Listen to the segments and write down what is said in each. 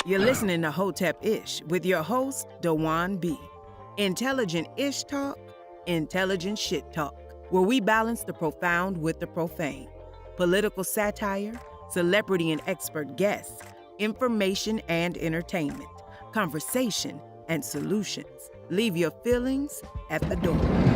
You're listening to Hotep Ish with your host, Dewan B. Intelligent Ish Talk, intelligent shit talk, where we balance the profound with the profane. Political satire, celebrity and expert guests, information and entertainment, conversation and solutions. Leave your feelings at the door.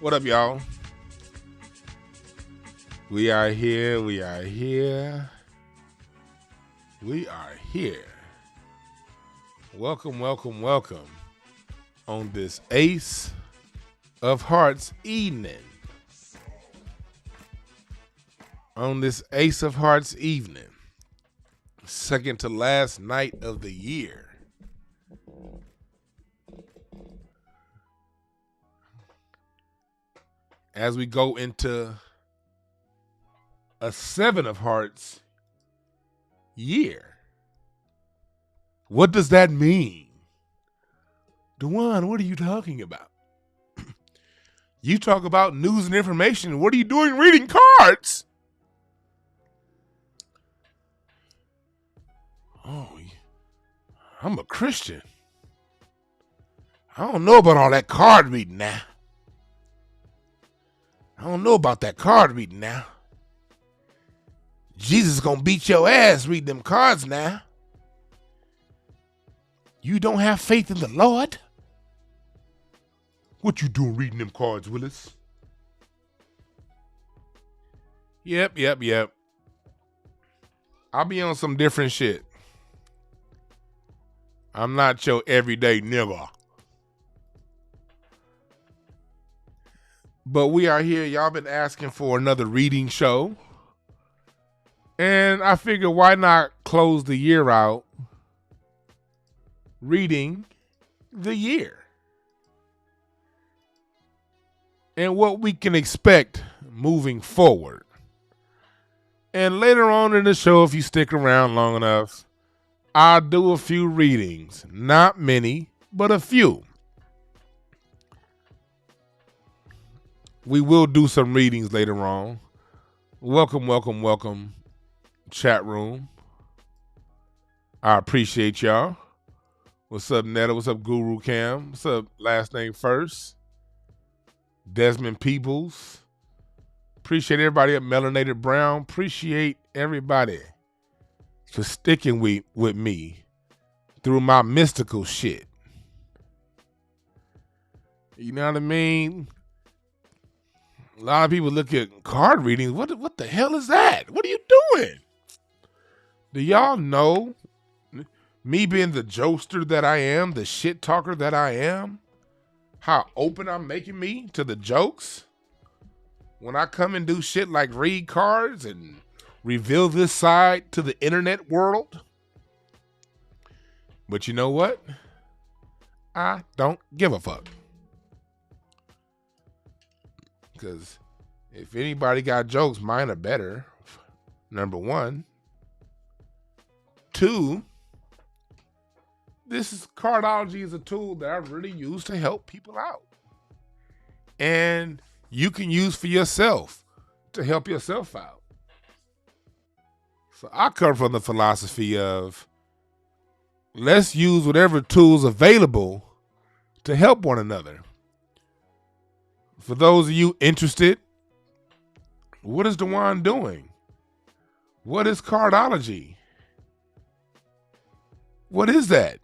What up, y'all? We are here. We are here. We are here. Welcome, welcome, welcome on this Ace of Hearts evening. On this Ace of Hearts evening, second to last night of the year. As we go into a Seven of Hearts year. What does that mean? Dewan, what are you talking about? You talk about news and information. What are you doing reading cards? Oh, I'm a Christian. I don't know about all that card reading now. I don't know about that card reading now. Jesus is going to beat your ass reading them cards now. You don't have faith in the Lord? What you doing reading them cards, Willis? Yep. I'll be on some different shit. I'm not your everyday nigga. But we are here. Y'all been asking for another reading show. And I figure, why not close the year out reading the year and what we can expect moving forward. And later on in the show, if you stick around long enough, I'll do a few readings. Not many, but a few. We will do some readings later on. Welcome, welcome, welcome, chat room. I appreciate y'all. What's up, Netta? What's up, Guru Cam? What's up, last name first? Desmond Peoples. Appreciate everybody at Melanated Brown. Appreciate everybody for sticking with me through my mystical shit. You know what I mean? A lot of people look at card readings. What the hell is that? What are you doing? Do y'all know, me being the jokester that I am, the shit talker that I am, how open I'm making me to the jokes? When I come and do shit like read cards and reveal this side to the internet world. But you know what? I don't give a fuck. Because if anybody got jokes, mine are better. Number one. Two, Cardology is a tool that I really use to help people out. And you can use for yourself to help yourself out. So I come from the philosophy of, let's use whatever tools available to help one another. For those of you interested, what is Dewan doing? What is Cardology? What is that?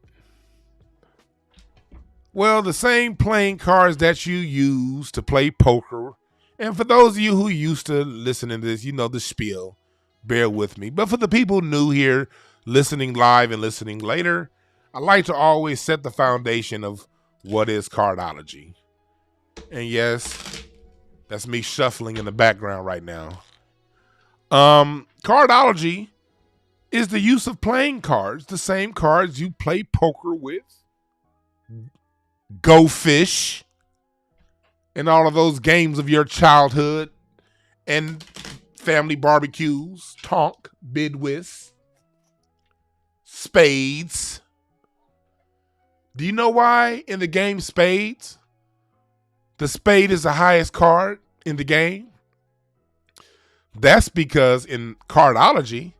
Well, the same playing cards that you use to play poker. And for those of you who used to listen to this, you know the spiel. Bear with me. But for the people new here, listening live and listening later, I like to always set the foundation of what is Cardology. And yes, that's me shuffling in the background right now. Cardology is the use of playing cards, the same cards you play poker with, Go Fish, and all of those games of your childhood, and family barbecues, Tonk, Bid Whist, Spades. Do you know why in the game Spades, the spade is the highest card in the game? That's because in Cardology,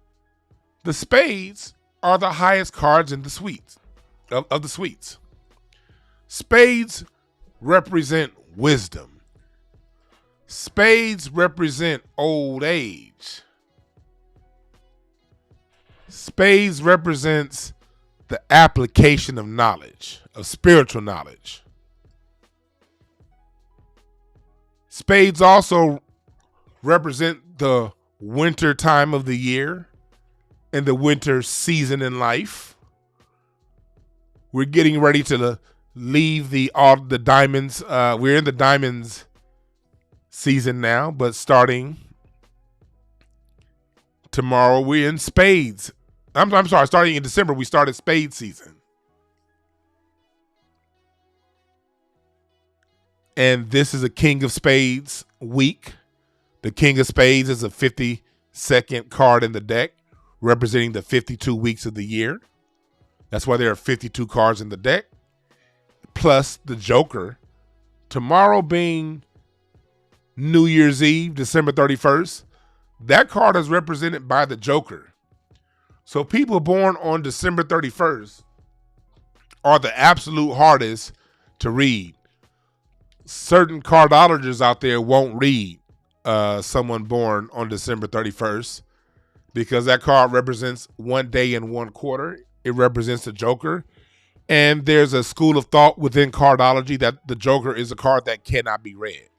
the spades are the highest cards in the suites, of the suites. Spades represent wisdom. Spades represent old age. Spades represents the application of knowledge, of spiritual knowledge. Spades also represent the winter time of the year and the winter season in life. We're getting ready to leave the diamonds. We're in the diamonds season now, but starting tomorrow, we're in spades. I'm sorry, starting in December, we started spade season. And this is a King of Spades week. The King of Spades is a 52nd card in the deck, representing the 52 weeks of the year. That's why there are 52 cards in the deck, plus the Joker. Tomorrow being New Year's Eve, December 31st, that card is represented by the Joker. So people born on December 31st are the absolute hardest to read. Certain cardologists out there won't read someone born on December 31st because that card represents 1 day and 1 quarter. It represents the Joker. And there's a school of thought within Cardology that the Joker is a card that cannot be read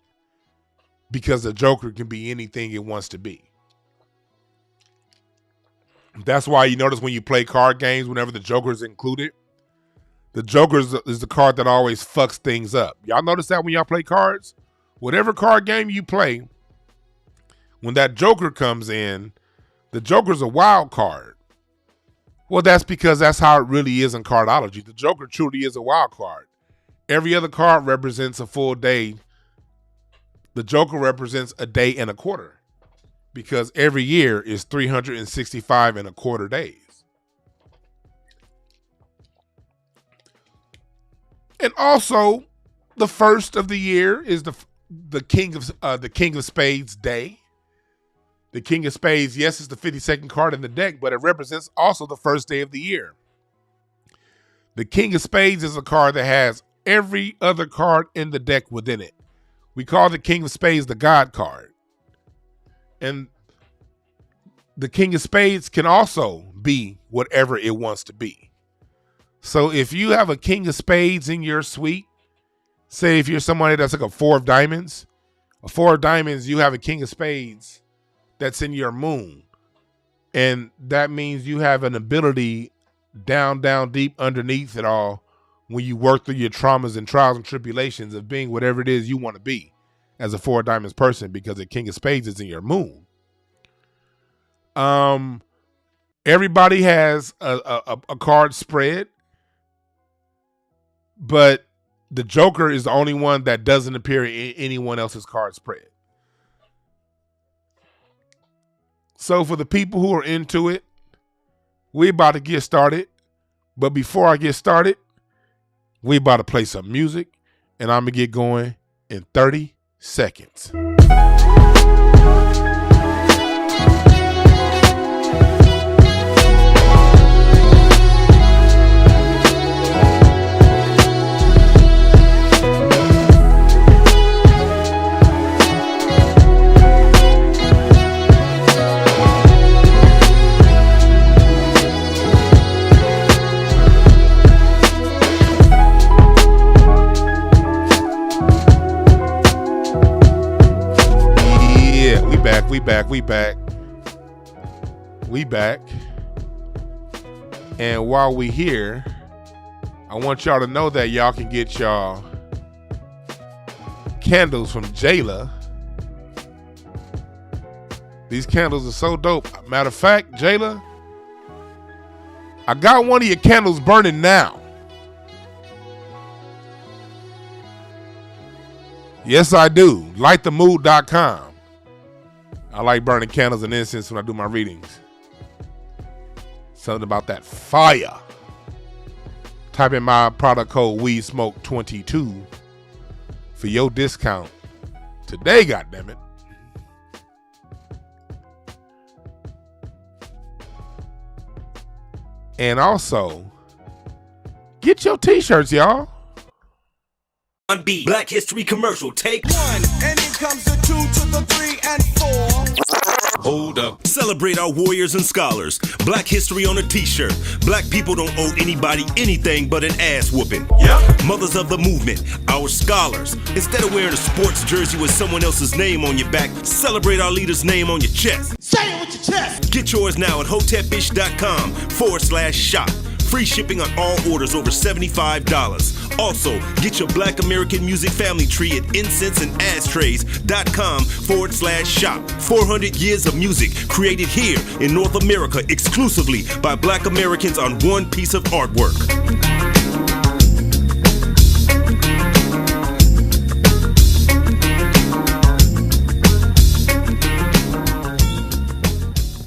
because the Joker can be anything it wants to be. That's why you notice when you play card games, whenever the Joker is included, the Joker is the card that always fucks things up. Y'all notice that when y'all play cards? Whatever card game you play, when that Joker comes in, The Joker's a wild card. Well, that's because that's how it really is in cardology. The Joker truly is a wild card. Every other card represents a full day. The Joker represents a day and a quarter, because every year is 365 and a quarter days. And also, the first of the year is the King of Spades day. The King of Spades, yes, is the 52nd card in the deck, but it represents also the first day of the year. The King of Spades is a card that has every other card in the deck within it. We call the King of Spades the God card. And the King of Spades can also be whatever it wants to be. So if you have a King of Spades in your suite, say if you're somebody that's like a 4 of diamonds, you have a King of Spades that's in your moon. And that means you have an ability down deep underneath it all when you work through your traumas and trials and tribulations of being whatever it is you want to be as a 4 of diamonds person, because the King of Spades is in your moon. Everybody has a card spread, but the Joker is the only one that doesn't appear in anyone else's card spread. So for the people who are into it, we about to get started. But before I get started, we about to play some music, and I'm going to get going in 30 seconds. We back. And while we here, I want y'all to know that y'all can get y'all candles from Jayla. These candles are so dope. Matter of fact, Jayla, I got one of your candles burning now. Yes, I do. Lightthemood.com. I like burning candles and incense when I do my readings. Something about that fire. Type in my product code WeedSmoke22 for your discount today, goddammit. And also, get your t-shirts, y'all. On B, Black History commercial, take 1, and in comes the 2 to the 3 and 4. Hold up. Celebrate our warriors and scholars. Black history on a t-shirt. Black people don't owe anybody anything but an ass whooping. Yep. Mothers of the movement, our scholars. Instead of wearing a sports jersey with someone else's name on your back, celebrate our leader's name on your chest. Say it with your chest. Get yours now at hotepish.com/shop. Free shipping on all orders over $75. Also, get your Black American Music Family Tree at incenseandashtrays.com/shop. 400 years of music created here in North America exclusively by Black Americans on one piece of artwork.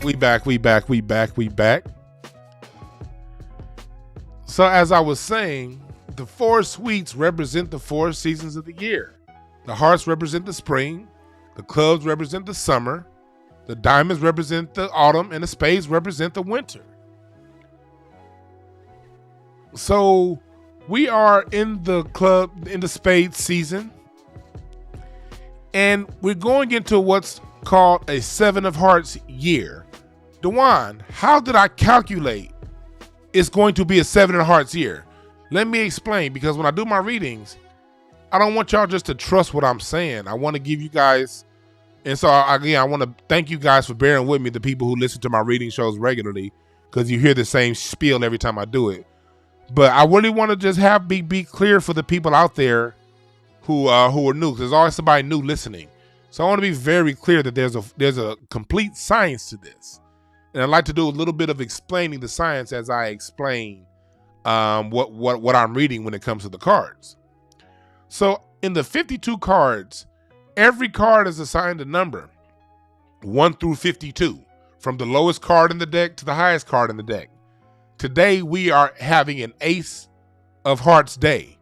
We back. So as I was saying, the 4 suites represent the 4 seasons of the year. The hearts represent the spring, the clubs represent the summer, the diamonds represent the autumn, and the spades represent the winter. So we are in the spades season, and we're going into what's called a 7 of hearts year. Dewan, how did I calculate it's going to be a 7 of hearts year? Let me explain, because when I do my readings, I don't want y'all just to trust what I'm saying. I want to give you guys, and so again, I want to thank you guys for bearing with me, the people who listen to my reading shows regularly, because you hear the same spiel every time I do it. But I really want to just be clear for the people out there who are new, because there's always somebody new listening. So I want to be very clear that there's a complete science to this. And I'd like to do a little bit of explaining the science as I explain what I'm reading when it comes to the cards. So in the 52 cards, every card is assigned a number 1 through 52, from the lowest card in the deck to the highest card in the deck. Today we are having an Ace of Hearts day.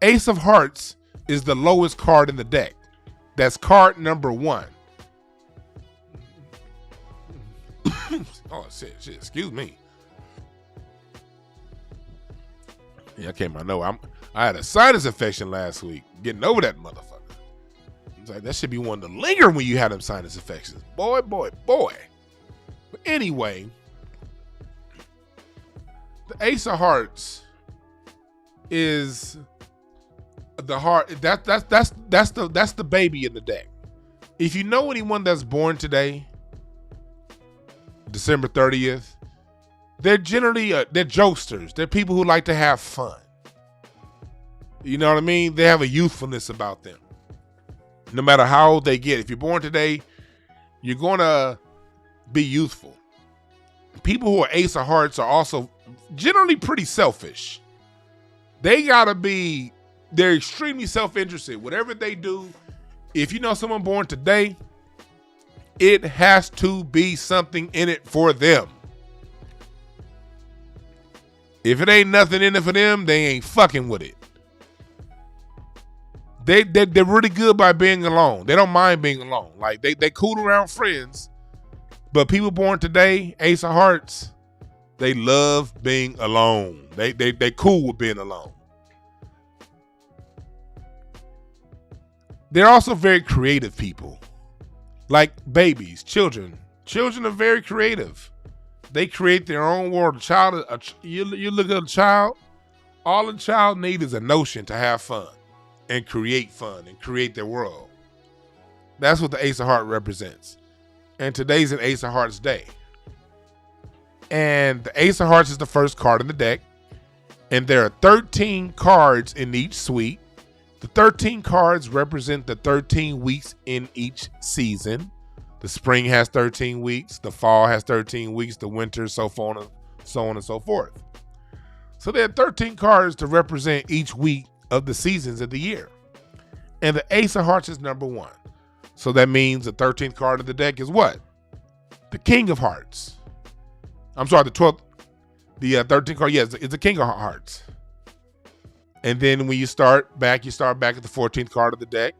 Ace of Hearts is the lowest card in the deck. That's card number 1. Oh shit, excuse me. Yeah, I came. I know. I had a sinus infection last week. Getting over that motherfucker. It's like that should be one to linger when you have them sinus infections. Boy. But anyway, the Ace of Hearts is the heart. That's the baby in the deck. If you know anyone that's born today, December 30th, they're generally they're jokesters. They're people who like to have fun. You know what I mean? They have a youthfulness about them. No matter how old they get. If you're born today, you're going to be youthful. People who are Ace of Hearts are also generally pretty selfish. They're extremely self-interested. Whatever they do, if you know someone born today, it has to be something in it for them. If it ain't nothing in it for them, they ain't fucking with it. They're really good by being alone. They don't mind being alone. Like they cool around friends, but people born today, Ace of Hearts, they love being alone. They cool with being alone. They're also very creative people. Like babies, children. Children are very creative. They create their own world. You look at a child, all a child needs is a notion to have fun and create their world. That's what the Ace of Hearts represents. And today's an Ace of Hearts day. And the Ace of Hearts is the first card in the deck. And there are 13 cards in each suite. The 13 cards represent the 13 weeks in each season. The spring has 13 weeks. The fall has 13 weeks. The winter, so on and so forth. So there are 13 cards to represent each week of the seasons of the year. And the Ace of Hearts is number 1. So that means the 13th card of the deck is what? The King of Hearts. I'm sorry, the 12th. The 13th card, yes, it's the King of Hearts. And then when you start back at the 14th card of the deck.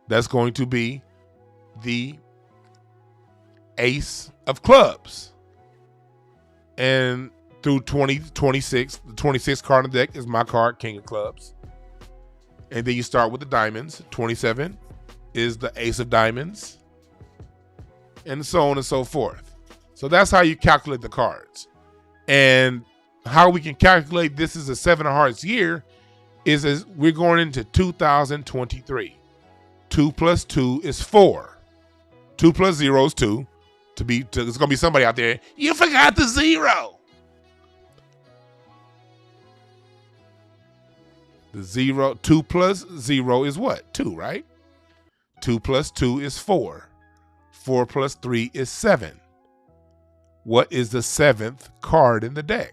That's going to be the Ace of Clubs. And through 2026, the 26th card of the deck is my card, King of Clubs. And then you start with the diamonds. 27 is the Ace of Diamonds. And so on and so forth. So that's how you calculate the cards. And how we can calculate this is a 7 of Hearts year is as we're going into 2023. 2 plus 2 is 4. 2 plus 0 is 2. There's going to be somebody out there, you forgot the 0. The 0, 2 plus 0 is what? 2, right? 2 plus 2 is 4. 4 plus 3 is 7. What is the 7th card in the deck?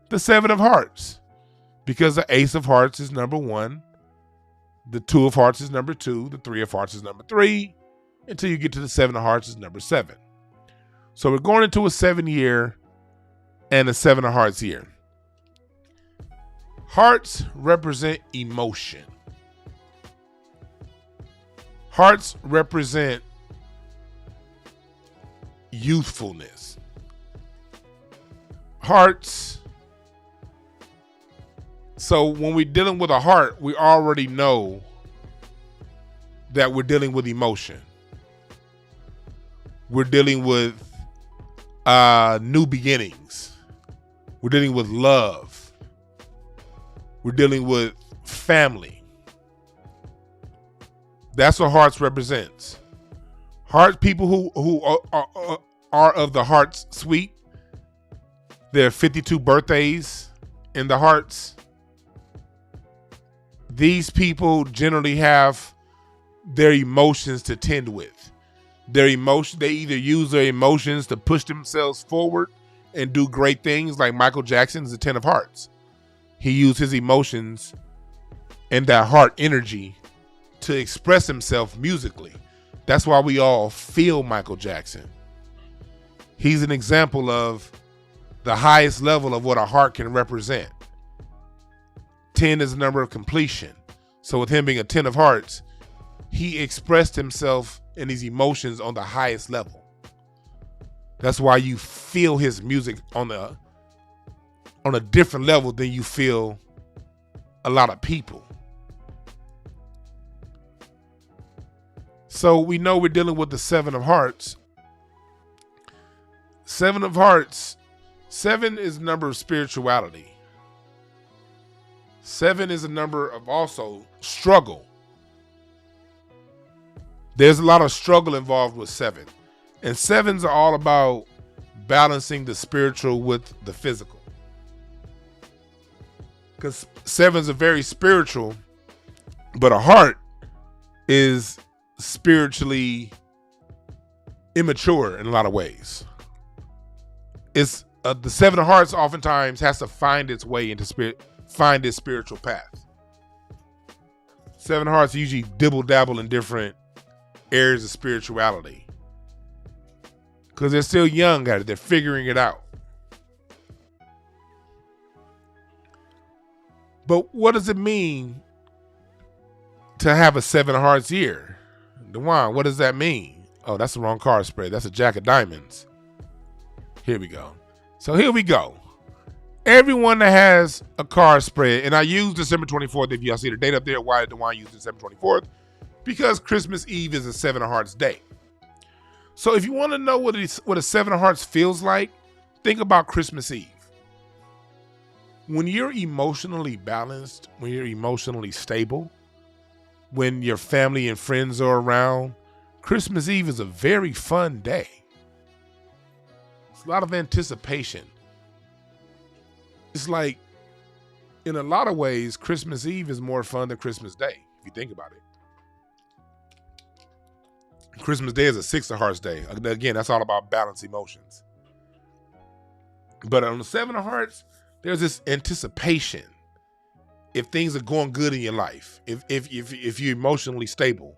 The 7 of Hearts. Because the Ace of Hearts is number 1. The 2 of Hearts is number 2. The 3 of Hearts is number 3. Until you get to the 7 of Hearts is number 7. So we're going into a 7 year and a 7 of Hearts year. Hearts represent emotion. Hearts represent youthfulness. Hearts. So when we're dealing with a heart, we already know that we're dealing with emotion. We're dealing with new beginnings. We're dealing with love. We're dealing with family. That's what Hearts represents. Hearts, people who are of the Hearts suite. There are 52 birthdays in the Hearts. These people generally have their emotions to tend with. They either use their emotions to push themselves forward and do great things, like Michael Jackson's the 10 of Hearts. He used his emotions and that heart energy to express himself musically. That's why we all feel Michael Jackson. He's an example of the highest level of what a heart can represent. 10 is the number of completion. So with him being a 10 of Hearts, he expressed himself and his emotions on the highest level. That's why you feel his music on a different level than you feel a lot of people. So we know we're dealing with the 7 of Hearts. 7 of Hearts, 7 is a number of spirituality. 7 is a number of also struggle. There's a lot of struggle involved with 7. And 7s are all about balancing the spiritual with the physical. Because 7s are very spiritual, but a heart is spiritually immature in a lot of ways. It's the 7 of Hearts oftentimes has to find its way into spirit, find its spiritual path. 7 of Hearts usually dibble dabble in different areas of spirituality because they're still young at it. They're figuring it out. But what does it mean to have a 7 of Hearts year? DeJuan, what does that mean? Oh, that's the wrong card spread. That's a Jack of Diamonds. Here we go. So here we go. Everyone that has a card spread, and I use December 24th, if y'all see the date up there, why did DeJuan use December 24th? Because Christmas Eve is a 7 of Hearts day. So if you want to know what a 7 of Hearts feels like, think about Christmas Eve. When you're emotionally balanced, when you're emotionally stable, when your family and friends are around, Christmas Eve is a very fun day. It's a lot of anticipation. It's like, in a lot of ways, Christmas Eve is more fun than Christmas Day, if you think about it. Christmas Day is a 6 of Hearts day. Again, that's all about balanced emotions. But on the 7 of Hearts, there's this anticipation. If things are going good in your life, if you're emotionally stable.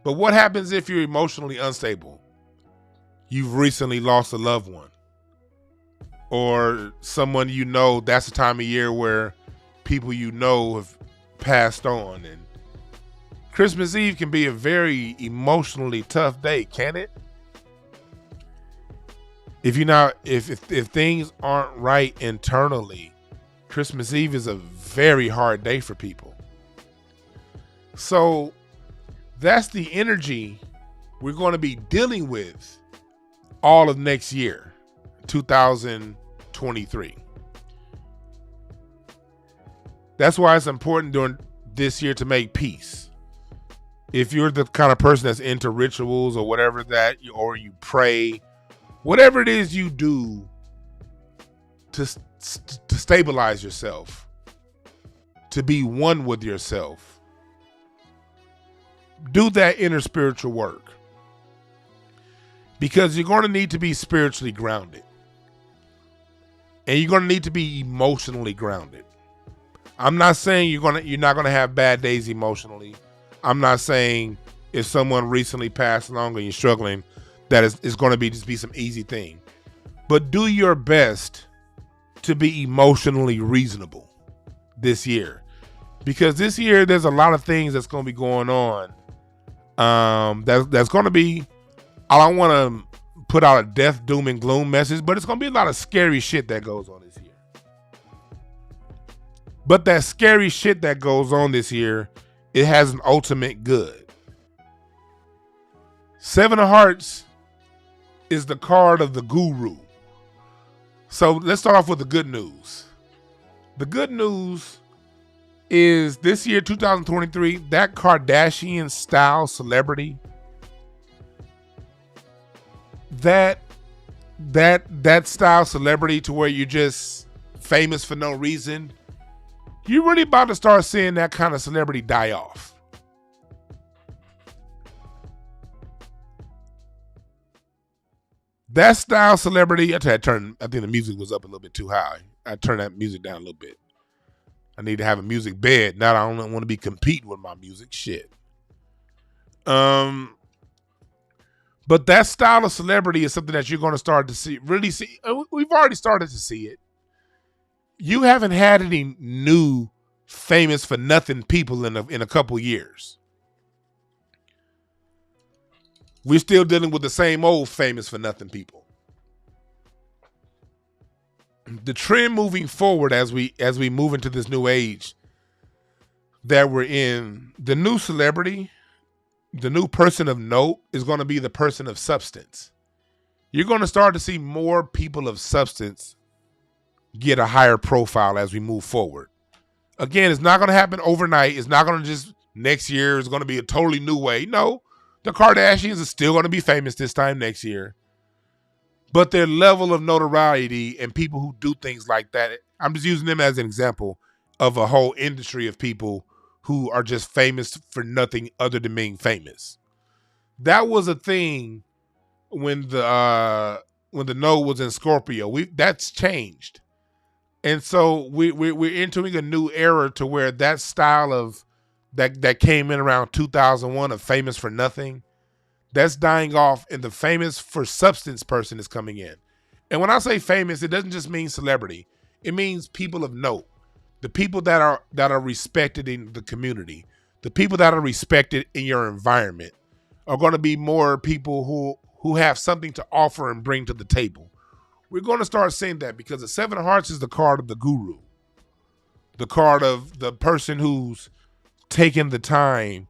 But what happens if you're emotionally unstable? You've recently lost a loved one. Or someone you know, that's the time of year where people you know have passed on. And Christmas Eve can be a very emotionally tough day, can it? If things aren't right internally, Christmas Eve is a very hard day for people. So that's the energy we're going to be dealing with all of next year, 2023. That's why it's important during this year to make peace. If you're the kind of person that's into rituals or whatever that, or you pray, whatever it is you do to stabilize yourself, to be one with yourself, do that inner spiritual work. Because you're going to need to be spiritually grounded. And you're going to need to be emotionally grounded. I'm not saying you're not going to have bad days emotionally. I'm not saying if someone recently passed along and you're struggling, that it's going to be some easy thing. But do your best to be emotionally reasonable this year. Because this year there's a lot of things that's going to be going on. That's going to be, I don't want to put out a death, doom, and gloom message, but it's going to be a lot of scary shit that goes on this year. But that scary shit that goes on this year, it has an ultimate good. 7 of Hearts is the card of the guru. So let's start off with the good news. The good news is this year, 2023, that Kardashian style celebrity, that style celebrity to where you're just famous for no reason, you're really about to start seeing that kind of celebrity die off. That style celebrity, I think the music was up a little bit too high. I turned that music down a little bit. I need to have a music bed. Now I don't want to be competing with my music. Shit. But that style of celebrity is something that you're going to start to really see. We've already started to see it. You haven't had any new famous for nothing people in a couple years. We're still dealing with the same old famous for nothing people. The trend moving forward as we move into this new age that we're in, the new celebrity, the new person of note is going to be the person of substance. You're going to start to see more people of substance get a higher profile as we move forward. Again, it's not going to happen overnight. It's not going to just next year is going to be a totally new way. No, the Kardashians are still going to be famous this time next year. But their level of notoriety and people who do things like that, I'm just using them as an example of a whole industry of people who are just famous for nothing other than being famous. That was a thing when the node was in Scorpio. That's changed. And so we're entering a new era to where that style of that came in around 2001 of famous for nothing, that's dying off, and the famous for substance person is coming in. And when I say famous, it doesn't just mean celebrity. It means people of note. The people that are respected in the community, the people that are respected in your environment are going to be more people who have something to offer and bring to the table. We're going to start seeing that because the Seven of Hearts is the card of the guru, the card of the person who's taken the time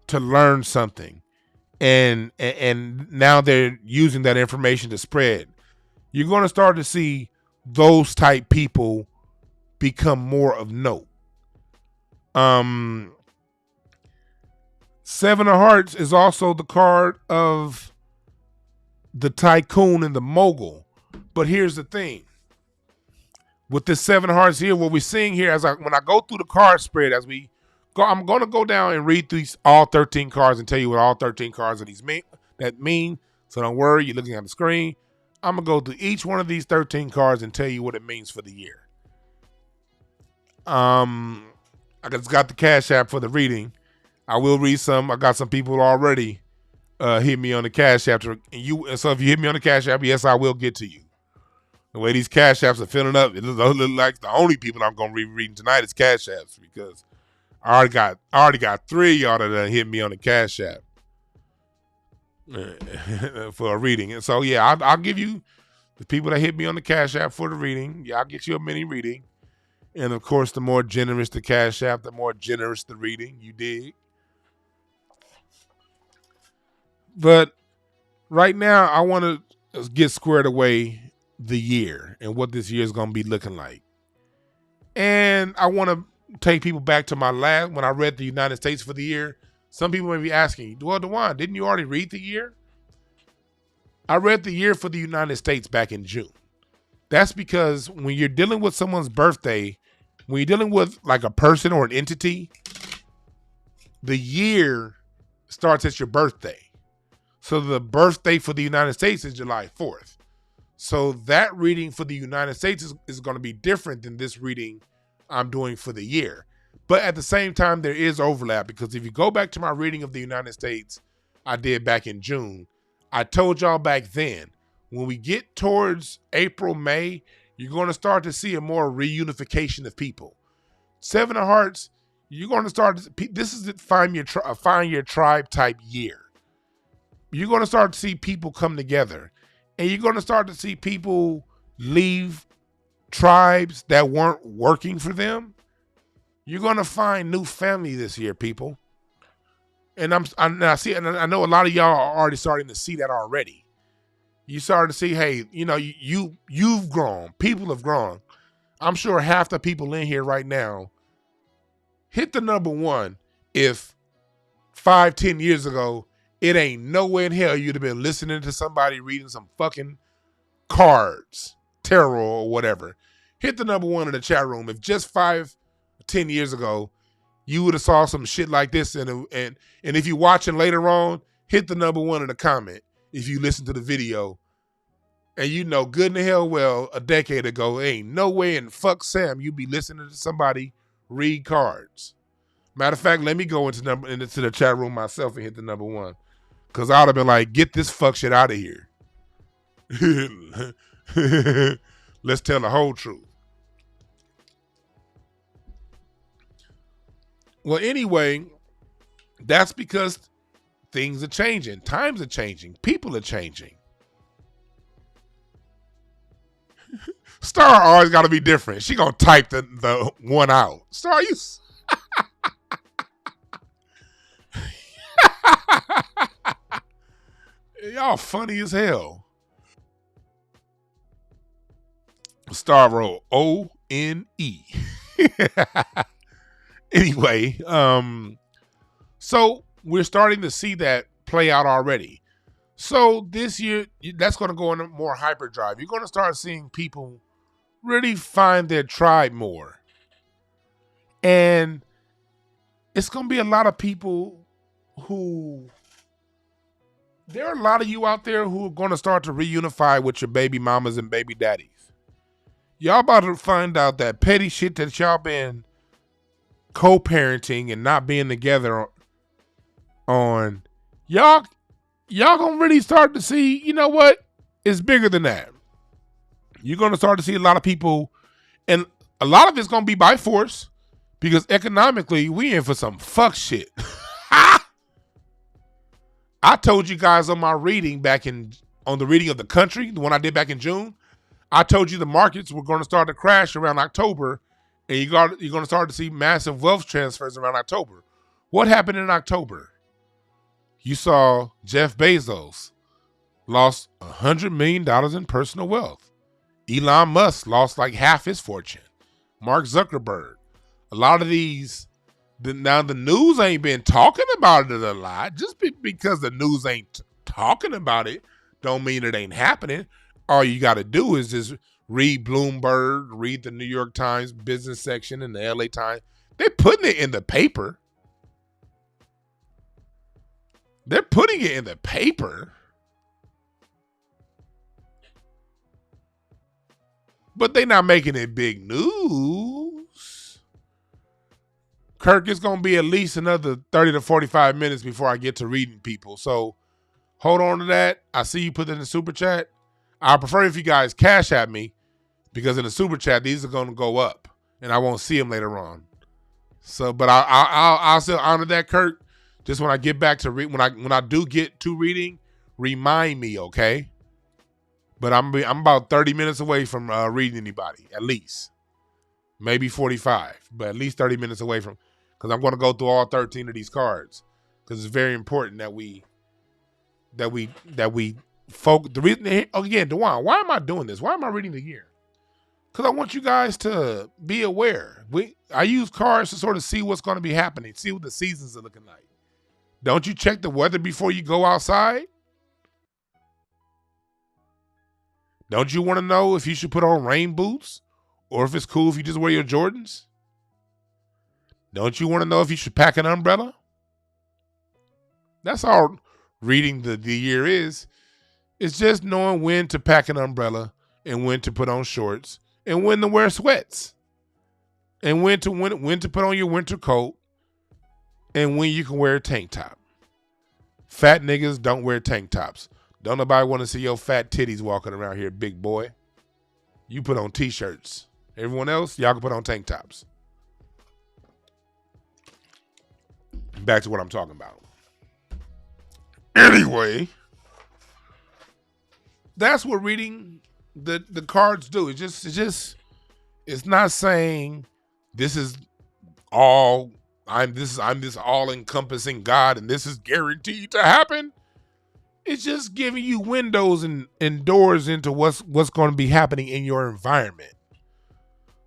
to learn something. And now they're using that information to spread. You're going to start to see those type people become more of note. Seven of Hearts is also the card of the tycoon and the mogul. But here's the thing. With this Seven of Hearts here, what we're seeing here, when I go through the card spread, I'm going to go down and read these all 13 cards and tell you what all 13 cards of these mean. So don't worry, you're looking at the screen. I'm going to go through each one of these 13 cards and tell you what it means for the year. I just got the Cash App for the reading. I will read some. I got some people already hit me on the Cash App. So if you hit me on the Cash App, yes, I will get to you. The way these Cash Apps are filling up, it looks like the only people I'm going to be reading tonight is Cash Apps because I already got 3 of y'all that hit me on the Cash App for a reading. And so, yeah, I'll give you the people that hit me on the Cash App for the reading. Yeah, I'll get you a mini reading. And, of course, the more generous the Cash App, the more generous the reading. You dig? But right now, I want to get squared away the year and what this year is going to be looking like. And I want to take people back to when I read the United States for the year. Some people may be asking, well, DeJuan, didn't you already read the year? I read the year for the United States back in June. That's because when you're dealing with someone's birthday, when you're dealing with like a person or an entity, the year starts at your birthday. So the birthday for the United States is July 4th. So that reading for the United States is going to be different than this reading I'm doing for the year. But at the same time, there is overlap because if you go back to my reading of the United States I did back in June, I told y'all back then, when we get towards April, May, you're going to start to see a more reunification of people. Seven of Hearts, you're going to start, this is the find your tribe type year. You're going to start to see people come together. And you're going to start to see people leave tribes that weren't working for them. You're going to find new family this year, people. And I know a lot of y'all are already starting to see that already. You started to see, hey, you've grown. People have grown. I'm sure half the people in here right now hit the number 1 if 5-10 years ago, it ain't no way in hell you'd have been listening to somebody reading some fucking cards, tarot or whatever. Hit the number 1 in the chat room. If just 5-10 years ago, you would have saw some shit like this, and if you're watching later on, hit the number 1 in the comment if you listen to the video And you know good and hell well a decade ago, ain't no way in fuck Sam you be listening to somebody read cards. Matter of fact, let me go into the chat room myself and hit the number one. Because I would have been like, get this fuck shit out of here. Let's tell the whole truth. Well, anyway, that's because things are changing. Times are changing. People are changing. Star always got to be different. She going to type the one out. Star, you... Y'all funny as hell. Star wrote O-N-E. Anyway, so we're starting to see that play out already. So this year, that's going to go into more hyperdrive. You're going to start seeing people really find their tribe more. And it's going to be a lot of people who... There are a lot of you out there who are going to start to reunify with your baby mamas and baby daddies. Y'all about to find out that petty shit that y'all been co-parenting and not being together on. Y'all gonna really start to see, you know what? It's bigger than that. You're going to start to see a lot of people, and a lot of it's going to be by force, because economically, we in for some fuck shit. I told you guys on my reading on the reading of the country, the one I did back in June, I told you the markets were going to start to crash around October, and you're going to start to see massive wealth transfers around October. What happened in October? You saw Jeff Bezos lost $100 million in personal wealth. Elon Musk lost like half his fortune. Mark Zuckerberg. A lot of these... Now, the news ain't been talking about it a lot. Just because the news ain't talking about it don't mean it ain't happening. All you got to do is just read Bloomberg, read the New York Times business section and the LA Times. They're putting it in the paper. They're putting it in the paper. But they're not making it big news. Kirk, it's going to be at least another 30 to 45 minutes before I get to reading people. So hold on to that. I see you put it in the super chat. I prefer if you guys cash at me, because in the super chat, these are going to go up and I won't see them later on. So, but I'll still honor that, Kirk. Just when I get back to when I do get to reading, remind me, okay? But I'm about 30 minutes away from reading anybody, at least. Maybe 45, but at least 30 minutes away from, because I'm going to go through all 13 of these cards, because it's very important that we focus. The reason, again, Dewan, why am I doing this? Why am I reading the year? Because I want you guys to be aware. I use cards to sort of see what's going to be happening, see what the seasons are looking like. Don't you check the weather before you go outside? Don't you want to know if you should put on rain boots? Or if it's cool if you just wear your Jordans? Don't you want to know if you should pack an umbrella? That's all reading the year is. It's just knowing when to pack an umbrella and when to put on shorts and when to wear sweats and when to put on your winter coat and when you can wear a tank top. Fat niggas don't wear tank tops. Don't nobody want to see your fat titties walking around here, big boy. You put on t-shirts. Everyone else, y'all can put on tank tops. Back to what I'm talking about. Anyway, that's what reading the cards do. It's not saying this is all I'm this all encompassing God and this is guaranteed to happen. It's just giving you windows and doors into what's going to be happening in your environment.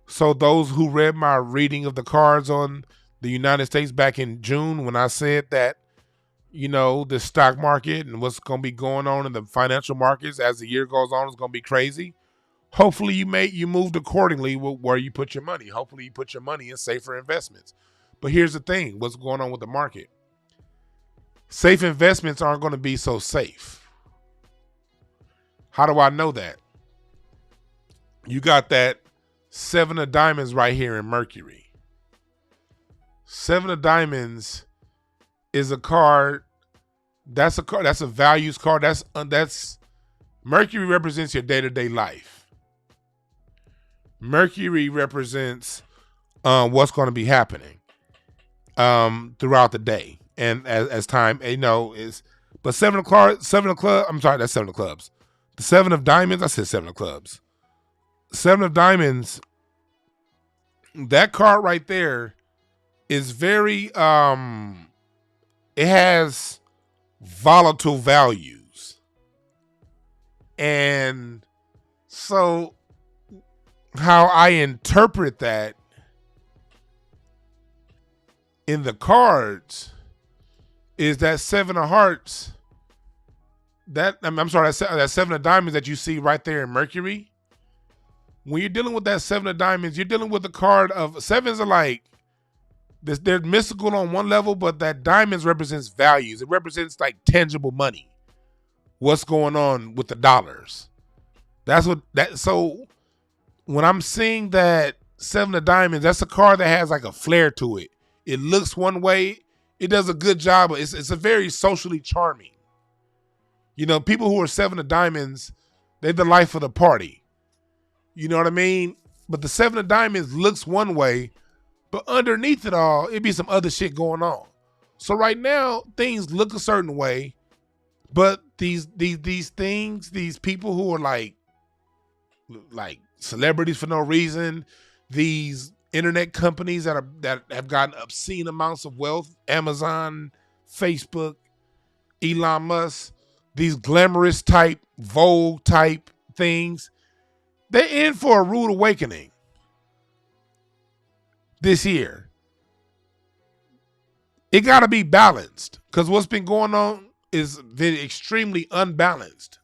So those who read my reading of the cards on the United States back in June, when I said that, you know, the stock market and what's going to be going on in the financial markets as the year goes on is going to be crazy. Hopefully you moved accordingly with where you put your money. Hopefully you put your money in safer investments. But here's the thing, what's going on with the market? Safe investments aren't going to be so safe. How do I know that? You got that 7 of diamonds right here in Mercury. 7 of diamonds is a card. That's a values card. That's Mercury represents your day-to-day life. Mercury represents what's going to be happening throughout the day and as time, is. But 7 of clubs. I'm sorry, that's 7 of clubs. The 7 of diamonds. I said 7 of clubs. 7 of diamonds. That card right there is very. It has volatile values, and so how I interpret that in the cards is that 7 of hearts, that 7 of diamonds that you see right there in Mercury. When you're dealing with that 7 of diamonds, you're dealing with the card of sevens are like this. They're mystical on one level, but that diamonds represents values. It represents like tangible money. What's going on with the dollars? That's what that. So when I'm seeing that 7 of diamonds, that's a card that has like a flair to it. It looks one way. It does a good job. It's a very socially charming. People who are 7 of diamonds, they're the life of the party. You know what I mean? But the 7 of diamonds looks one way, but underneath it all, it be some other shit going on. So right now, things look a certain way, but these things, these people who are like celebrities for no reason, these internet companies that have gotten obscene amounts of wealth, Amazon, Facebook, Elon Musk, these glamorous type, Vogue type things, they're in for a rude awakening this year. It got to be balanced because what's been going on is been extremely unbalanced.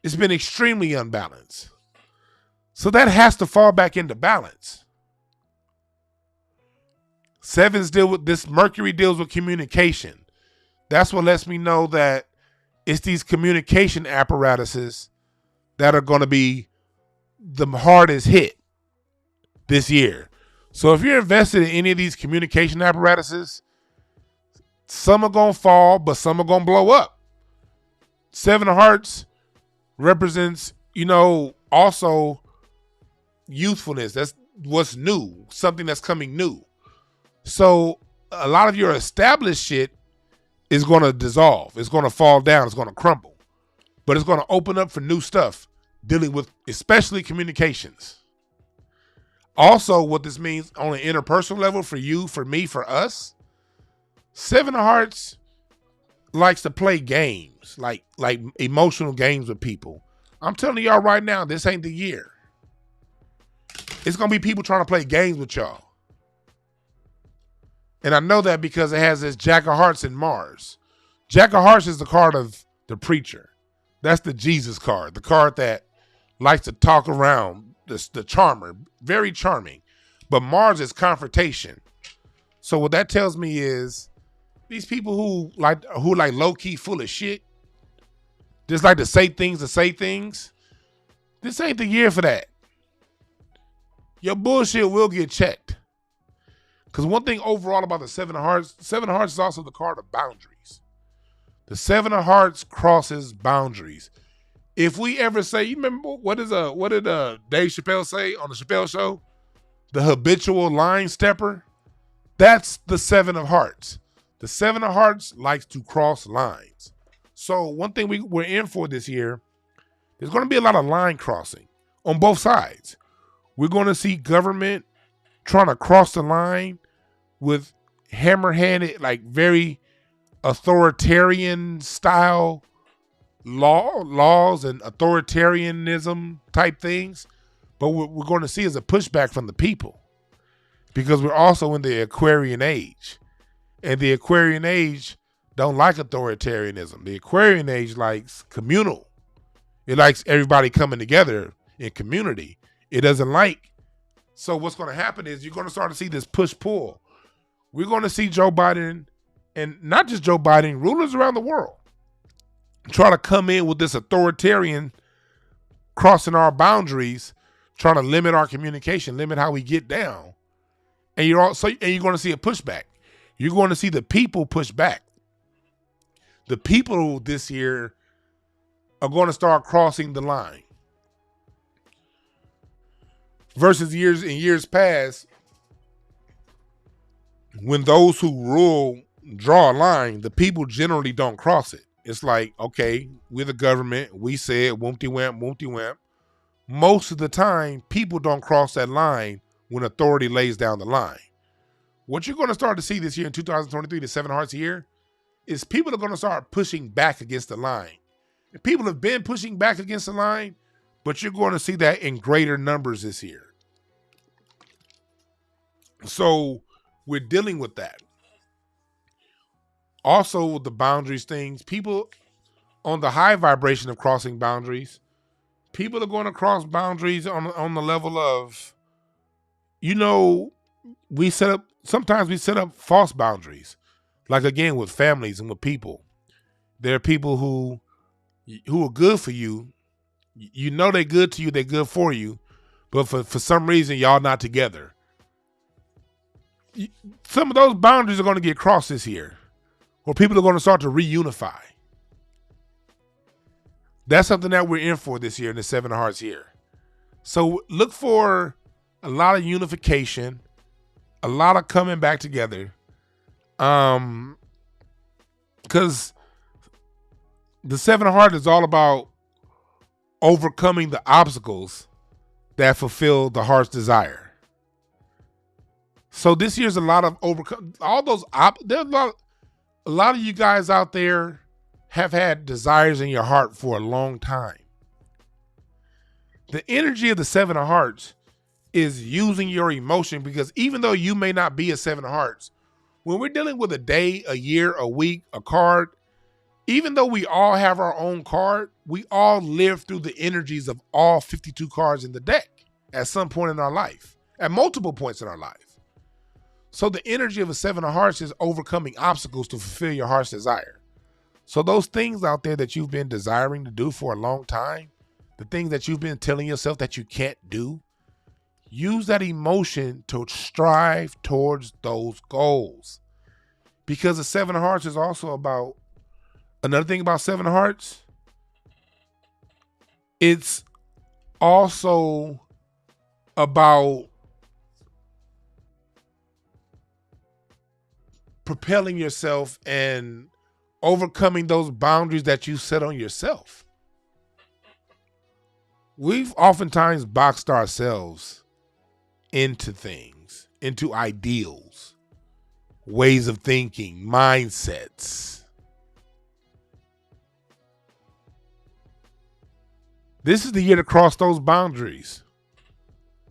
It's been extremely unbalanced. So that has to fall back into balance. Sevens deal with this. Mercury deals with communication. That's what lets me know that it's these communication apparatuses that are going to be the hardest hit this year. So if you're invested in any of these communication apparatuses, some are going to fall, but some are going to blow up. 7 of hearts represents, also youthfulness. That's what's new, something that's coming new. So a lot of your established shit is going to dissolve. It's going to fall down. It's going to crumble. But it's going to open up for new stuff, dealing with especially communications. Also, what this means on an interpersonal level for you, for me, for us, 7 of hearts likes to play games, like emotional games with people. I'm telling y'all right now, this ain't the year. It's going to be people trying to play games with y'all. And I know that because it has this Jack of Hearts in Mars. Jack of Hearts is the card of the preacher. That's the Jesus card, the card that likes to talk around, the charmer, very charming. But Mars is confrontation. So what that tells me is these people who like low-key full of shit, just like to say things, this ain't the year for that. Your bullshit will get checked. Because one thing overall about the 7 of hearts is also the card of boundaries. The 7 of hearts crosses boundaries. If we ever say, you remember what did Dave Chappelle say on the Chappelle Show? The habitual line stepper. That's the 7 of hearts. The 7 of hearts likes to cross lines. So one thing we're in for this year, there's going to be a lot of line crossing on both sides. We're going to see government trying to cross the line with hammer-handed, like very authoritarian style laws and authoritarianism type things. But what we're going to see is a pushback from the people because we're also in the Aquarian age. And the Aquarian age don't like authoritarianism. The Aquarian age likes communal. It likes everybody coming together in community. It doesn't like. So what's going to happen is you're going to start to see this push-pull. We're going to see Joe Biden, and not just Joe Biden, rulers around the world try to come in with this authoritarian crossing our boundaries, trying to limit our communication, limit how we get down. And you're going to see a pushback. You're going to see the people push back. The people this year are going to start crossing the line. Versus years past, when those who rule draw a line, the people generally don't cross it. It's like, okay, we're the government. We said whoopty whamp, whoopty whamp. Most of the time, people don't cross that line when authority lays down the line. What you're going to start to see this year in 2023, the 7 Hearts year, is people are going to start pushing back against the line. And people have been pushing back against the line, but you're going to see that in greater numbers this year. So we're dealing with that. Also, with the boundaries things, people on the high vibration of crossing boundaries, people are going to cross boundaries on the level of, sometimes we set up false boundaries. Like, again, with families and with people. There are people who are good for you. You know they're good to you, they're good for you, but for some reason, y'all not together. Some of those boundaries are going to get crossed this year, or people are going to start to reunify. That's something that we're in for this year in the 7 of Hearts year. So look for a lot of unification, a lot of coming back together. Because the 7 of Hearts is all about overcoming the obstacles that fulfill the heart's desire. So this year's a lot of overcome all those. There's a lot of you guys out there have had desires in your heart for a long time. The energy of the 7 of Hearts is using your emotion, because even though you may not be a 7 of Hearts, when we're dealing with a day, a year, a week, a card, even though we all have our own card, we all live through the energies of all 52 cards in the deck at some point in our life, at multiple points in our life. So the energy of a 7 of Hearts is overcoming obstacles to fulfill your heart's desire. So those things out there that you've been desiring to do for a long time, the things that you've been telling yourself that you can't do, use that emotion to strive towards those goals. Because the 7 of Hearts is also about, another thing about 7 of Hearts, it's also about propelling yourself and overcoming those boundaries that you set on yourself. We've oftentimes boxed ourselves into things, into ideals, ways of thinking, mindsets. This is the year to cross those boundaries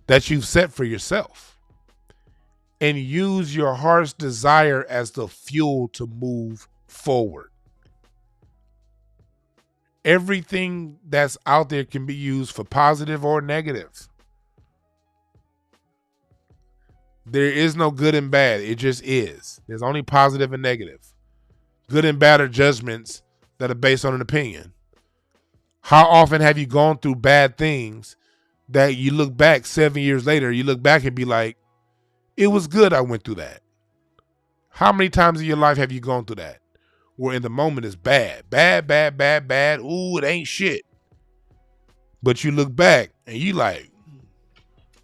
that you've set for yourself and use your heart's desire as the fuel to move forward. Everything that's out there can be used for positive or negative. There is no good and bad. It just is. There's only positive and negative. Good and bad are judgments that are based on an opinion. How often have you gone through bad things that you look back 7 years later, you look back and be like, it was good I went through that? How many times in your life have you gone through that? Where in the moment it's bad. Bad, bad, bad, bad. Ooh, it ain't shit. But you look back and you like,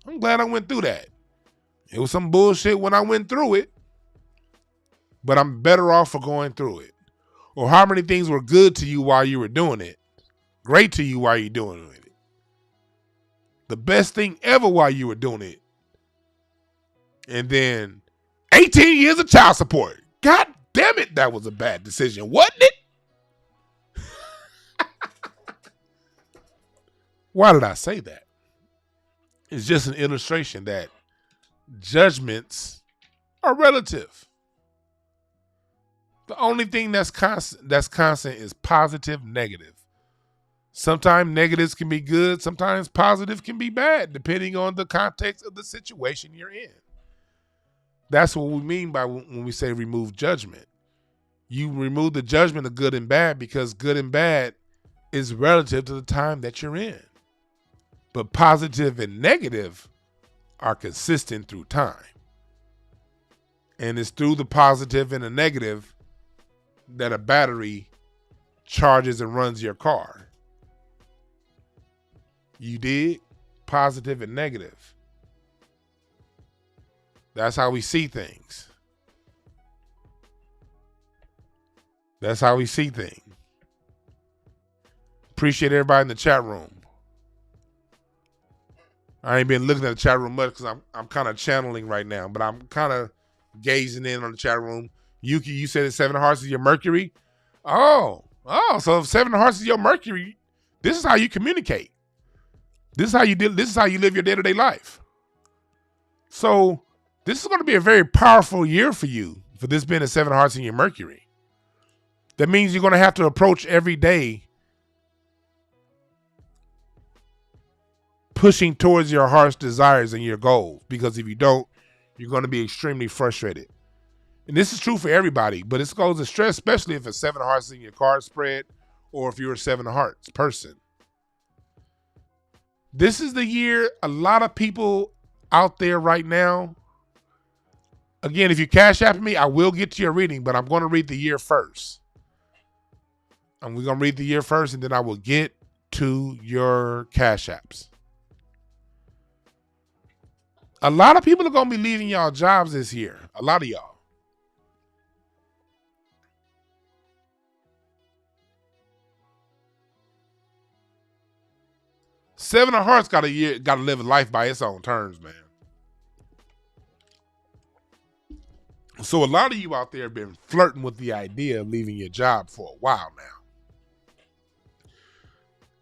I'm glad I went through that. It was some bullshit when I went through it, but I'm better off for going through it. Or how many things were good to you while you were doing it? Great to you while you're doing it. The best thing ever while you were doing it. And then 18 years of child support. God damn it, that was a bad decision, wasn't it? Why did I say that? It's just an illustration that judgments are relative. The only thing that's constant is positive, negative. Sometimes negatives can be good, sometimes positive can be bad, depending on the context of the situation you're in. That's what we mean by when we say remove judgment. You remove the judgment of good and bad because good and bad is relative to the time that you're in. But positive and negative are consistent through time. And it's through the positive and the negative that a battery charges and runs your car. You dig? Positive and negative. That's how we see things. That's how we see things. Appreciate everybody in the chat room. I ain't been looking at the chat room much because I'm kind of channeling right now, but I'm kind of gazing in on the chat room. Yuki, you said that 7 of Hearts is your Mercury. So if 7 of Hearts is your Mercury, this is how you communicate. This is how you live your day-to-day life. So this is going to be a very powerful year for you, for this being a 7 of Hearts in your Mercury. That means you're going to have to approach every day pushing towards your heart's desires and your goals, because if you don't, you're going to be extremely frustrated. And this is true for everybody, but it goes to stress, especially if it's 7 of Hearts is in your card spread or if you're a 7 of Hearts person. This is the year a lot of people out there right now. Again, if you cash app me, I will get to your reading, but I'm going to read the year first. And we're going to read the year first, and then I will get to your cash apps. A lot of people are going to be leaving y'all jobs this year. A lot of y'all. Seven of Hearts got to live a life by its own terms, man. So a lot of you out there have been flirting with the idea of leaving your job for a while now.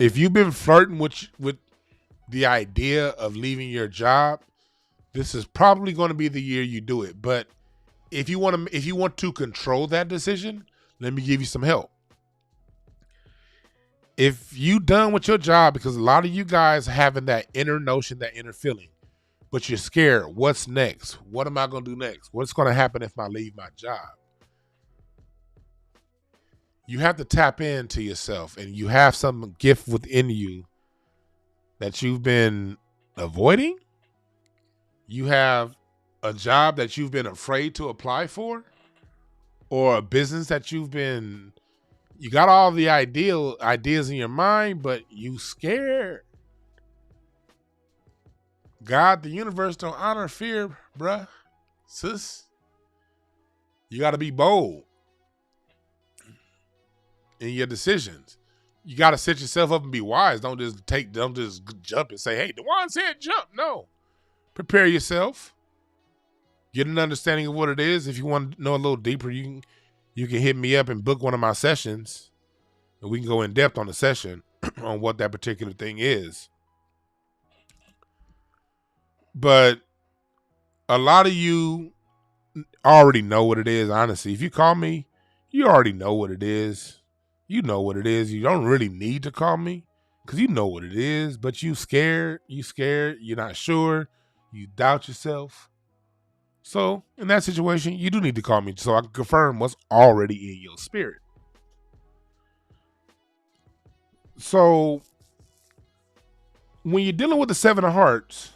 If you've been flirting with the idea of leaving your job, this is probably going to be the year you do it. But if you want to control that decision, let me give you some help. If you done with your job, because a lot of you guys having that inner notion, that inner feeling, but you're scared, what's next? What am I going to do next? What's going to happen if I leave my job? You have to tap into yourself, and you have some gift within you that you've been avoiding. You have a job that you've been afraid to apply for, or a business that you got all the ideas in your mind, but you scared. God, the universe don't honor fear, bruh, sis. You got to be bold in your decisions. You got to set yourself up and be wise. Don't just jump and say, hey, DeJuan said jump. No. Prepare yourself. Get an understanding of what it is. If you want to know a little deeper, you can hit me up and book one of my sessions, and we can go in depth on the session on what that particular thing is. But a lot of you already know what it is, honestly. If you call me, you already know what it is. You know what it is. You don't really need to call me because you know what it is, but you scared. You're not sure. You doubt yourself. So in that situation, you do need to call me so I can confirm what's already in your spirit. So when you're dealing with the 7 of Hearts,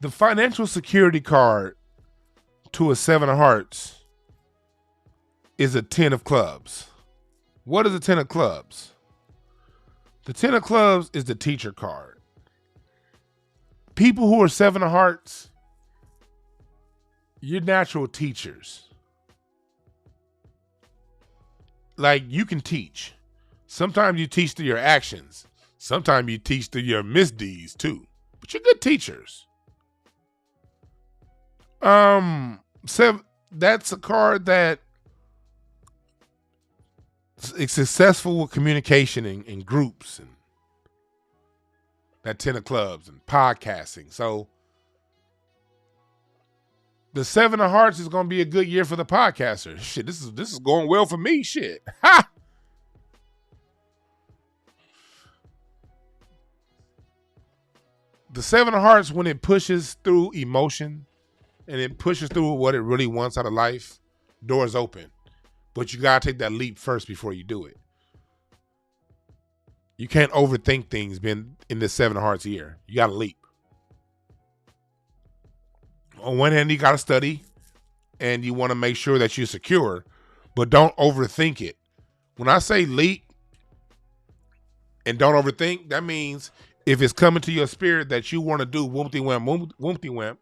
the financial security card to a 7 of Hearts is a 10 of Clubs. What is a 10 of Clubs? The 10 of Clubs is the teacher card. People who are 7 of Hearts, you're natural teachers. Like, you can teach. Sometimes you teach through your actions. Sometimes you teach through your misdeeds too. But you're good teachers. That's a card that is successful with communication in groups, and that 10 of Clubs and podcasting. So the 7 of Hearts is going to be a good year for the podcaster. Shit, this is going well for me. Shit. Ha! The 7 of Hearts, when it pushes through emotion and it pushes through what it really wants out of life, doors open. But you got to take that leap first before you do it. You can't overthink things being in this 7 of Hearts year. You got to leap. On one hand, you got to study and you want to make sure that you're secure, but don't overthink it. When I say leap and don't overthink, that means if it's coming to your spirit that you want to do whoopty-wham,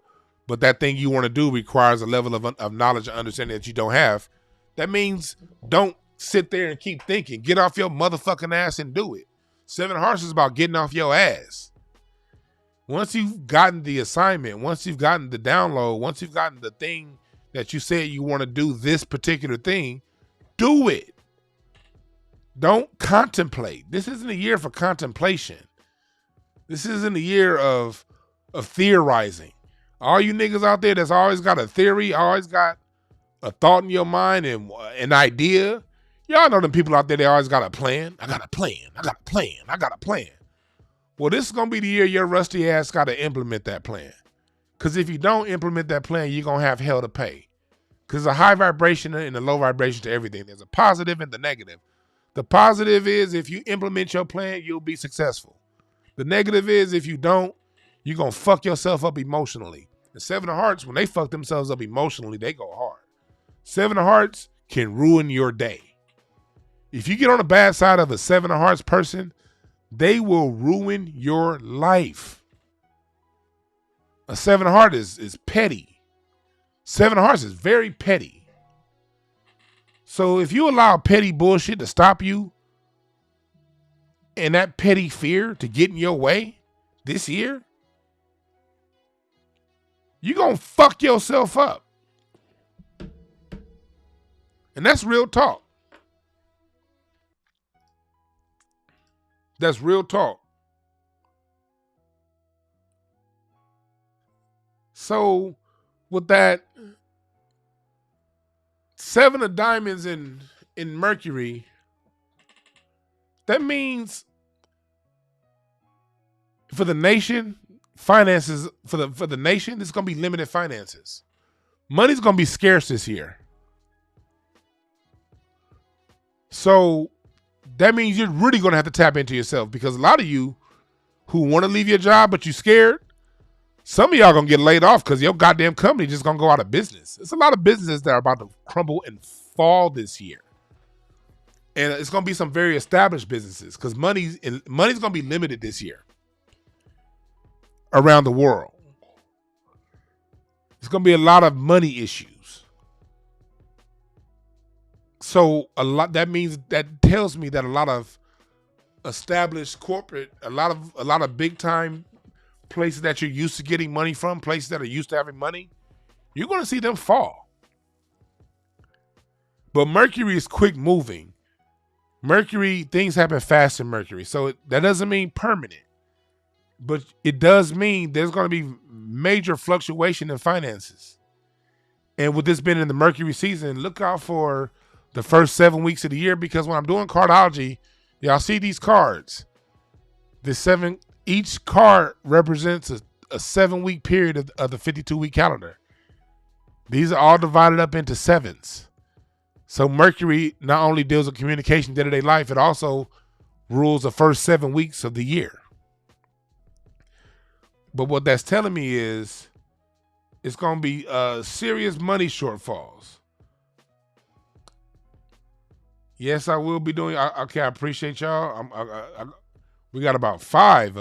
but that thing you want to do requires a level of knowledge and understanding that you don't have, that means don't sit there and keep thinking. Get off your motherfucking ass and do it. 7 of Hearts is about getting off your ass. Once you've gotten the assignment, once you've gotten the download, once you've gotten the thing that you said you want to do, this particular thing, do it. Don't contemplate. This isn't a year for contemplation. This isn't a year of theorizing. All you niggas out there that's always got a theory, always got a thought in your mind and an idea. Y'all know them people out there, they always got a plan. I got a plan. Well, this is going to be the year your rusty ass got to implement that plan. Because if you don't implement that plan, you're going to have hell to pay. Because there's a high vibration and a low vibration to everything. There's a positive and the negative. The positive is if you implement your plan, you'll be successful. The negative is if you don't, you're going to fuck yourself up emotionally. The 7 of Hearts, when they fuck themselves up emotionally, they go hard. 7 of Hearts can ruin your day. If you get on the bad side of a 7 of Hearts person, they will ruin your life. A 7 of Hearts is petty. 7 of Hearts is very petty. So if you allow petty bullshit to stop you and that petty fear to get in your way this year, you're going to fuck yourself up. And that's real talk. That's real talk. So with that 7 of Diamonds in Mercury, that means for the nation, finances, for the nation, it's going to be limited finances. Money's going to be scarce this year. So that means you're really going to have to tap into yourself, because a lot of you who want to leave your job but you scared, some of y'all going to get laid off because your goddamn company just going to go out of business. There's a lot of businesses that are about to crumble and fall this year. And it's going to be some very established businesses because money's going to be limited this year around the world. It's going to be a lot of money issues. So that tells me that a lot of established corporate, a lot of big time places that you're used to getting money from, places that are used to having money, you're going to see them fall. But Mercury is quick moving. Mercury, things happen fast in Mercury. So that doesn't mean permanent, but it does mean there's going to be major fluctuation in finances. And with this being in the Mercury season, look out for the first 7 weeks of the year, because when I'm doing cardology, y'all see these cards. Each card represents a 7-week period of the 52-week calendar. These are all divided up into 7s. So Mercury not only deals with communication, day-to-day life, it also rules the first 7 weeks of the year. But what that's telling me is it's going to be serious money shortfalls. Yes, I will be doing. Okay, I appreciate y'all. We got about 5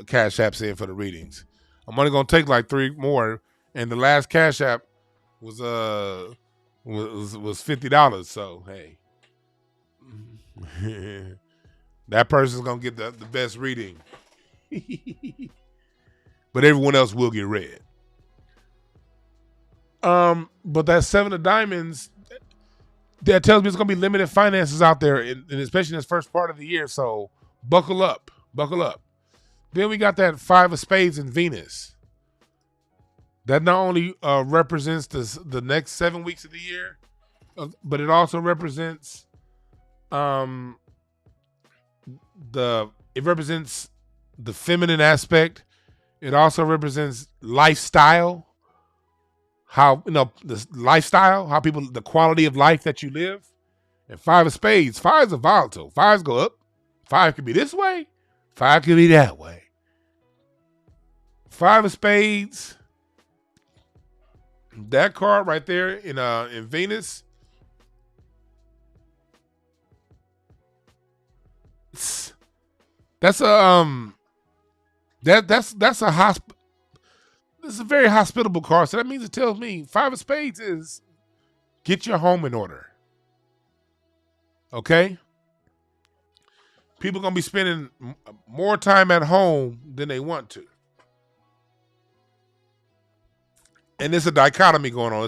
Cash Apps in for the readings. I'm only gonna take like 3 more, and the last Cash App was $50. So hey, that person's gonna get the best reading, but everyone else will get read. But that 7 of Diamonds, that tells me it's going to be limited finances out there, and especially in this first part of the year. So buckle up. Then we got that 5 of Spades in Venus. That not only represents the next 7 weeks of the year, but it also represents the feminine aspect. It also represents lifestyle. How, the lifestyle, how people, the quality of life that you live. And 5 of spades. 5s are volatile. 5s go up. 5 could be this way. 5 could be that way. 5 of spades. That card right there in Venus. That's a that's a this is a very hospitable card. So that means it tells me 5 of spades is get your home in order. Okay? People gonna be spending more time at home than they want to. And there's a dichotomy going on.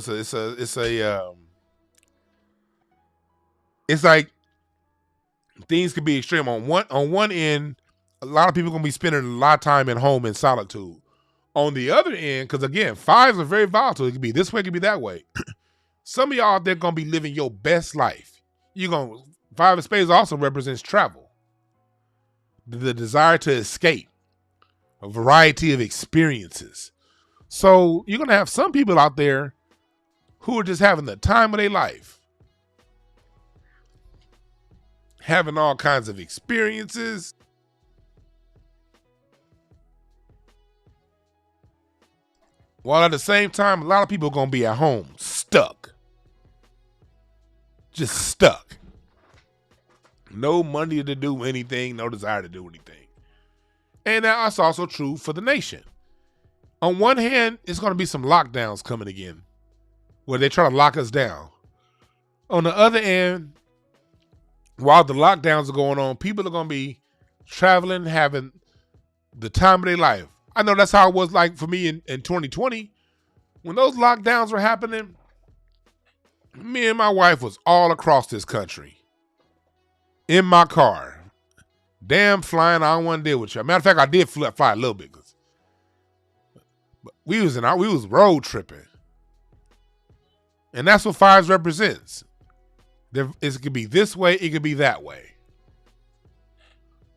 It's like things could be extreme. On one end, a lot of people gonna be spending a lot of time at home in solitude. On the other end, because again, 5s are very volatile. It could be this way, it could be that way. Some of y'all out there gonna be living your best life. 5 of spades also represents travel, the desire to escape, a variety of experiences. So you're going to have some people out there who are just having the time of their life, having all kinds of experiences. While at the same time, a lot of people are going to be at home, stuck. Just stuck. No money to do anything, no desire to do anything. And that's also true for the nation. On one hand, it's going to be some lockdowns coming again, where they try to lock us down. On the other end, while the lockdowns are going on, people are going to be traveling, having the time of their life. I know that's how it was like for me in 2020. When those lockdowns were happening, me and my wife was all across this country in my car. Damn flying, I don't want to deal with you. Matter of fact, I did fly a little bit. But we was road tripping. And that's what 5s represents. It could be this way, it could be that way.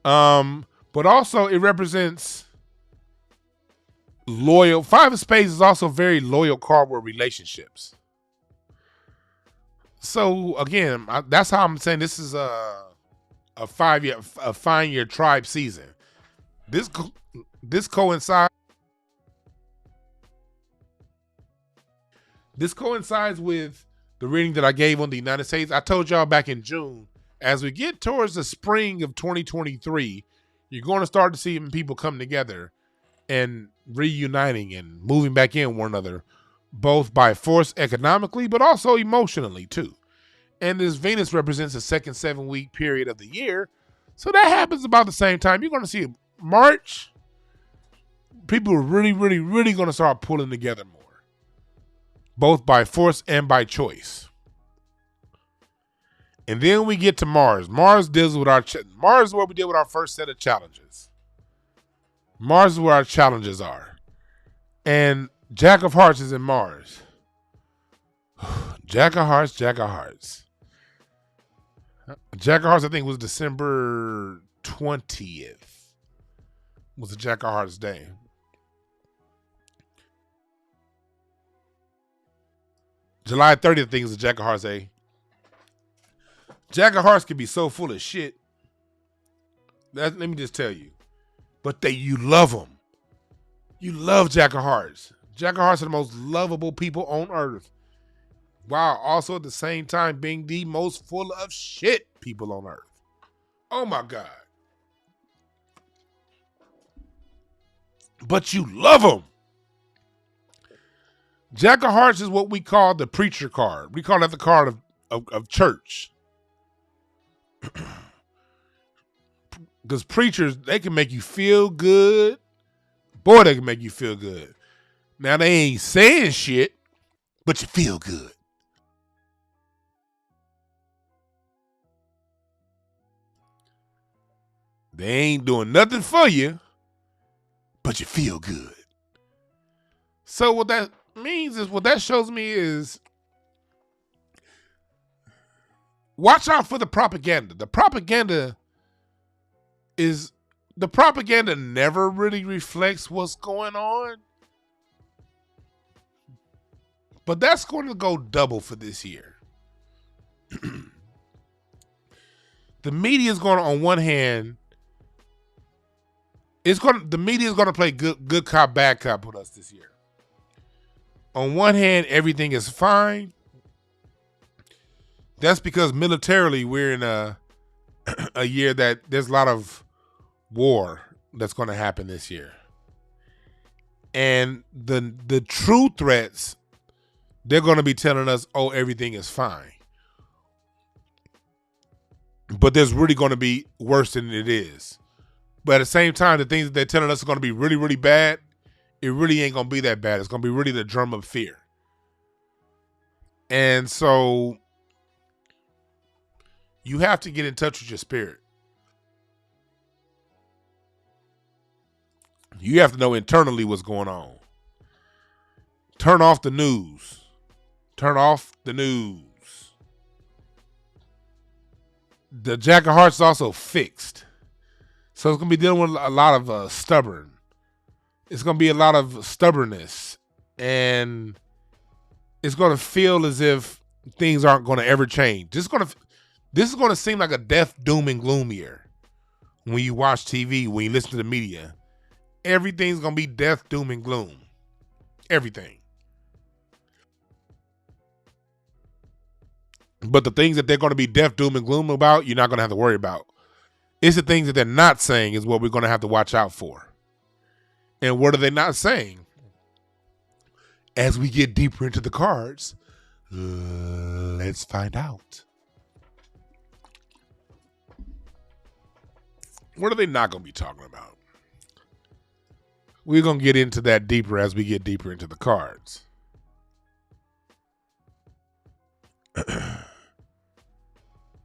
But also it represents loyal. 5 of spades is also a very loyal card with relationships. So again, that's how I'm saying this is a find your tribe season. This coincides with the reading that I gave on the United States. I told y'all back in June, as we get towards the spring of 2023, you're going to start to see people come together and reuniting and moving back in one another, both by force economically, but also emotionally too. And this Venus represents the second 7-week period of the year. So that happens about the same time. You're going to see March, people are really, really, really going to start pulling together more, both by force and by choice. And then we get to Mars. Mars deals with Mars is where we deal with our first set of challenges. Mars is where our challenges are. And Jack of Hearts is in Mars. Jack of Hearts, Jack of Hearts. Jack of Hearts, I think, was December 20th. Was the Jack of Hearts day. July 30th, I think, is the Jack of Hearts day. Jack of Hearts can be so full of shit. Let me just tell you. But you love them. You love Jack of Hearts. Jack of Hearts are the most lovable people on earth, while also at the same time being the most full of shit people on earth. Oh my God. But you love them. Jack of Hearts is what we call the preacher card. We call that the card of church. Because preachers, they can make you feel good. Boy, they can make you feel good. Now, they ain't saying shit, but you feel good. They ain't doing nothing for you, but you feel good. So what that means is, what that shows me is, watch out for the propaganda. The propaganda never really reflects what's going on. But that's going to go double for this year. the media is going to, on one hand, the media is going to play good cop, bad cop with us this year. On one hand, everything is fine. That's because militarily we're in a year that there's a lot of war that's going to happen this year. And the true threats, they're going to be telling us, oh, everything is fine. But there's really going to be worse than it is. But at the same time, the things that they're telling us are going to be really, really bad, it really ain't going to be that bad. It's going to be really the drum of fear. And so you have to get in touch with your spirit. You have to know internally what's going on. Turn off the news. Turn off the news. The Jack of Hearts is also fixed. So it's going to be dealing with a lot of stubborn. It's going to be a lot of stubbornness. And it's going to feel as if things aren't going to ever change. This is going to seem like a death, doom, and gloom year. When you watch TV, when you listen to the media, everything's going to be death, doom, and gloom. Everything. But the things that they're going to be death, doom, and gloom about, you're not going to have to worry about. It's the things that they're not saying is what we're going to have to watch out for. And what are they not saying? As we get deeper into the cards, let's find out. What are they not going to be talking about? We're going to get into that deeper as we get deeper into the cards.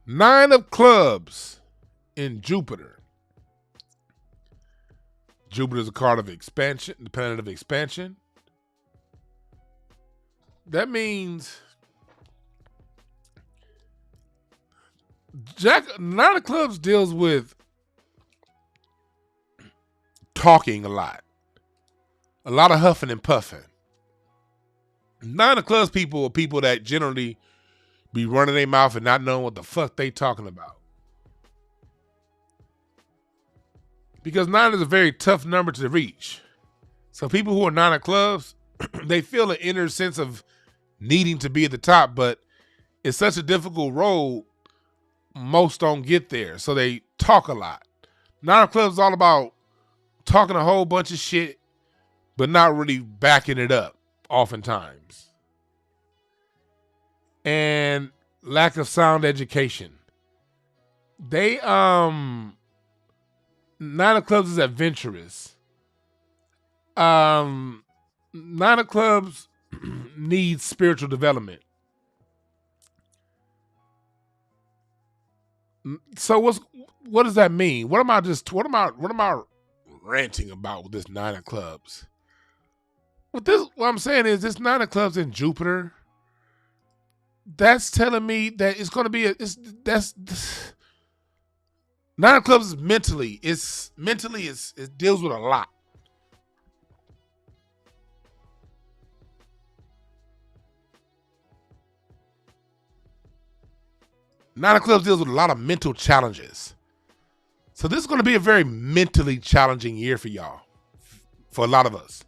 Nine of Clubs in Jupiter. Jupiter is a card of expansion, the planet of expansion. That means Nine of Clubs deals with talking a lot of huffing and puffing. Nine of Clubs people are people that generally be running their mouth and not knowing what the fuck they talking about. Because 9 is a very tough number to reach. So people who are 9 of Clubs, they feel an inner sense of needing to be at the top, but it's such a difficult road, most don't get there. So they talk a lot. 9 of Clubs is all about talking a whole bunch of shit, but not really backing it up, oftentimes. And lack of sound education. They 9 of Clubs is adventurous. 9 of Clubs needs spiritual development. So what does that mean? What am I ranting about with this 9 of Clubs? What I'm saying is this 9 of Clubs in Jupiter, that's telling me that it's going to be 9 of Clubs is mentally. It deals with a lot. Nine of Clubs deals with a lot of mental challenges. So this is going to be a very mentally challenging year for y'all. For a lot of us.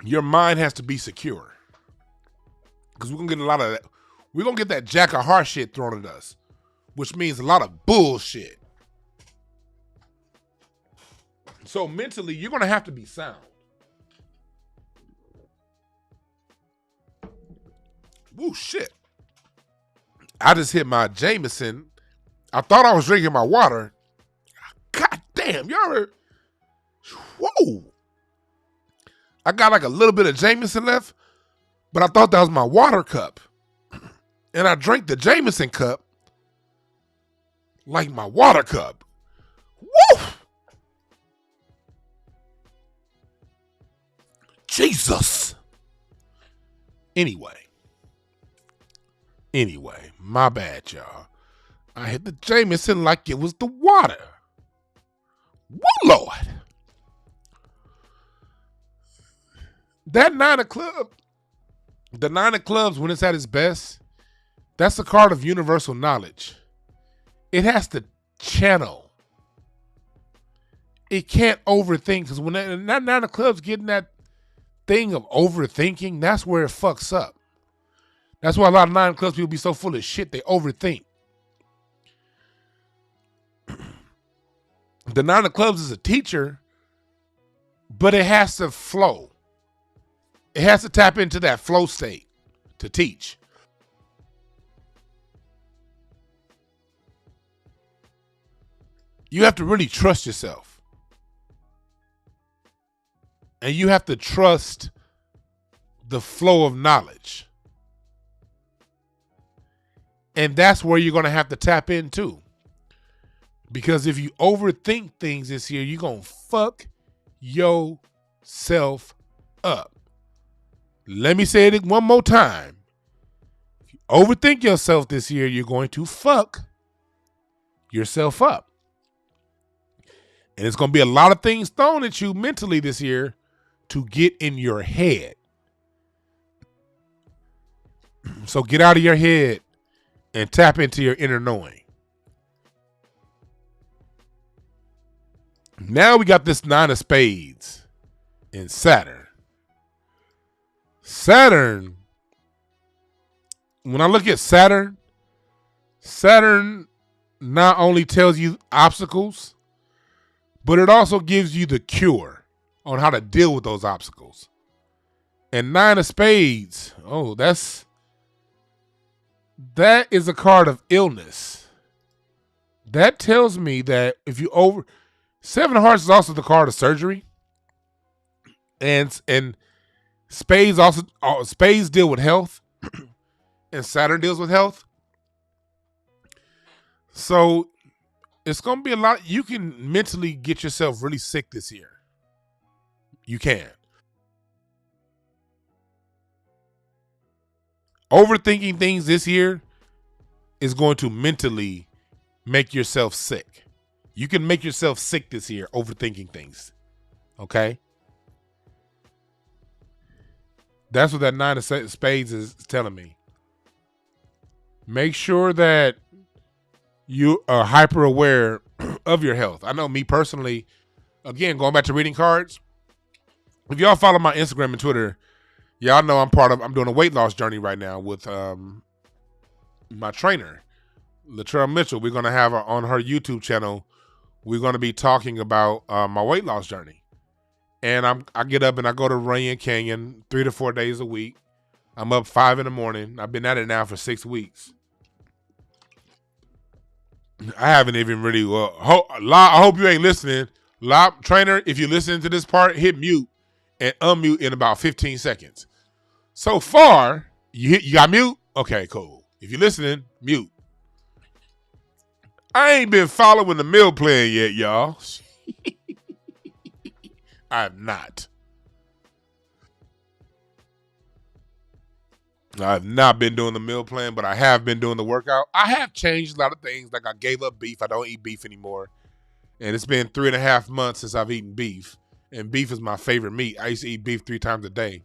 Your mind has to be secure. Because we're going to get a lot of that. We're going to get that Jack of Hearts shit thrown at us. Which means a lot of bullshit. So mentally, you're going to have to be sound. Woo, shit. I just hit my Jameson. I thought I was drinking my water. God damn, y'all heard? Whoa. I got like a little bit of Jameson left, but I thought that was my water cup. And I drank the Jameson cup like my water cup. Woo! Jesus. Anyway, my bad, y'all. I hit the Jameson like it was the water. Woo, Lord. That 9 of Clubs, the 9 of Clubs, when it's at its best, That's the card of universal knowledge. It has to channel. It can't overthink, because when that 9 of clubs getting that thing of overthinking, that's where it fucks up. That's why a lot of 9 of clubs people be so full of shit, they overthink. The 9 of clubs is a teacher, but it has to flow. It has to tap into that flow state to teach. You have to really trust yourself. And you have to trust the flow of knowledge. And that's where you're going to have to tap into. Because if you overthink things this year, you're going to fuck yourself up. Let me say it one more time. If you overthink yourself this year, you're going to fuck yourself up. And it's going to be a lot of things thrown at you mentally this year to get in your head. So get out of your head and tap into your inner knowing. Now we got this 9 of spades in Saturn. Saturn, when I look at Saturn, Saturn not only tells you obstacles, but it also gives you the cure on how to deal with those obstacles. And 9 of spades, that is a card of illness. That tells me that if you 7 of hearts is also the card of surgery. And spades deal with health. And Saturn deals with health. So it's going to be a lot. You can mentally get yourself really sick this year. You can. Overthinking things this year is going to mentally make yourself sick. You can make yourself sick this year overthinking things. Okay? That's what that 9 of spades is telling me. Make sure that you are hyper aware of your health. I know me personally, again, going back to reading cards, if y'all follow my Instagram and Twitter, y'all know I'm doing a weight loss journey right now with my trainer, Latrell Mitchell. We're going to have her on her YouTube channel. We're going to be talking about my weight loss journey. And I get up and I go to Runyon Canyon 3 to 4 days a week. I'm up 5 in the morning. I've been at it now for 6 weeks. I haven't even really, I hope you ain't listening. Trainer, if you're listening to this part, hit mute and unmute in about 15 seconds. So far, you got mute? Okay, cool. If you're listening, mute. I ain't been following the meal plan yet, y'all. I have not. I've not been doing the meal plan, but I have been doing the workout. I have changed a lot of things. Like I gave up beef. I don't eat beef anymore. And it's been 3.5 months since I've eaten beef. And beef is my favorite meat. I used to eat beef 3 times a day.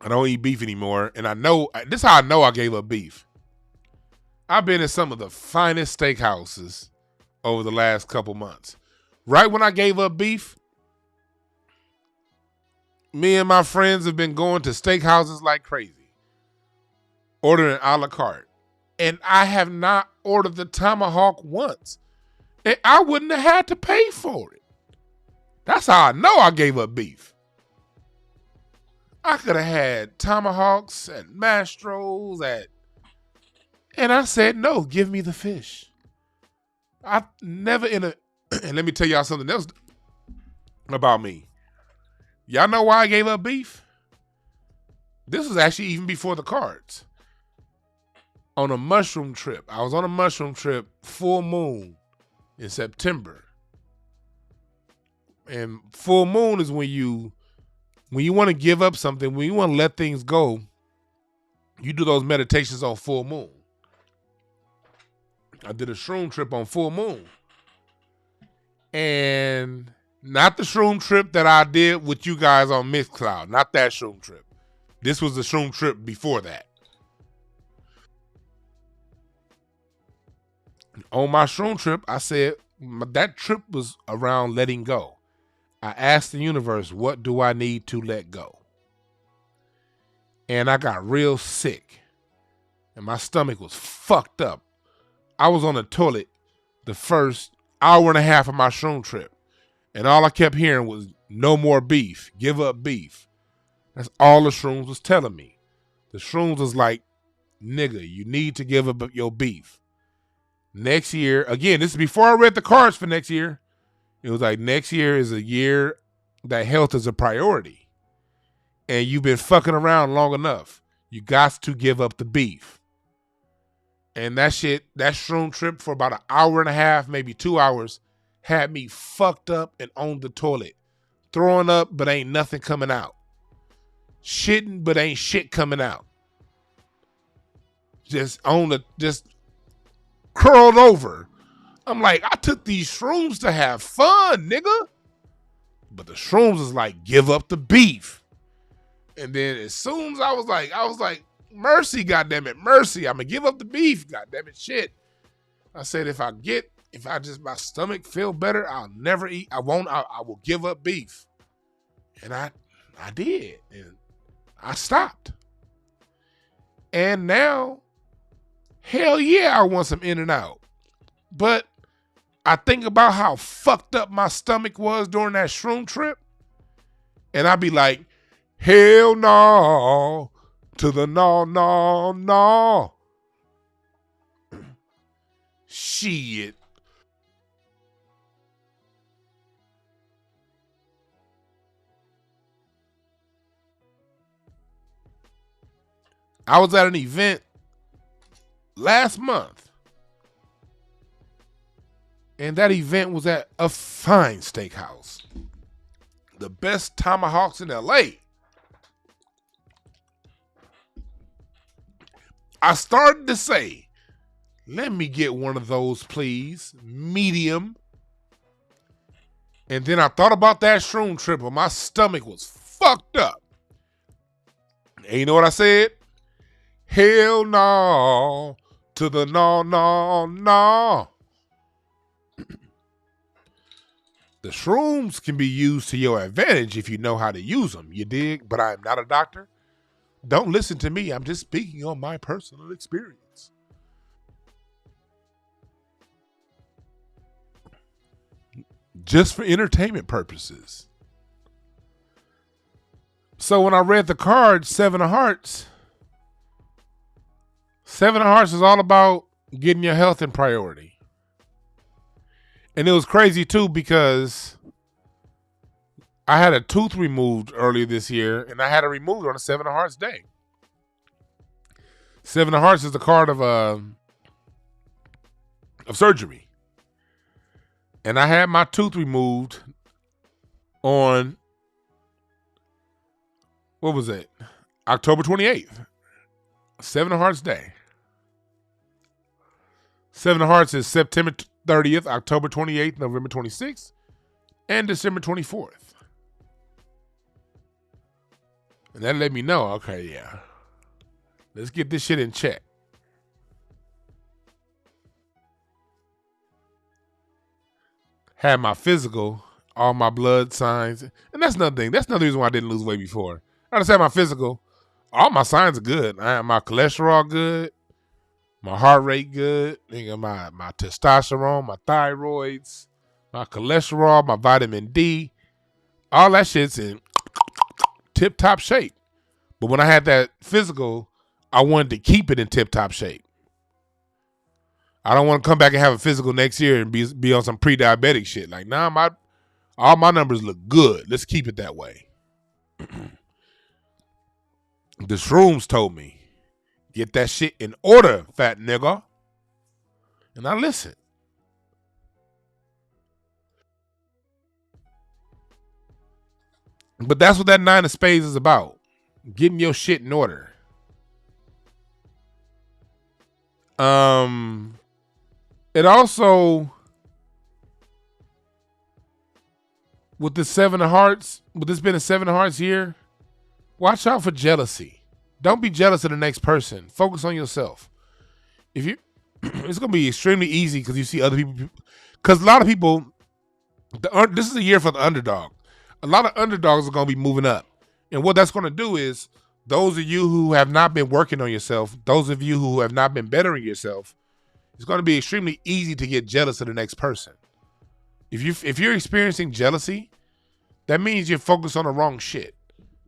I don't eat beef anymore. And this is how I know I gave up beef. I've been in some of the finest steakhouses over the last couple months. Right when I gave up beef, me and my friends have been going to steakhouses like crazy, ordering a la carte. And I have not ordered the tomahawk once. And I wouldn't have had to pay for it. That's how I know I gave up beef. I could have had tomahawks and mastros and I said, no, give me the fish. I never and let me tell y'all something else about me. Y'all know why I gave up beef? This was actually even before the cards. On a mushroom trip. I was on a mushroom trip, full moon, in September. And full moon is when you want to give up something, when you want to let things go, you do those meditations on full moon. I did a shroom trip on full moon. And not the shroom trip that I did with you guys on Mixcloud. Not that shroom trip. This was the shroom trip before that. On my shroom trip, I said that trip was around letting go. I asked the universe, what do I need to let go? And I got real sick. And my stomach was fucked up. I was on the toilet the first hour and a half of my shroom trip. And all I kept hearing was, no more beef. Give up beef. That's all the shrooms was telling me. The shrooms was like, nigga, you need to give up your beef. Next year, again, this is before I read the cards for next year. It was like, next year is a year that health is a priority. And you've been fucking around long enough. You got to give up the beef. And that shroom trip for about an hour and a half, maybe 2 hours, had me fucked up and on the toilet. Throwing up, but ain't nothing coming out. Shitting, but ain't shit coming out. Just curled over. I'm like, I took these shrooms to have fun, nigga. But the shrooms is like, give up the beef. And then as soon as I was like, mercy, goddammit, mercy. I'm gonna give up the beef, goddammit, shit. I said, my stomach feel better, I'll never eat. I will give up beef. And I did. And I stopped. And now, hell yeah, I want some In-N-Out. But I think about how fucked up my stomach was during that shroom trip. And I'd be like, hell no, to the no. Shit. I was at an event last month. And that event was at a fine steakhouse. The best tomahawks in LA. I started to say, let me get one of those, please. Medium. And then I thought about that shroom trip, and my stomach was fucked up. And you know what I said? Hell no, to the no. The shrooms can be used to your advantage if you know how to use them, you dig? But I am not a doctor. Don't listen to me. I'm just speaking on my personal experience. Just for entertainment purposes. So when I read the card, Seven of Hearts is all about getting your health in priority. And it was crazy too because I had a tooth removed earlier this year, and I had it removed on a Seven of Hearts day. Seven of Hearts is the card of surgery. And I had my tooth removed on, what was it? October 28th. Seven of Hearts day. Seven of Hearts is September 30th, October 28th, November 26th, and December 24th. And that let me know, okay, yeah. Let's get this shit in check. Had my physical, all my blood signs. And that's another thing. That's another reason why I didn't lose weight before. I just had my physical. All my signs are good. I have my cholesterol good. My heart rate good. My testosterone, my thyroids, my cholesterol, my vitamin D. All that shit's in tip-top shape. But when I had that physical, I wanted to keep it in tip-top shape. I don't want to come back and have a physical next year and be on some pre-diabetic shit. Like, nah, all my numbers look good. Let's keep it that way. The shrooms told me, get that shit in order, fat nigga. And I listened. But that's what that Nine of Spades is about. Getting your shit in order. It also, with the Seven of Hearts, with this being a Seven of Hearts year, watch out for jealousy. Don't be jealous of the next person. Focus on yourself. If you, it's gonna be extremely easy because you see other people. Because a lot of people, this is a year for the underdog. A lot of underdogs are gonna be moving up, and what that's gonna do is those of you who have not been working on yourself, those of you who have not been bettering yourself, it's gonna be extremely easy to get jealous of the next person. If you're experiencing jealousy, that means you're focused on the wrong shit.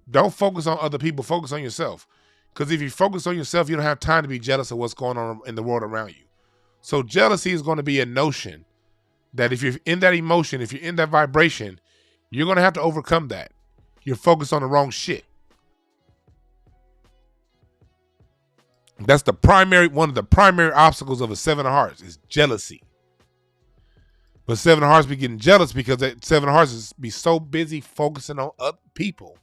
Don't focus on other people. Focus on yourself. Because if you focus on yourself, you don't have time to be jealous of what's going on in the world around you. So jealousy is going to be a notion that if you're in that emotion, if you're in that vibration, you're going to have to overcome that. You're focused on the wrong shit. That's one of the primary obstacles of a Seven of Hearts is jealousy. But Seven of Hearts be getting jealous because that Seven of Hearts is be so busy focusing on other people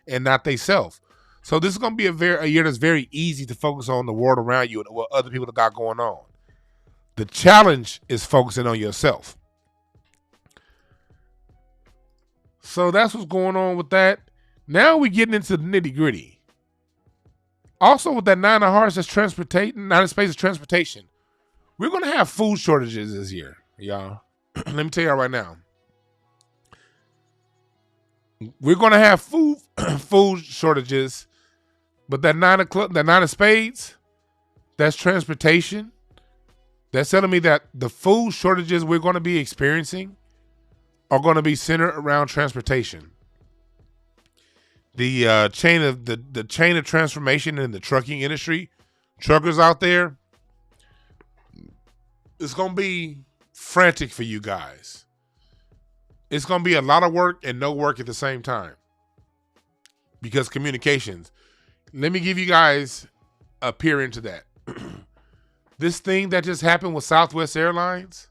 and not they self. So this is going to be a year that's very easy to focus on the world around you and what other people have got going on. The challenge is focusing on yourself. So that's what's going on with that. Now we're getting into the nitty gritty. Also with that Nine of Hearts that's transportation, Nine of Spades is transportation. We're going to have food shortages this year, y'all. Let me tell y'all right now. We're going to have food shortages, but that Nine of Spades, that's transportation. That's telling me that the food shortages we're going to be experiencing are going to be centered around transportation. The chain of transformation in the trucking industry, truckers out there, it's going to be frantic for you guys. It's going to be a lot of work and no work at the same time. Because communications. Let me give you guys a peer into that. This thing that just happened with Southwest Airlines,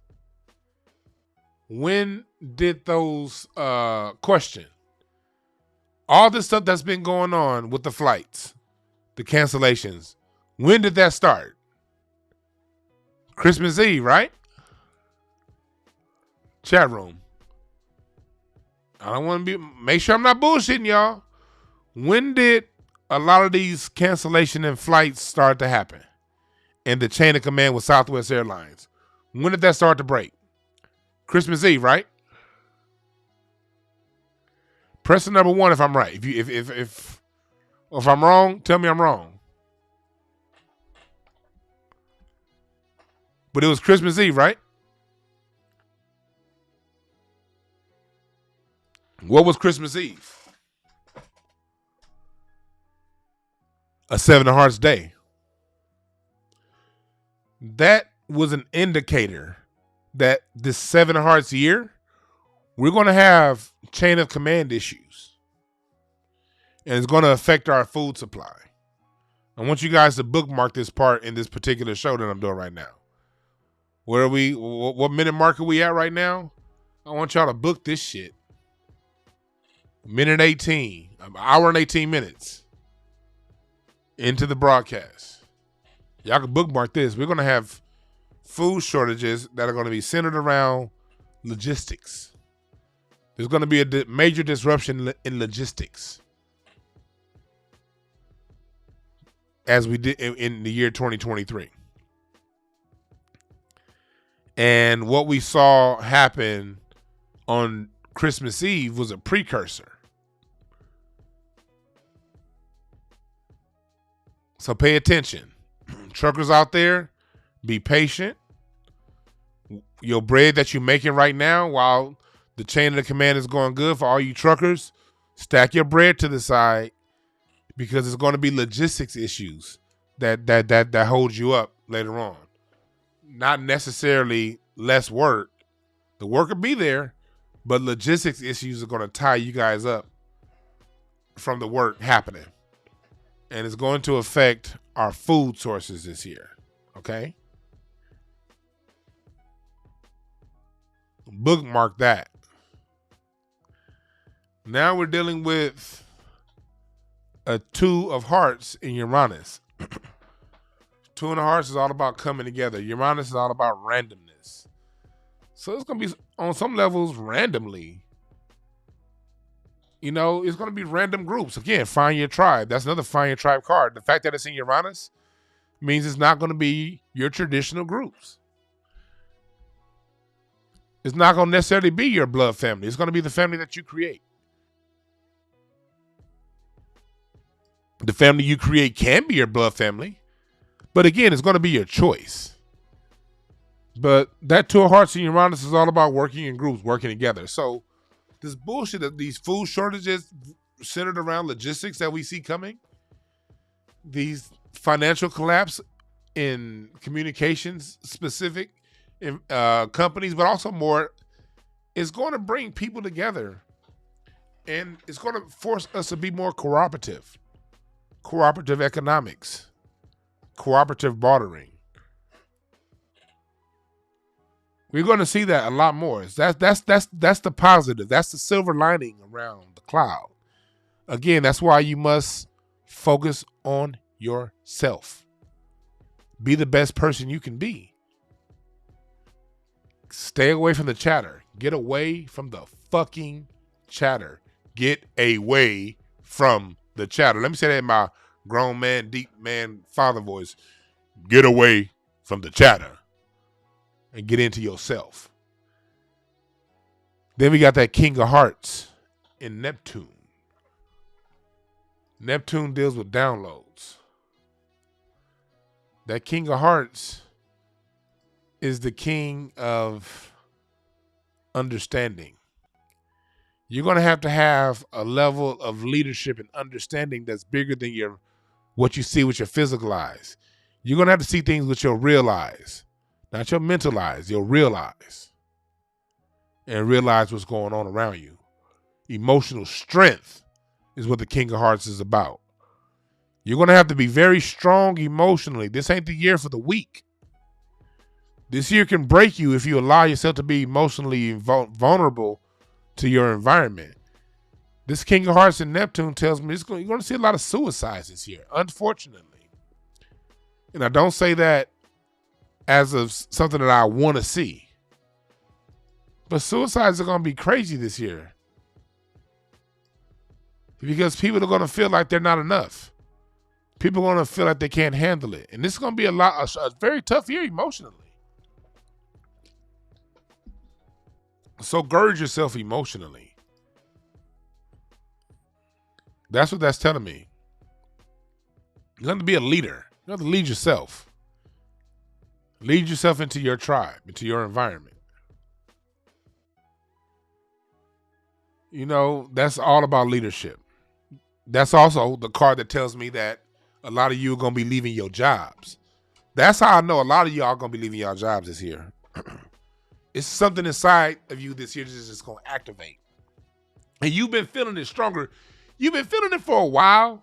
when did those question? All this stuff that's been going on with the flights, the cancellations, when did that start? Christmas Eve, right? Chat room. I don't want to make sure I'm not bullshitting y'all. When did a lot of these cancellation and flights start to happen? And the chain of command with Southwest Airlines. When did that start to break? Christmas Eve, right? Press the number 1 if I'm right. If I'm wrong, tell me I'm wrong. But it was Christmas Eve, right? What was Christmas Eve? A Seven of Hearts day. That was an indicator that this Seven of Hearts year, we're going to have chain of command issues. And it's going to affect our food supply. I want you guys to bookmark this part in this particular show that I'm doing right now. Where are we? What minute mark are we at right now? I want y'all to book this shit. Minute 18, an hour and 18 minutes into the broadcast. Y'all can bookmark this. We're going to have food shortages that are going to be centered around logistics. There's going to be a major disruption in logistics as we did in the year 2023. And what we saw happen on Christmas Eve was a precursor. So pay attention. Truckers out there, be patient. Your bread that you're making right now, while the chain of the command is going good for all you truckers, stack your bread to the side because it's going to be logistics issues that hold you up later on. Not necessarily less work. The work will be there, but logistics issues are going to tie you guys up from the work happening. And it's going to affect our food sources this year. Okay? Bookmark that. Now we're dealing with a Two of Hearts in Uranus. Two of Hearts is all about coming together. Uranus is all about randomness. So it's going to be, on some levels, randomly, it's going to be random groups. Again, find your tribe. That's another find your tribe card. The fact that it's in Uranus means it's not going to be your traditional groups. It's not going to necessarily be your blood family. It's going to be the family that you create. The family you create can be your blood family, but again, it's going to be your choice. But that Two of Hearts in Uranus is all about working in groups, working together. So this bullshit of these food shortages centered around logistics that we see coming, these financial collapse in communications specific in, companies, but also more, is going to bring people together, and it's going to force us to be more cooperative economics, cooperative bartering. We're going to see that a lot more. That's the positive. That's the silver lining around the cloud. Again, that's why you must focus on yourself. Be the best person you can be. Stay away from the chatter. Get away from the fucking chatter. Get away from the chatter. Let me say that in my grown man, deep man, father voice. Get away from the chatter and get into yourself. Then we got that King of Hearts in Neptune. Neptune deals with downloads. That King of Hearts is the king of understanding. You're going to have a level of leadership and understanding that's bigger than what you see with your physical eyes. You're going to have to see things with your real eyes. Not your mental eyes, your real eyes. And realize what's going on around you. Emotional strength is what the King of Hearts is about. You're going to have to be very strong emotionally. This ain't the year for the weak. This year can break you if you allow yourself to be emotionally vulnerable to your environment. This King of Hearts in Neptune tells me you're going to see a lot of suicides this year, unfortunately. And I don't say that as of something that I want to see. But suicides are going to be crazy this year. Because people are going to feel like they're not enough. People are going to feel like they can't handle it. And this is going to be a very tough year emotionally. So gird yourself emotionally. That's what that's telling me. You have to be a leader. You have to lead yourself. Lead yourself into your tribe, into your environment. That's all about leadership. That's also the card that tells me that a lot of you are going to be leaving your jobs. That's how I know a lot of y'all are going to be leaving your jobs this year. It's something inside of you this year that's just going to activate. And you've been feeling it stronger. You've been feeling it for a while,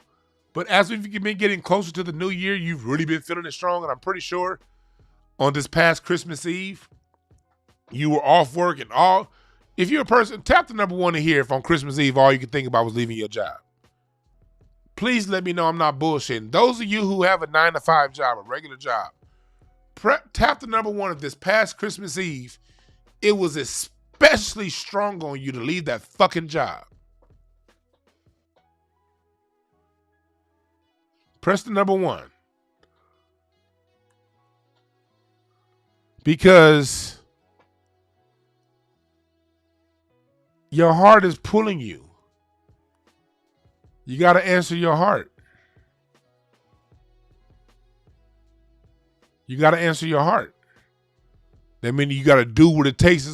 but as we've been getting closer to the new year, you've really been feeling it strong. And I'm pretty sure on this past Christmas Eve, you were off work and all. If you're a person, tap the number 1 in here if on Christmas Eve all you could think about was leaving your job. Please let me know I'm not bullshitting. Those of you who have a 9-to-5 job, a regular job, tap the number 1 if this past Christmas Eve, it was especially strong on you to leave that fucking job. Press the number 1. Because your heart is pulling you. You got to answer your heart. You got to answer your heart. That means you got to do what it takes.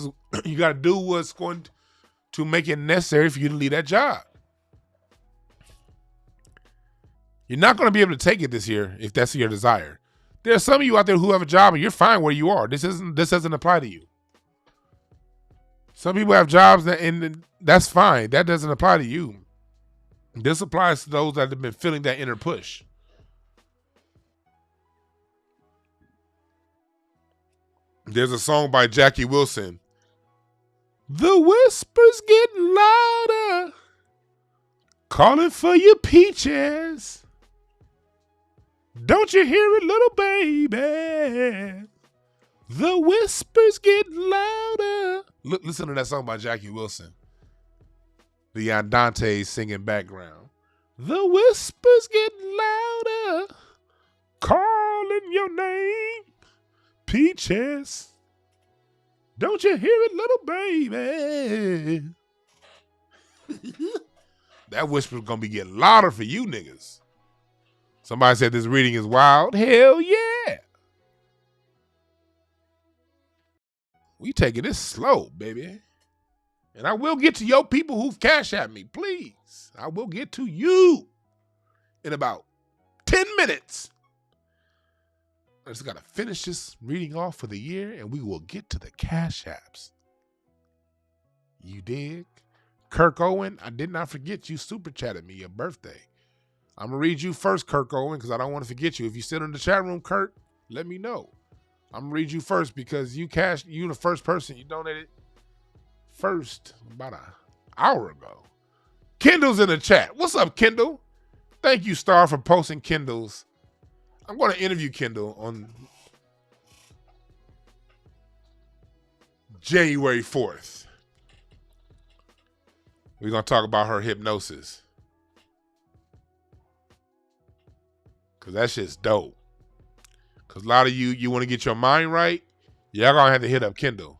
You got to do what's going to make it necessary for you to leave that job. You're not going to be able to take it this year if that's your desire. There are some of you out there who have a job and you're fine where you are. This doesn't apply to you. Some people have jobs and that's fine. That doesn't apply to you. This applies to those that have been feeling that inner push. There's a song by Jackie Wilson. The whispers getting louder, calling for your peaches. Don't you hear it, little baby? The whispers getting louder. Listen to that song by Jackie Wilson. The Andante singing background. The whispers get louder, calling your name. Peaches, don't you hear it, little baby? That whisper's gonna be getting louder for you niggas. Somebody said this reading is wild. Hell yeah. We taking this slow, baby. And I will get to your people who've cashed at me, please. I will get to you in about 10 minutes. I just got to finish this reading off for the year, and we will get to the cash apps. You dig? Kirk Owen, I did not forget you super chatted me your birthday. I'm going to read you first, Kirk Owen, because I don't want to forget you. If you sit in the chat room, Kirk, let me know. I'm going to read you first because you the first person you donated first about an hour ago. Kendall's in the chat. What's up, Kendall? Thank you, Star, for posting Kendall's. I'm going to interview Kendall on January 4th. We're going to talk about her hypnosis. Because that shit's dope. Because a lot of you want to get your mind right, y'all going to have to hit up Kendall.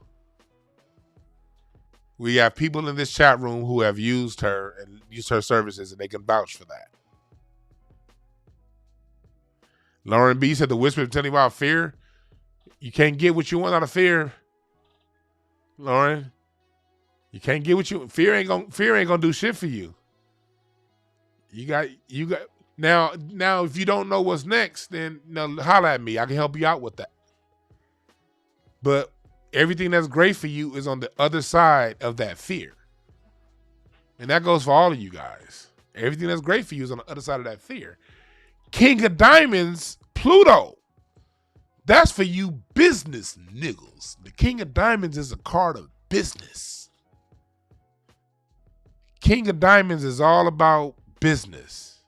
We have people in this chat room who have used her and used her services, and they can vouch for that. Lauren B said the whisper telling you about fear. You can't get what you want out of fear, Lauren. You can't get what you fear ain't gonna do shit for you. You got now if you don't know what's next, then holla at me. I can help you out with that. But everything that's great for you is on the other side of that fear. And that goes for all of you guys. Everything that's great for you is on the other side of that fear. King of Diamonds, Pluto. That's for you business niggas. The King of Diamonds is a card of business. King of Diamonds is all about business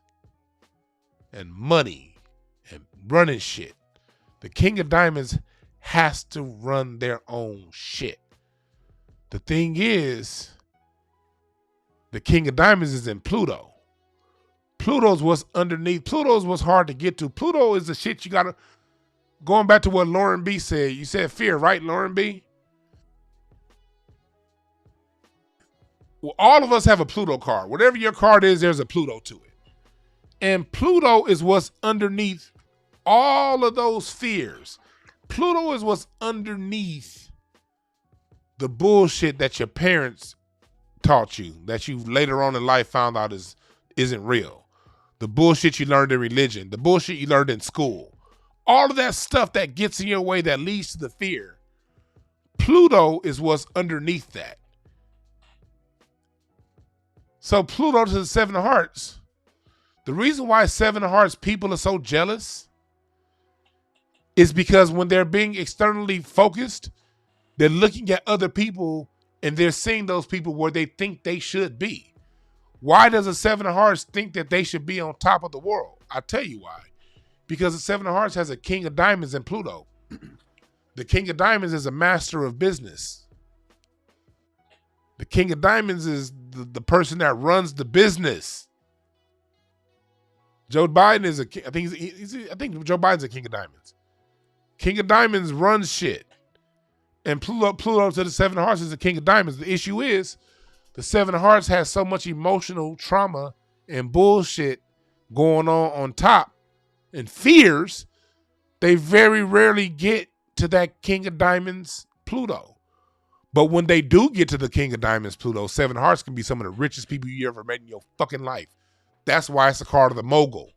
and money and running shit. The King of Diamonds has to run their own shit. The thing is, the King of Diamonds is in Pluto. Pluto's what's underneath. Pluto's what's hard to get to. Pluto is the shit you gotta, going back to what Lauren B said. You said fear, right, Lauren B? Well, all of us have a Pluto card. Whatever your card is, there's a Pluto to it. And Pluto is what's underneath all of those fears. Pluto is what's underneath the bullshit that your parents taught you, that you later on in life found out isn't real. The bullshit you learned in religion, the bullshit you learned in school. All of that stuff that gets in your way that leads to the fear. Pluto is what's underneath that. So Pluto to the Seven of Hearts. The reason why Seven of Hearts people are so jealous is because when they're being externally focused, they're looking at other people and they're seeing those people where they think they should be. Why does a Seven of Hearts think that they should be on top of the world? I'll tell you why. Because the Seven of Hearts has a King of Diamonds in Pluto. The King of Diamonds is a master of business. The King of Diamonds is the person that runs the business. Joe Biden is I think Joe Biden's a King of Diamonds. King of Diamonds runs shit. And Pluto to the Seven of Hearts is the King of Diamonds. The issue is the Seven of Hearts has so much emotional trauma and bullshit going on top and fears, they very rarely get to that King of Diamonds Pluto. But when they do get to the King of Diamonds Pluto, Seven of Hearts can be some of the richest people you ever met in your fucking life. That's why it's a card of the mogul.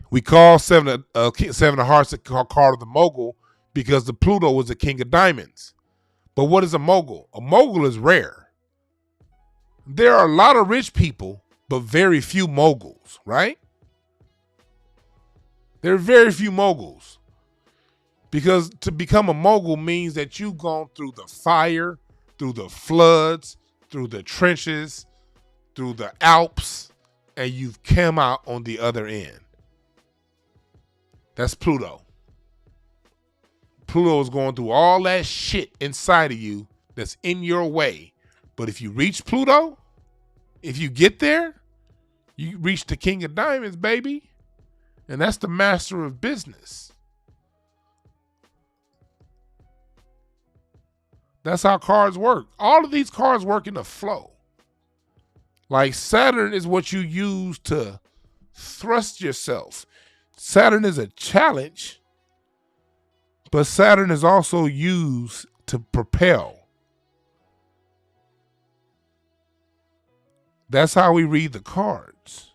We call Seven of Hearts a card of the mogul because the Pluto was the King of Diamonds. But what is a mogul? A mogul is rare. There are a lot of rich people, but very few moguls, right? There are very few moguls. Because to become a mogul means that you've gone through the fire, through the floods, through the trenches, through the Alps, and you've come out on the other end. That's Pluto. Pluto is going through all that shit inside of you that's in your way. But if you reach Pluto, if you get there, you reach the King of Diamonds, baby. And that's the master of business. That's how cards work. All of these cards work in a flow. Like Saturn is what you use to thrust yourself. Saturn is a challenge, but Saturn is also used to propel. That's how we read the cards.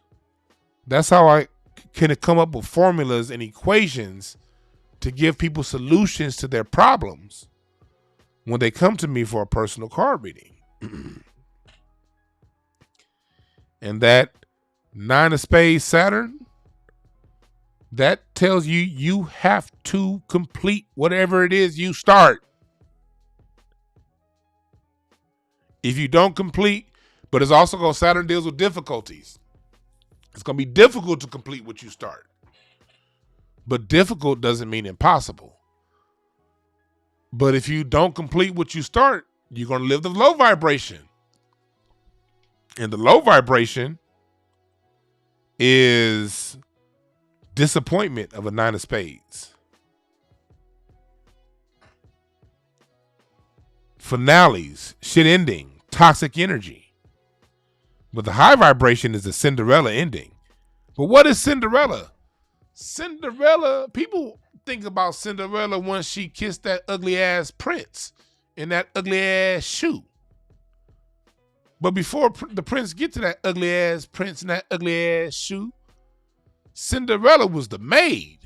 That's how I can come up with formulas and equations to give people solutions to their problems when they come to me for a personal card reading. And that 9 of Spades Saturn, that tells you you have to complete whatever it is you start. If you don't complete, but it's also going, Saturn deals with difficulties. It's going to be difficult to complete what you start. But difficult doesn't mean impossible. But if you don't complete what you start, you're going to live the low vibration. And the low vibration is disappointment of a 9 of Spades. Finales, shit ending, toxic energy. But the high vibration is the Cinderella ending. But what is Cinderella? Cinderella, people think about Cinderella once she kissed that ugly ass prince in that ugly ass shoe. But before the prince get to that ugly ass prince in that ugly ass shoe, Cinderella was the maid.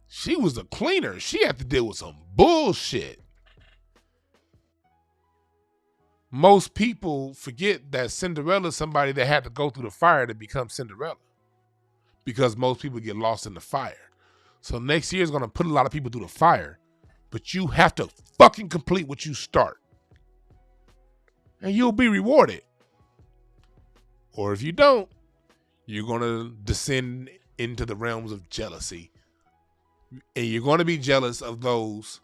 She was the cleaner. She had to deal with some bullshit. Most people forget that Cinderella is somebody that had to go through the fire to become Cinderella, because most people get lost in the fire. So next year is going to put a lot of people through the fire, but you have to fucking complete what you start. And you'll be rewarded. Or if you don't, you're going to descend into the realms of jealousy. And you're going to be jealous of those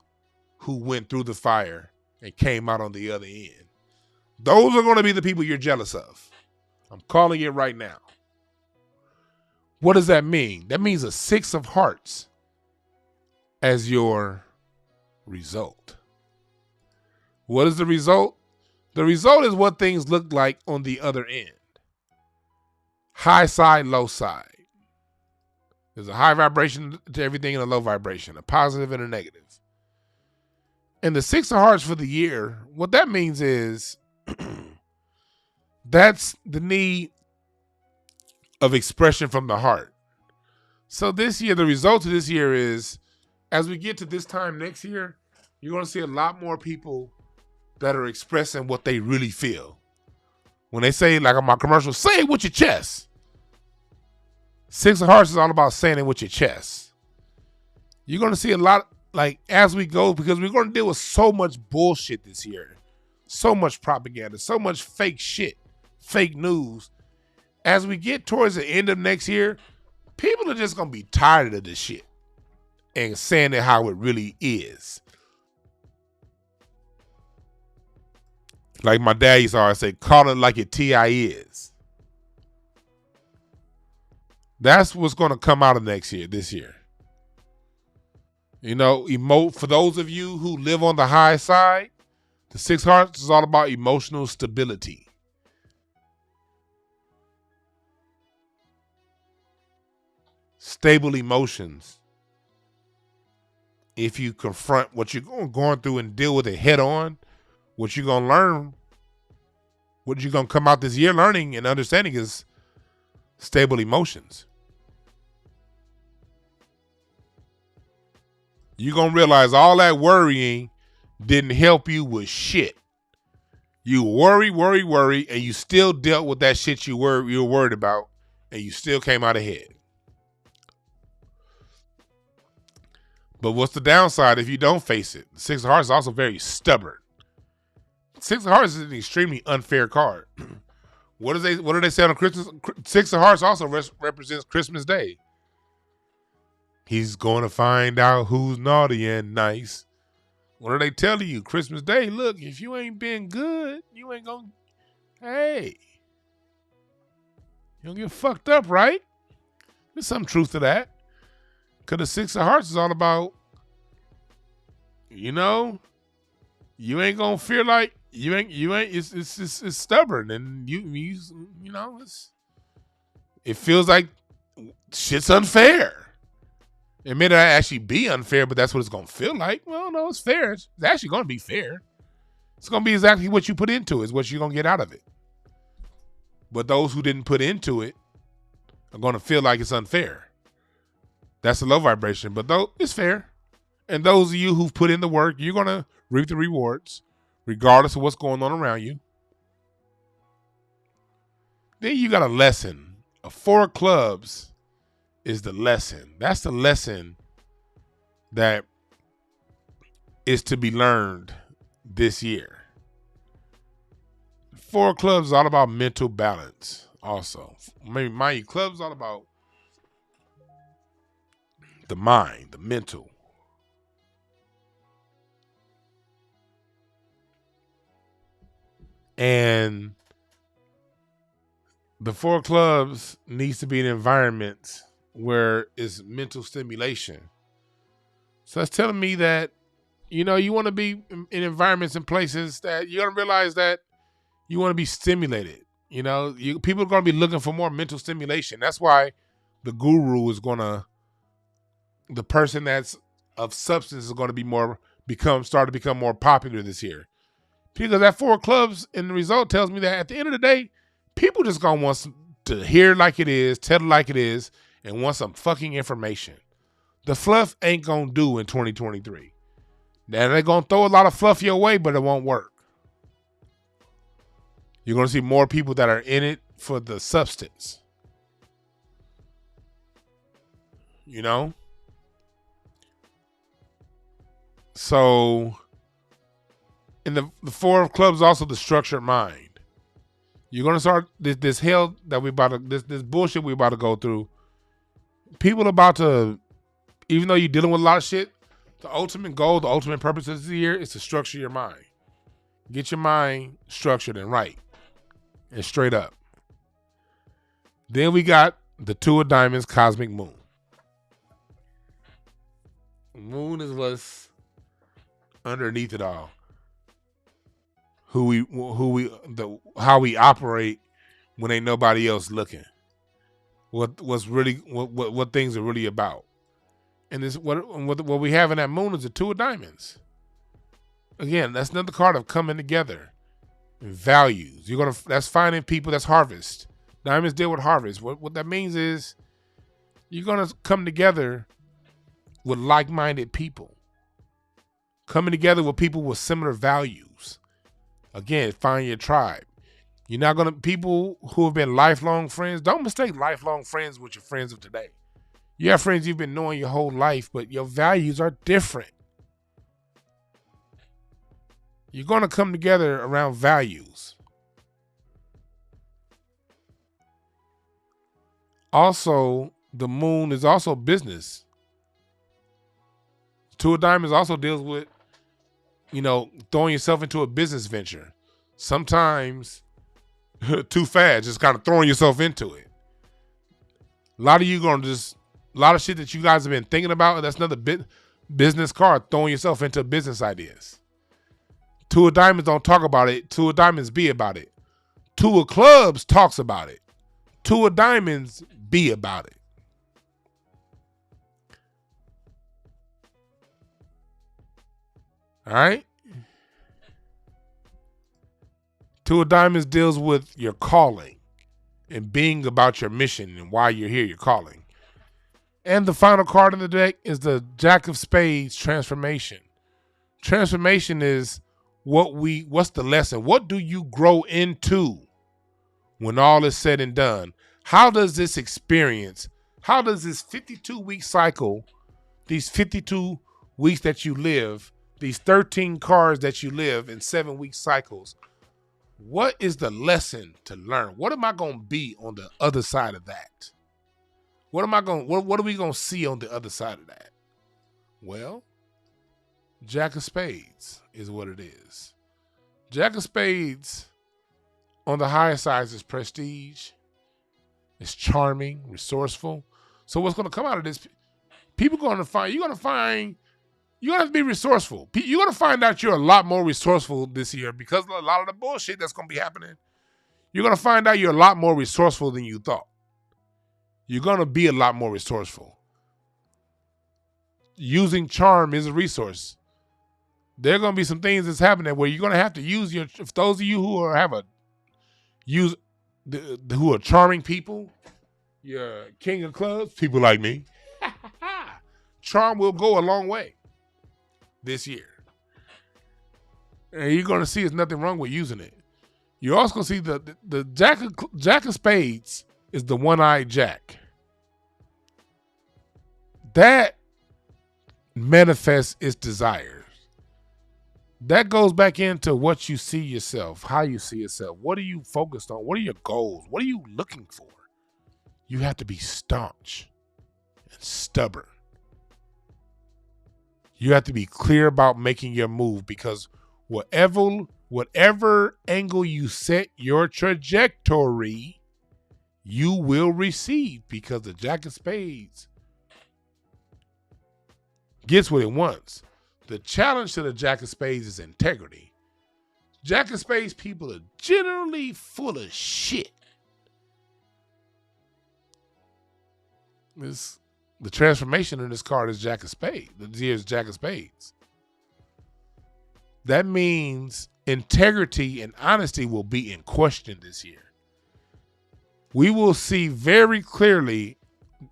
who went through the fire and came out on the other end. Those are going to be the people you're jealous of. I'm calling it right now. What does that mean? That means a 6 of hearts as your result. What is the result? The result is what things look like on the other end. High side, low side. There's a high vibration to everything and a low vibration, a positive and a negative. And the 6 of hearts for the year, what that means is that's the need of expression from the heart. So this year, the result of this year is, as we get to this time next year, you're going to see a lot more people that are expressing what they really feel. When they say, like on my commercial, say it with your chest. 6 of hearts is all about saying it with your chest. You're going to see a lot, like, as we go, because we're going to deal with so much bullshit this year. So much propaganda, so much fake shit, fake news. As we get towards the end of next year, people are just going to be tired of this shit and saying it how it really is. Like my dad used to always say, call it like it T.I. is. That's what's going to come out of this year. You know, for those of you who live on the high side, the 6 hearts is all about emotional stability. Stable emotions. If you confront what you're going through and deal with it head on, what you're going to learn, what you're going to come out this year learning and understanding is stable emotions. You're going to realize all that worrying didn't help you with shit. You worry, and you still dealt with that shit you were worried about, and you still came out ahead. But what's the downside if you don't face it? The 6 of hearts is also very stubborn. 6 of hearts is an extremely unfair card. What do they say on Christmas? 6 of hearts also represents Christmas Day. He's going to find out who's naughty and nice What are they telling you? Christmas Day, look, if you ain't been good, you ain't gonna, hey, you don't get fucked up, right? There's some truth to that. Because the Six of Hearts is all about, you know, you ain't gonna feel like it's stubborn, and you know, it feels like shit's unfair. It may not actually be unfair, but that's what it's gonna feel like. Well, no, it's fair. It's actually gonna be fair. It's gonna be exactly what you put into it is what you're gonna get out of it. But those who didn't put into it are gonna feel like it's unfair. That's a low vibration, but though it's fair. And those of you who've put in the work, you're gonna reap the rewards, regardless of what's going on around you. Then you got a lesson. A 4 of clubs is the lesson. That's the lesson that is to be learned this year. 4 of clubs is all about mental balance also. Maybe mind you, clubs all about the mind, the mental. And the 4 of clubs needs to be in environments where it's mental stimulation. So that's telling me that, you know, you want to be in environments and places that you're going to realize that you want to be stimulated. You know, people are going to be looking for more mental stimulation. That's why the guru is going to, the person that's of substance is going to be start to become more popular this year. Because that 4 of clubs in the result tells me that at the end of the day, people just going to want to hear it like it is, tell it like it is, and want some fucking information. The fluff ain't going to do in 2023. Now, they're going to throw a lot of fluff your way, but it won't work. You're going to see more people that are in it for the substance. You know? So, in the 4 of clubs, also the structured mind. You're going to start this hell that we about to, this bullshit we about to go through. People about to, even though you're dealing with a lot of shit, the ultimate goal, the ultimate purpose of this year is to structure your mind. Get your mind structured and right and straight up. Then we got the 2 of diamonds, cosmic moon. Moon is what's underneath it all. How we operate when ain't nobody else looking. What things are really about. And this what we have in that moon is the 2 of diamonds. Again, that's another card of coming together. Values. That's finding people. That's harvest. Diamonds deal with harvest. What that means is you're gonna come together with like-minded people. Coming together with people with similar values. Again, find your tribe. You're not gonna, people who have been lifelong friends, don't mistake lifelong friends with your friends of today. You have friends you've been knowing your whole life, but your values are different. You're gonna come together around values. Also, the moon is also business. 2 of diamonds also deals with, you know, throwing yourself into a business venture. Sometimes too fast, just kind of throwing yourself into it. A lot of you a lot of shit that you guys have been thinking about, that's another business card, throwing yourself into business ideas. 2 of diamonds don't talk about it. 2 of diamonds be about it. 2 of clubs talks about it. 2 of diamonds be about it. All right? 2 of diamonds deals with your calling and being about your mission and why you're here, your calling. And the final card in the deck is the Jack of Spades, transformation. Transformation is what's the lesson? What do you grow into when all is said and done? How does this experience, how does this 52-week cycle, these 52 weeks that you live, these 13 cards that you live in 7-week cycles, what is the lesson to learn? What am I going to be on the other side of that? What are we going to see on the other side of that? Well, Jack of Spades is what it is. Jack of Spades on the higher side is prestige. It's charming, resourceful. So what's going to come out of this? You're going to have to be resourceful. You're going to find out you're a lot more resourceful this year because of a lot of the bullshit that's going to be happening. You're going to find out you're a lot more resourceful than you thought. You're going to be a lot more resourceful. Using charm is a resource. There are going to be some things that's happening where you're going to have to use if those of you who are charming people, you're king of clubs, people like me, charm will go a long way this year. And you're going to see there's nothing wrong with using it. You're also going to see the Jack of Spades is the one-eyed Jack. That manifests its desires. That goes back into what you see yourself, how you see yourself. What are you focused on? What are your goals? What are you looking for? You have to be staunch and stubborn. You have to be clear about making your move because whatever angle you set your trajectory, you will receive because the Jack of Spades gets what it wants. The challenge to the Jack of Spades is integrity. Jack of Spades people are generally full of shit. The transformation in this card is Jack of Spades. The year's Jack of Spades. That means integrity and honesty will be in question this year. We will see very clearly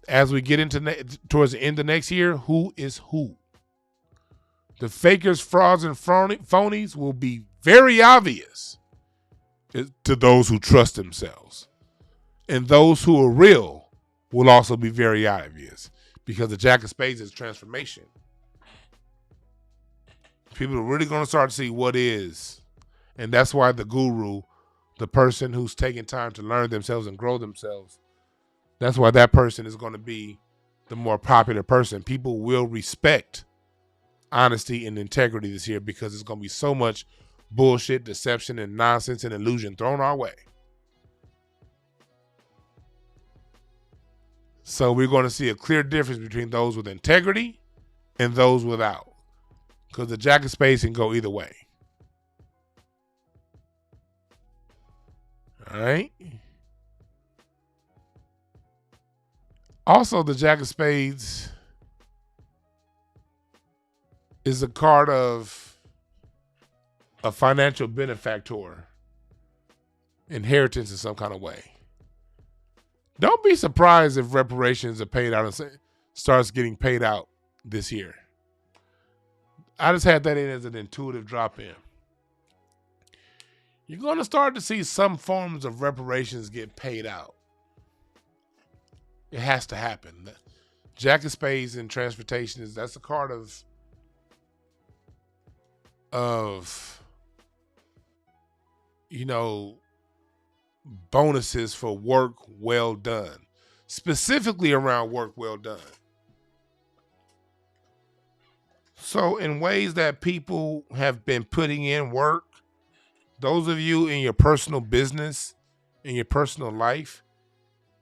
as we get into towards the end of next year who is who. The fakers, frauds, and phonies will be very obvious to those who trust themselves. And those who are real will also be very obvious because the Jack of Spades is transformation. People are really going to start to see what is. And that's why the guru, the person who's taking time to learn themselves and grow themselves, that's why that person is going to be the more popular person. People will respect honesty and integrity this year because there's going to be so much bullshit, deception, and nonsense and illusion thrown our way. So we're going to see a clear difference between those with integrity and those without. Because the Jack of Spades can go either way. All right. Also, the Jack of Spades is a card of a financial benefactor, inheritance in some kind of way. Don't be surprised if reparations are paid out and starts getting paid out this year. I just had that in as an intuitive drop in. You're going to start to see some forms of reparations get paid out. It has to happen. Jack of Spades in transportation that's a card of bonuses for work well done, specifically around work well done. So in ways that people have been putting in work, those of you in your personal business, in your personal life,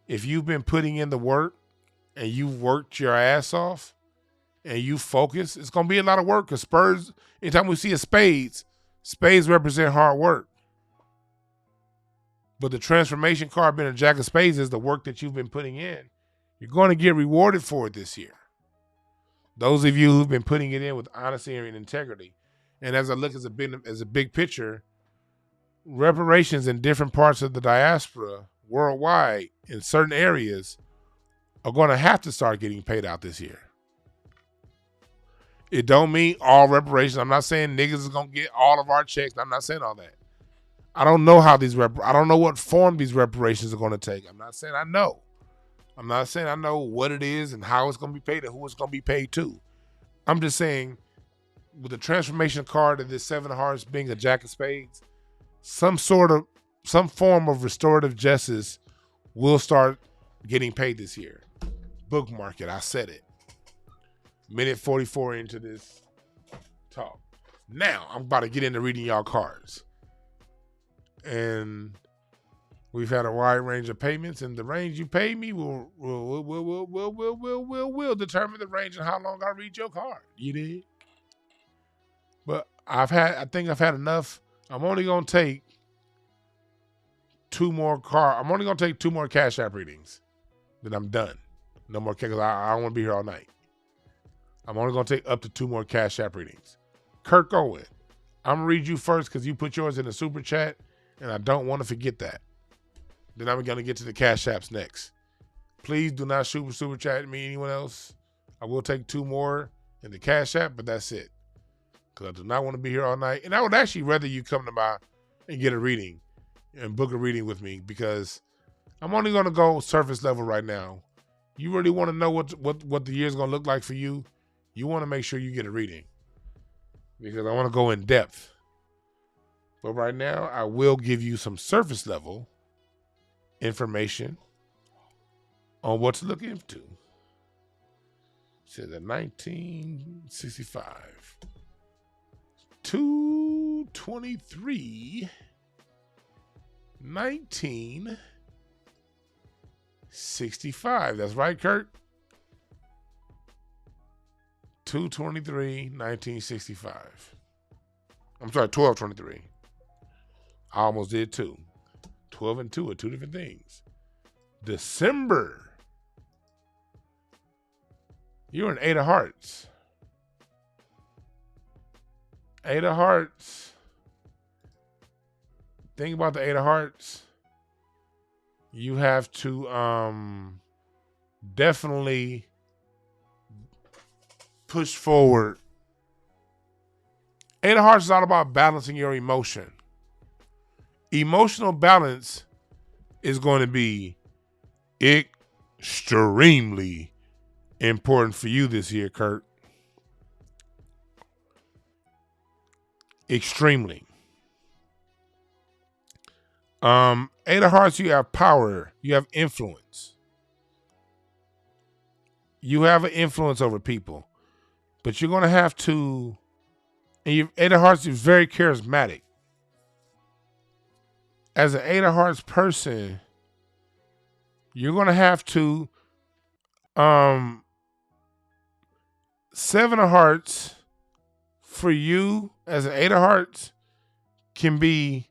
if you've been putting in the work and you've worked your ass off and you focus, it's going to be a lot of work because Spurs, anytime we see a spades represent hard work. But the transformation card being a Jack of Spades is the work that you've been putting in. You're going to get rewarded for it this year. Those of you who've been putting it in with honesty and integrity. And as I look as a big picture, reparations in different parts of the diaspora worldwide in certain areas are going to have to start getting paid out this year. It don't mean all reparations. I'm not saying niggas is going to get all of our checks. I'm not saying all that. I don't know how I don't know what form these reparations are going to take. I'm not saying I know. I'm not saying I know what it is and how it's going to be paid and who it's going to be paid to. I'm just saying with the transformation card of this Seven of Hearts being a Jack of Spades, some form of restorative justice will start getting paid this year. Bookmark it. I said it. Minute 44 into this talk. Now I'm about to get into reading y'all cards, and we've had a wide range of payments, and the range you pay me will determine the range and how long I read your card. You did. But I think I've had enough. I'm only gonna take two more Cash App readings. Then I'm done. No more because I don't want to be here all night. I'm only gonna take up to 2 more Cash App readings. Kirk Owen, I'm gonna read you first because you put yours in the super chat, and I don't want to forget that. Then I'm gonna get to the Cash Apps next. Please do not super chat me, anyone else. I will take 2 more in the Cash App, but that's it. Because I do not want to be here all night. And I would actually rather you come to my and get a reading and book a reading with me, because I'm only gonna go surface level right now. You really want to know what the year's gonna look like for you, you want to make sure you get a reading, because I want to go in depth. But right now, I will give you some surface level information on what to look into. It says in 1965, 2/23, 1965. That's right, Kurt. 2/23, 1965. I'm sorry, 12/23. I almost did 2. 12 and 2 are 2 different things. December. You're an 8 of Hearts. 8 of Hearts. Think about the 8 of Hearts. You have to definitely push forward. 8 of Hearts is all about balancing your emotion. Emotional balance is going to be extremely important for you this year, Kurt. Extremely. 8 of Hearts, you have power. You have influence. You have an influence over people. But you're going to have to, and 8 of Hearts is very charismatic. As an 8 of Hearts person, you're going to have to, 7 of Hearts for you as an 8 of Hearts can be,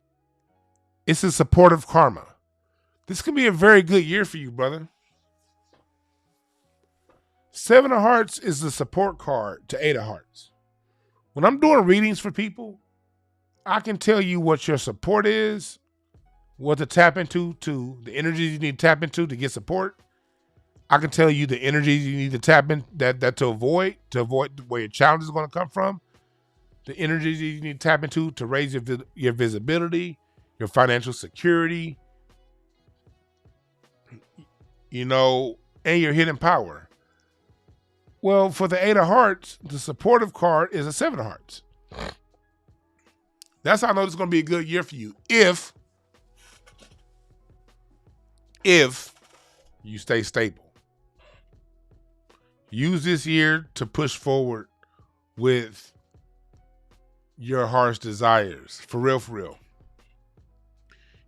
it's a supportive karma. This can be a very good year for you, brother. 7 of Hearts is the support card to 8 of Hearts. When I'm doing readings for people, I can tell you what your support is, what to tap into, the energies you need to tap into to get support. I can tell you the energies you need to tap in that to avoid where your challenge is going to come from. The energies you need to tap into to raise your visibility, your financial security, and your hidden power. Well, for the 8 of Hearts, the supportive card is a 7 of Hearts. That's how I know it's going to be a good year for you if you stay stable. Use this year to push forward with your heart's desires. For real, for real.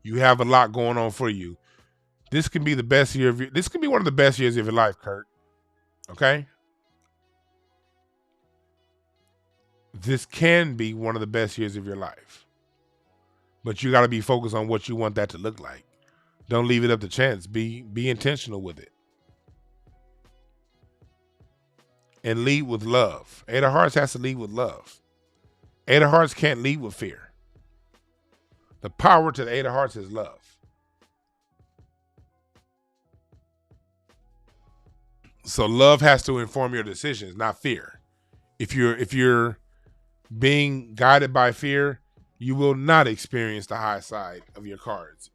You have a lot going on for you. This can be the best year this can be one of the best years of your life, Kurt. Okay? This can be one of the best years of your life. But you got to be focused on what you want that to look like. Don't leave it up to chance. Be intentional with it. And lead with love. 8 of Hearts has to lead with love. 8 of Hearts can't lead with fear. The power to the 8 of Hearts is love. So love has to inform your decisions, not fear. If you're being guided by fear, you will not experience the high side of your cards.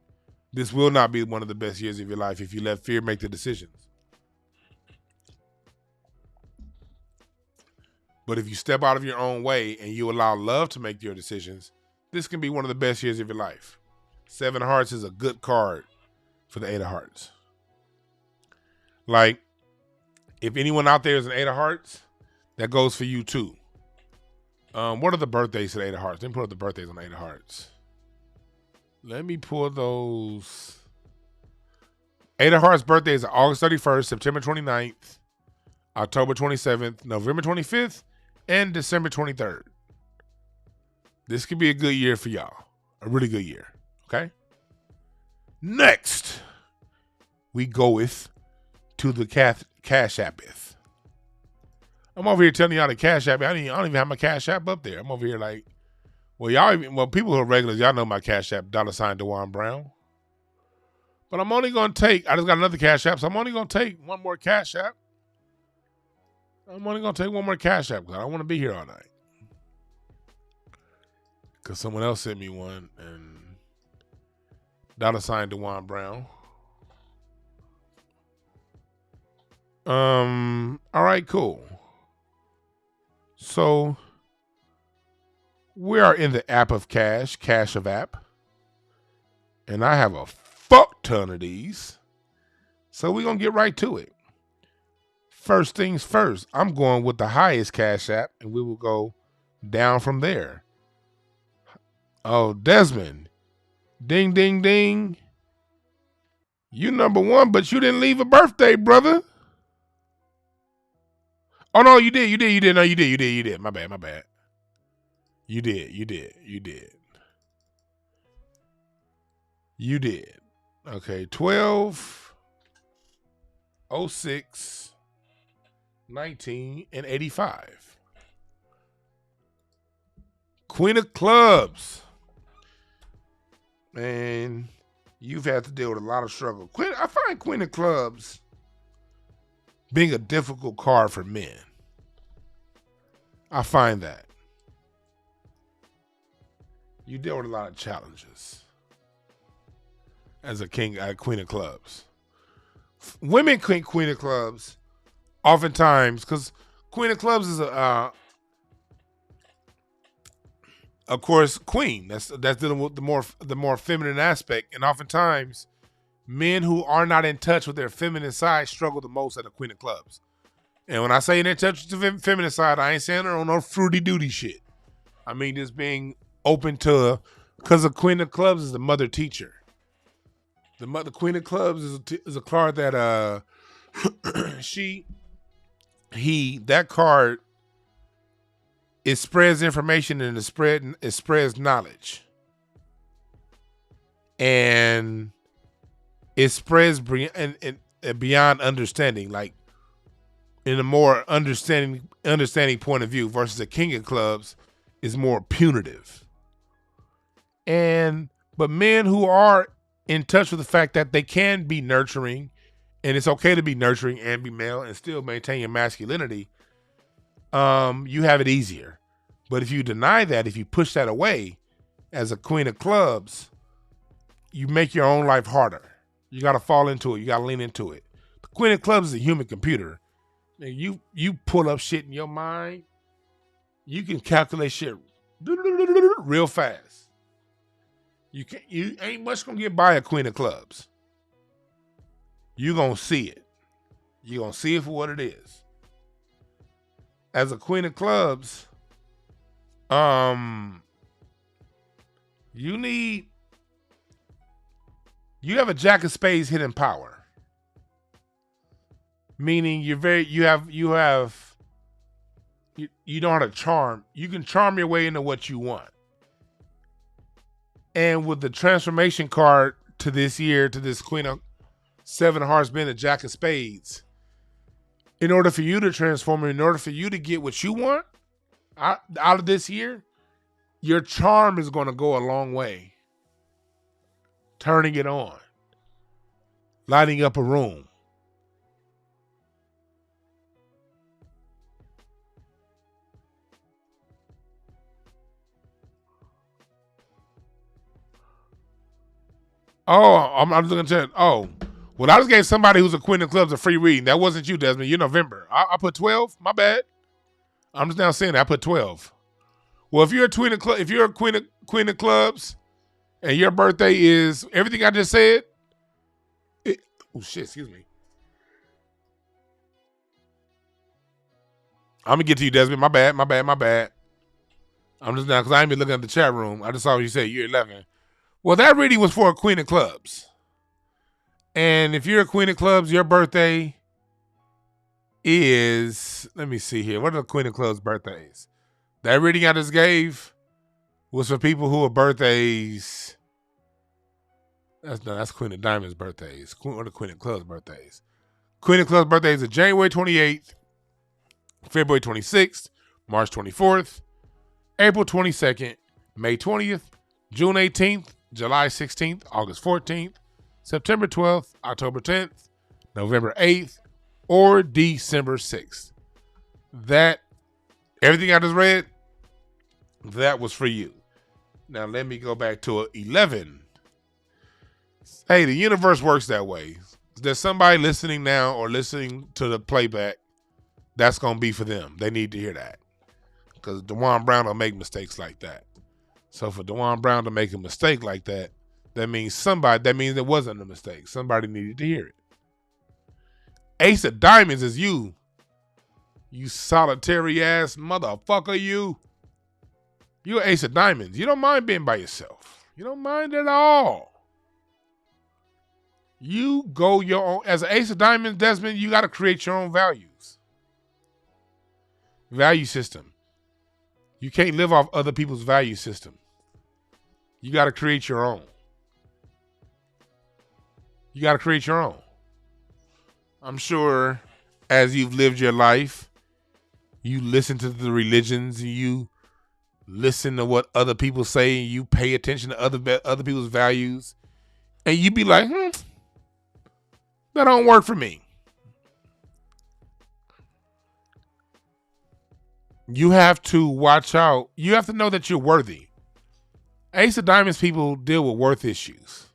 This will not be one of the best years of your life if you let fear make the decisions. But if you step out of your own way and you allow love to make your decisions, this can be one of the best years of your life. 7 of Hearts is a good card for the 8 of Hearts. Like, if anyone out there is an 8 of Hearts, that goes for you too. What are the birthdays to the Eight of Hearts? Let me pull up the birthdays on the Eight of Hearts. Let me pull those. Eight of Hearts birthdays are August 31st, September 29th, October 27th, November 25th, and December 23rd. This could be a good year for y'all. A really good year. Okay? Next, we goeth to the Cash App. I'm over here telling y'all the Cash App. I don't even have my Cash App up there. I'm over here like, people who are regulars, y'all know my Cash App, $ DeJuan Brown. But I'm only going to take, I just got another Cash App, so I'm only going to take one more Cash App. I'm only going to take one more Cash App because I don't want to be here all night. Because someone else sent me one, and $ DeJuan Brown. All right, cool. So we are in the app of Cash of app. And I have a fuck ton of these. So we're going to get right to it. First things first, I'm going with the highest Cash App, and we will go down from there. Oh, Desmond. Ding, ding, ding. You number one, but you didn't leave a birthday, brother. Oh, no, you did. No, you did. My bad. You did. Okay, 12, 06, 19, and 85. Queen of Clubs. Man, you've had to deal with a lot of struggle. I find Queen of Clubs being a difficult card for men. I find that. You deal with a lot of challenges as a Queen of Clubs. Women Queen of Clubs, oftentimes, because Queen of Clubs is of course, Queen. That's dealing with the more feminine aspect, and oftentimes, men who are not in touch with their feminine side struggle the most at a Queen of Clubs. And when I say in touch with the feminine side, I ain't saying her on no fruity duty shit. I mean just being open to, because the Queen of Clubs is the mother teacher. The Queen of Clubs is a card that that card, it spreads information and it spreads knowledge. And it spreads beyond understanding, like in a more understanding point of view, versus the King of Clubs is more punitive. But men who are in touch with the fact that they can be nurturing, and it's okay to be nurturing and be male and still maintain your masculinity, you have it easier. But if you deny that, if you push that away as a Queen of Clubs, you make your own life harder. You got to fall into it. You got to lean into it. The Queen of Clubs is a human computer. You pull up shit in your mind, you can calculate shit real fast. You ain't much gonna get by a Queen of Clubs. You gonna see it. You gonna see it for what it is. As a Queen of Clubs, you have a Jack of Spades hidden power. Meaning you know how to charm. You can charm your way into what you want. And with the transformation card to this year, to this Queen of Seven of Hearts being a Jack of Spades, in order for you to transform, in order for you to get what you want out of this year, your charm is going to go a long way. Turning it on. Lighting up a room. Oh, I'm looking at. Oh, well, I just gave somebody who's a Queen of Clubs a free reading. That wasn't you, Desmond. You're November. I put 12. My bad. I'm just now saying that I put 12. Well, if you're a Queen of Clubs, and your birthday is everything I just said. Oh shit! Excuse me. I'm gonna get to you, Desmond. My bad. I'm just now because I ain't been looking at the chat room. I just saw you say you're 11. Well, that reading was for a Queen of Clubs. And if you're a Queen of Clubs, your birthday is, let me see here. What are the Queen of Clubs birthdays? That reading I just gave was for people who are birthdays. That's Queen of Diamonds birthdays. What are the Queen of Clubs birthdays? Queen of Clubs birthdays are January 28th, February 26th, March 24th, April 22nd, May 20th, June 18th, July 16th, August 14th, September 12th, October 10th, November 8th, or December 6th. That, everything I just read, that was for you. Now let me go back to 11. Hey, the universe works that way. There's somebody listening now or listening to the playback, that's going to be for them. They need to hear that. Because DeJuan Brown don't make mistakes like that. So for DeJuan Brown to make a mistake like that, that means it wasn't a mistake. Somebody needed to hear it. Ace of Diamonds is you. You solitary ass motherfucker, you. You're Ace of Diamonds. You don't mind being by yourself. You don't mind at all. You go your own. As an Ace of Diamonds, Desmond, you got to create your own values. Value system. You can't live off other people's value system. You got to create your own. You got to create your own. I'm sure as you've lived your life, you listen to the religions, you listen to what other people say, you pay attention to other people's values, and you be like, that don't work for me. You have to watch out. You have to know that you're worthy. Ace of Diamonds people deal with worth issues.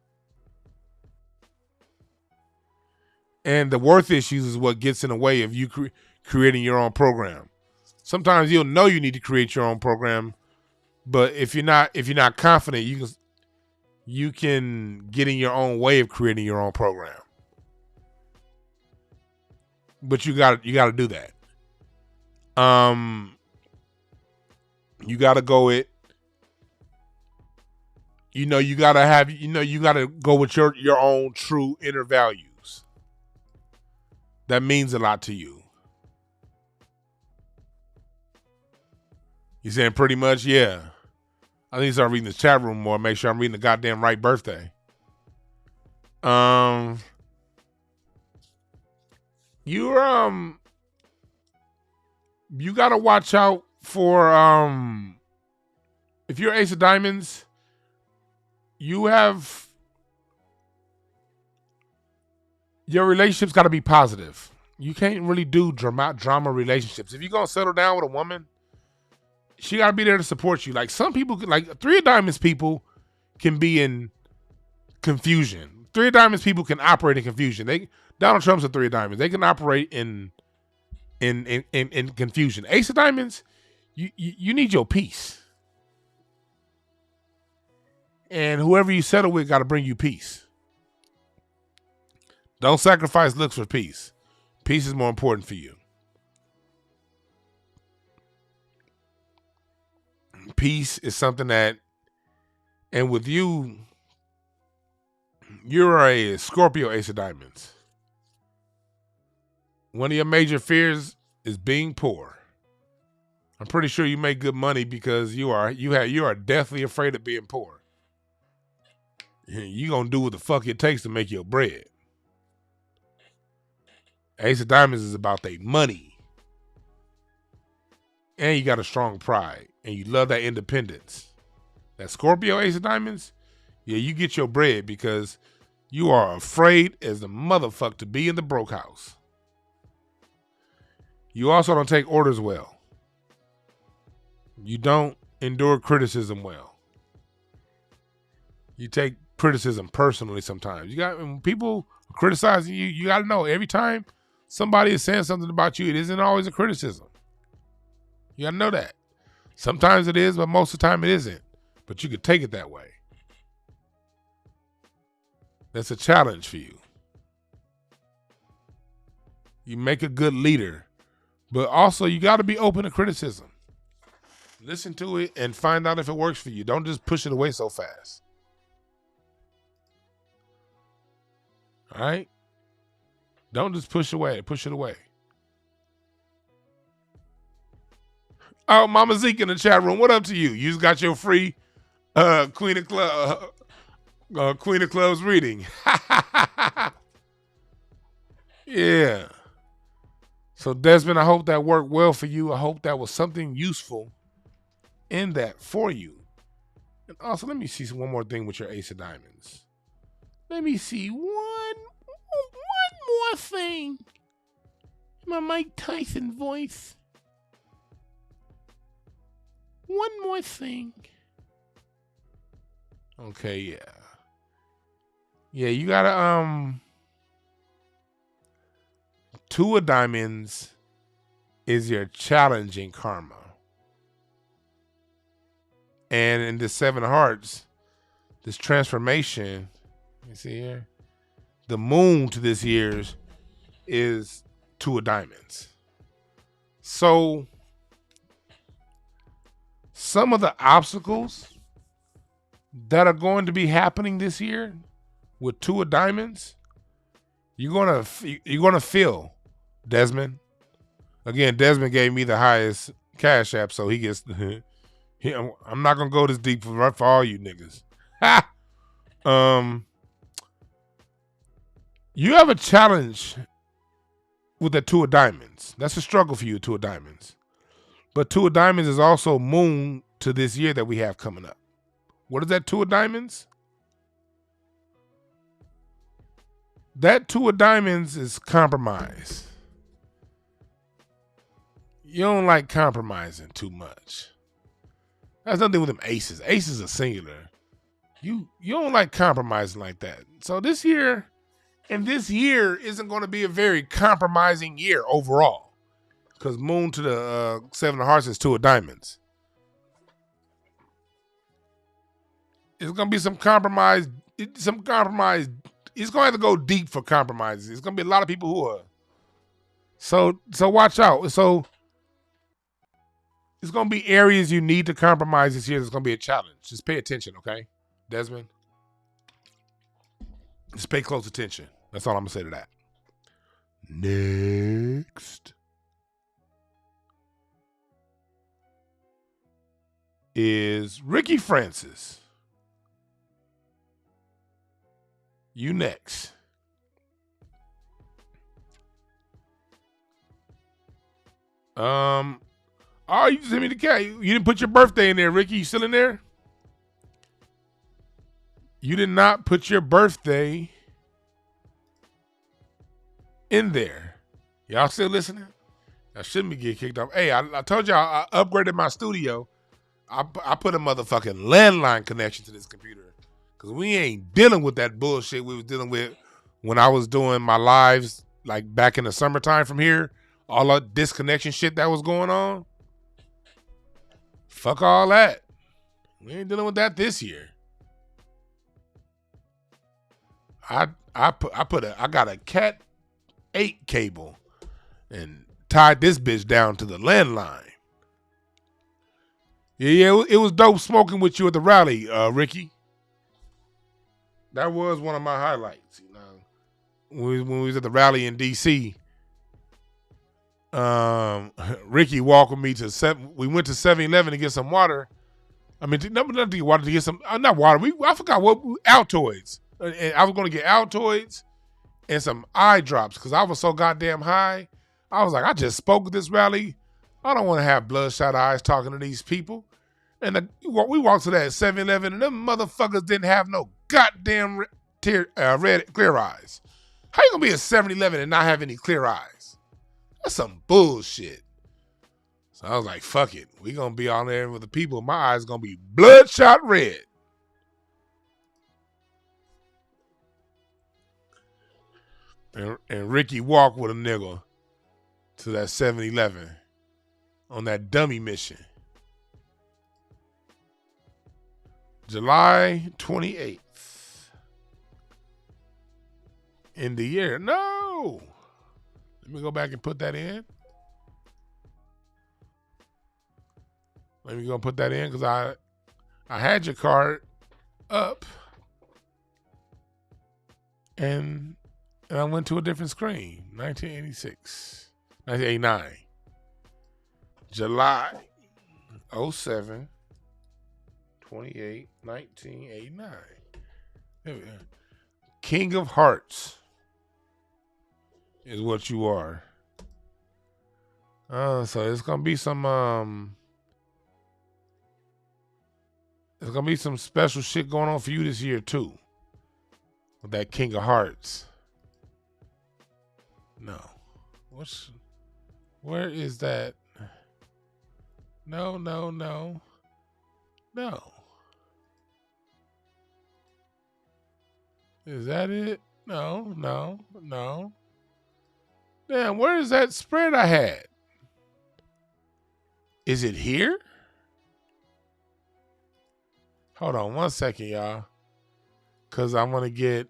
And the worth issues is what gets in the way of you creating your own program. Sometimes you'll know you need to create your own program, but if you're not confident, you can get in your own way of creating your own program. But you got to do that. You got to go it. You got to go with your own true inner values. That means a lot to you. You saying pretty much? Yeah. I need to start reading the chat room more. Make sure I'm reading the goddamn right birthday. You gotta watch out for if you're Ace of Diamonds, your relationships got to be positive. You can't really do drama relationships. If you're going to settle down with a woman, she got to be there to support you. Like some people, like Three of Diamonds people can be in confusion. Three of Diamonds people can operate in confusion. Donald Trump's a Three of Diamonds. They can operate in confusion. Ace of Diamonds, you need your peace. And whoever you settle with got to bring you peace. Don't sacrifice looks for peace. Peace is more important for you. Peace is something that, and with you, you're a Scorpio Ace of Diamonds. One of your major fears is being poor. I'm pretty sure you make good money because you are deathly afraid of being poor. You gonna do what the fuck it takes to make your bread. Ace of Diamonds is about their money. And you got a strong pride. And you love that independence. That Scorpio Ace of Diamonds, yeah, you get your bread because you are afraid as the motherfucker to be in the broke house. You also don't take orders well. You don't endure criticism well. You take criticism personally sometimes. When people criticizing you, you got to know every time somebody is saying something about you, it isn't always a criticism. You got to know that. Sometimes it is, but most of the time it isn't. But you could take it that way. That's a challenge for you. You make a good leader, but also you got to be open to criticism. Listen to it and find out if it works for you. Don't just push it away so fast. All right? Don't just push it away. Oh, Mama Zeke in the chat room. What up to you? You just got your free Queen of Clubs reading. Yeah. So Desmond, I hope that worked well for you. I hope that was something useful in that for you. And also, let me see one more thing with your Ace of Diamonds. Let me see one more thing. My Mike Tyson voice. One more thing. Okay, yeah. Yeah, you gotta, Two of Diamonds is your challenging karma. And in the Seven of Hearts, this transformation, you see here, the moon to this year's is Two of Diamonds. So some of the obstacles that are going to be happening this year with Two of Diamonds, you're gonna feel, Desmond. Again, Desmond gave me the highest cash app, so he gets. I'm not gonna go this deep for all you niggas. You have a challenge with the Two of Diamonds. That's a struggle for you, Two of Diamonds. But Two of Diamonds is also moon to this year that we have coming up. What is that Two of Diamonds? That Two of Diamonds is compromise. You don't like compromising too much. That's nothing with them aces. Aces are singular. You don't like compromising like that. So this year, and this year isn't going to be a very compromising year overall. Because moon to the Seven of Hearts is Two of Diamonds. It's going to be some compromise. It's going to have to go deep for compromises. It's going to be a lot of people who are. So watch out. So it's going to be areas you need to compromise this year. It's going to be a challenge. Just pay attention, okay, Desmond? Just pay close attention. That's all I'm going to say to that. Next is Ricky Francis. You next. Oh, you sent me the cat. You didn't put your birthday in there, Ricky. You still in there? You did not put your birthday in there. Y'all still listening? I shouldn't be getting kicked off. Hey, I told y'all I upgraded my studio. I put a motherfucking landline connection to this computer. Because we ain't dealing with that bullshit we was dealing with when I was doing my lives like back in the summertime from here. All that disconnection shit that was going on. Fuck all that. We ain't dealing with that this year. I got a Cat 8 cable and tied this bitch down to the landline. Yeah, it was dope smoking with you at the rally, Ricky. That was one of my highlights, you know. When we was at the rally in DC, Ricky walked with me to we went to 7-Eleven to get some water. I mean, not to get water, to get some, not water. I forgot what, Altoids. And I was going to get Altoids and some eye drops because I was so goddamn high. I was like, I just spoke at this rally. I don't want to have bloodshot eyes talking to these people. And we walked to that 7-Eleven and them motherfuckers didn't have no goddamn red clear eyes. How you going to be at 7-Eleven and not have any clear eyes? That's some bullshit. So I was like, fuck it. We going to be on there with the people. My eyes going to be bloodshot red. And Ricky walked with a nigga to that 7-Eleven on that dummy mission. July 28th. In the year. No. Let me go back and put that in. Let me go put that in because I had your card up and I went to a different screen. 1989. July 07, 28, 1989. There we go. King of Hearts is what you are. So it's gonna be some there's gonna be some special shit going on for you this year too. With that King of Hearts. No. Where is that? No. Is that it? No. Damn, where is that spread I had? Is it here? Hold on 1 second, y'all. Cause I'm gonna get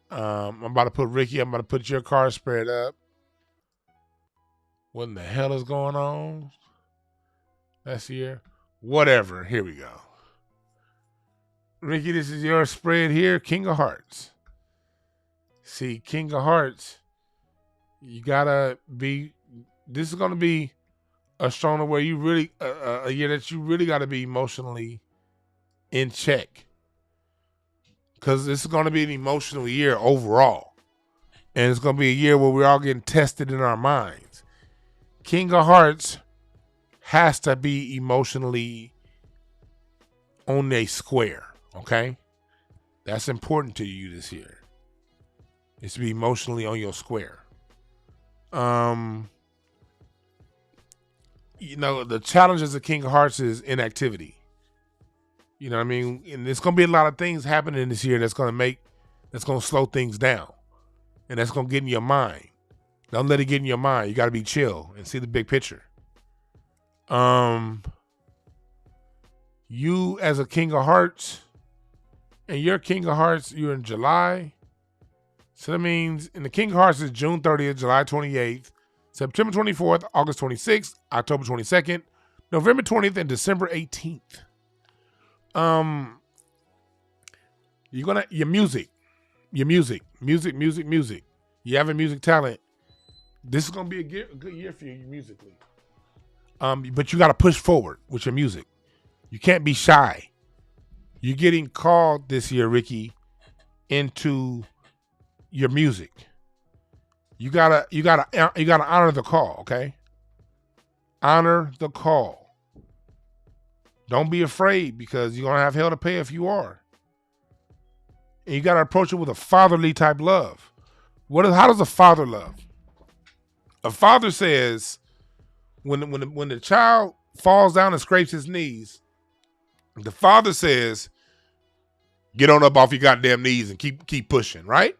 I'm about to put Ricky, I'm about to put your card spread up. What in the hell is going on? That's here. Whatever. Here we go. Ricky, this is your spread here. King of Hearts. See, King of Hearts, you gotta be, this is gonna be a stronger where you really, a year that you really gotta be emotionally in check. Because this is gonna be an emotional year overall. And it's gonna be a year where we're all getting tested in our minds. King of Hearts has to be emotionally on a square, okay? That's important to you this year. It's to be emotionally on your square. You know, the challenges of King of Hearts is inactivity. You know what I mean? And there's going to be a lot of things happening this year that's going to slow things down. And that's going to get in your mind. Don't let it get in your mind. You got to be chill and see the big picture. You as a King of Hearts, and your King of Hearts, you're in July. So that means, and the King of Hearts is June 30th, July 28th, September 24th, August 26th, October 22nd, November 20th, and December 18th. Your music. You have a music talent. This is gonna be a good year for you musically. But you got to push forward with your music. You can't be shy. You're getting called this year, Ricky, into your music. You gotta honor the call, okay? Honor the call. Don't be afraid because you're gonna have hell to pay if you are. And you gotta approach it with a fatherly type love. How does a father love? A father says, when the child falls down and scrapes his knees, the father says, "Get on up off your goddamn knees and keep pushing," right?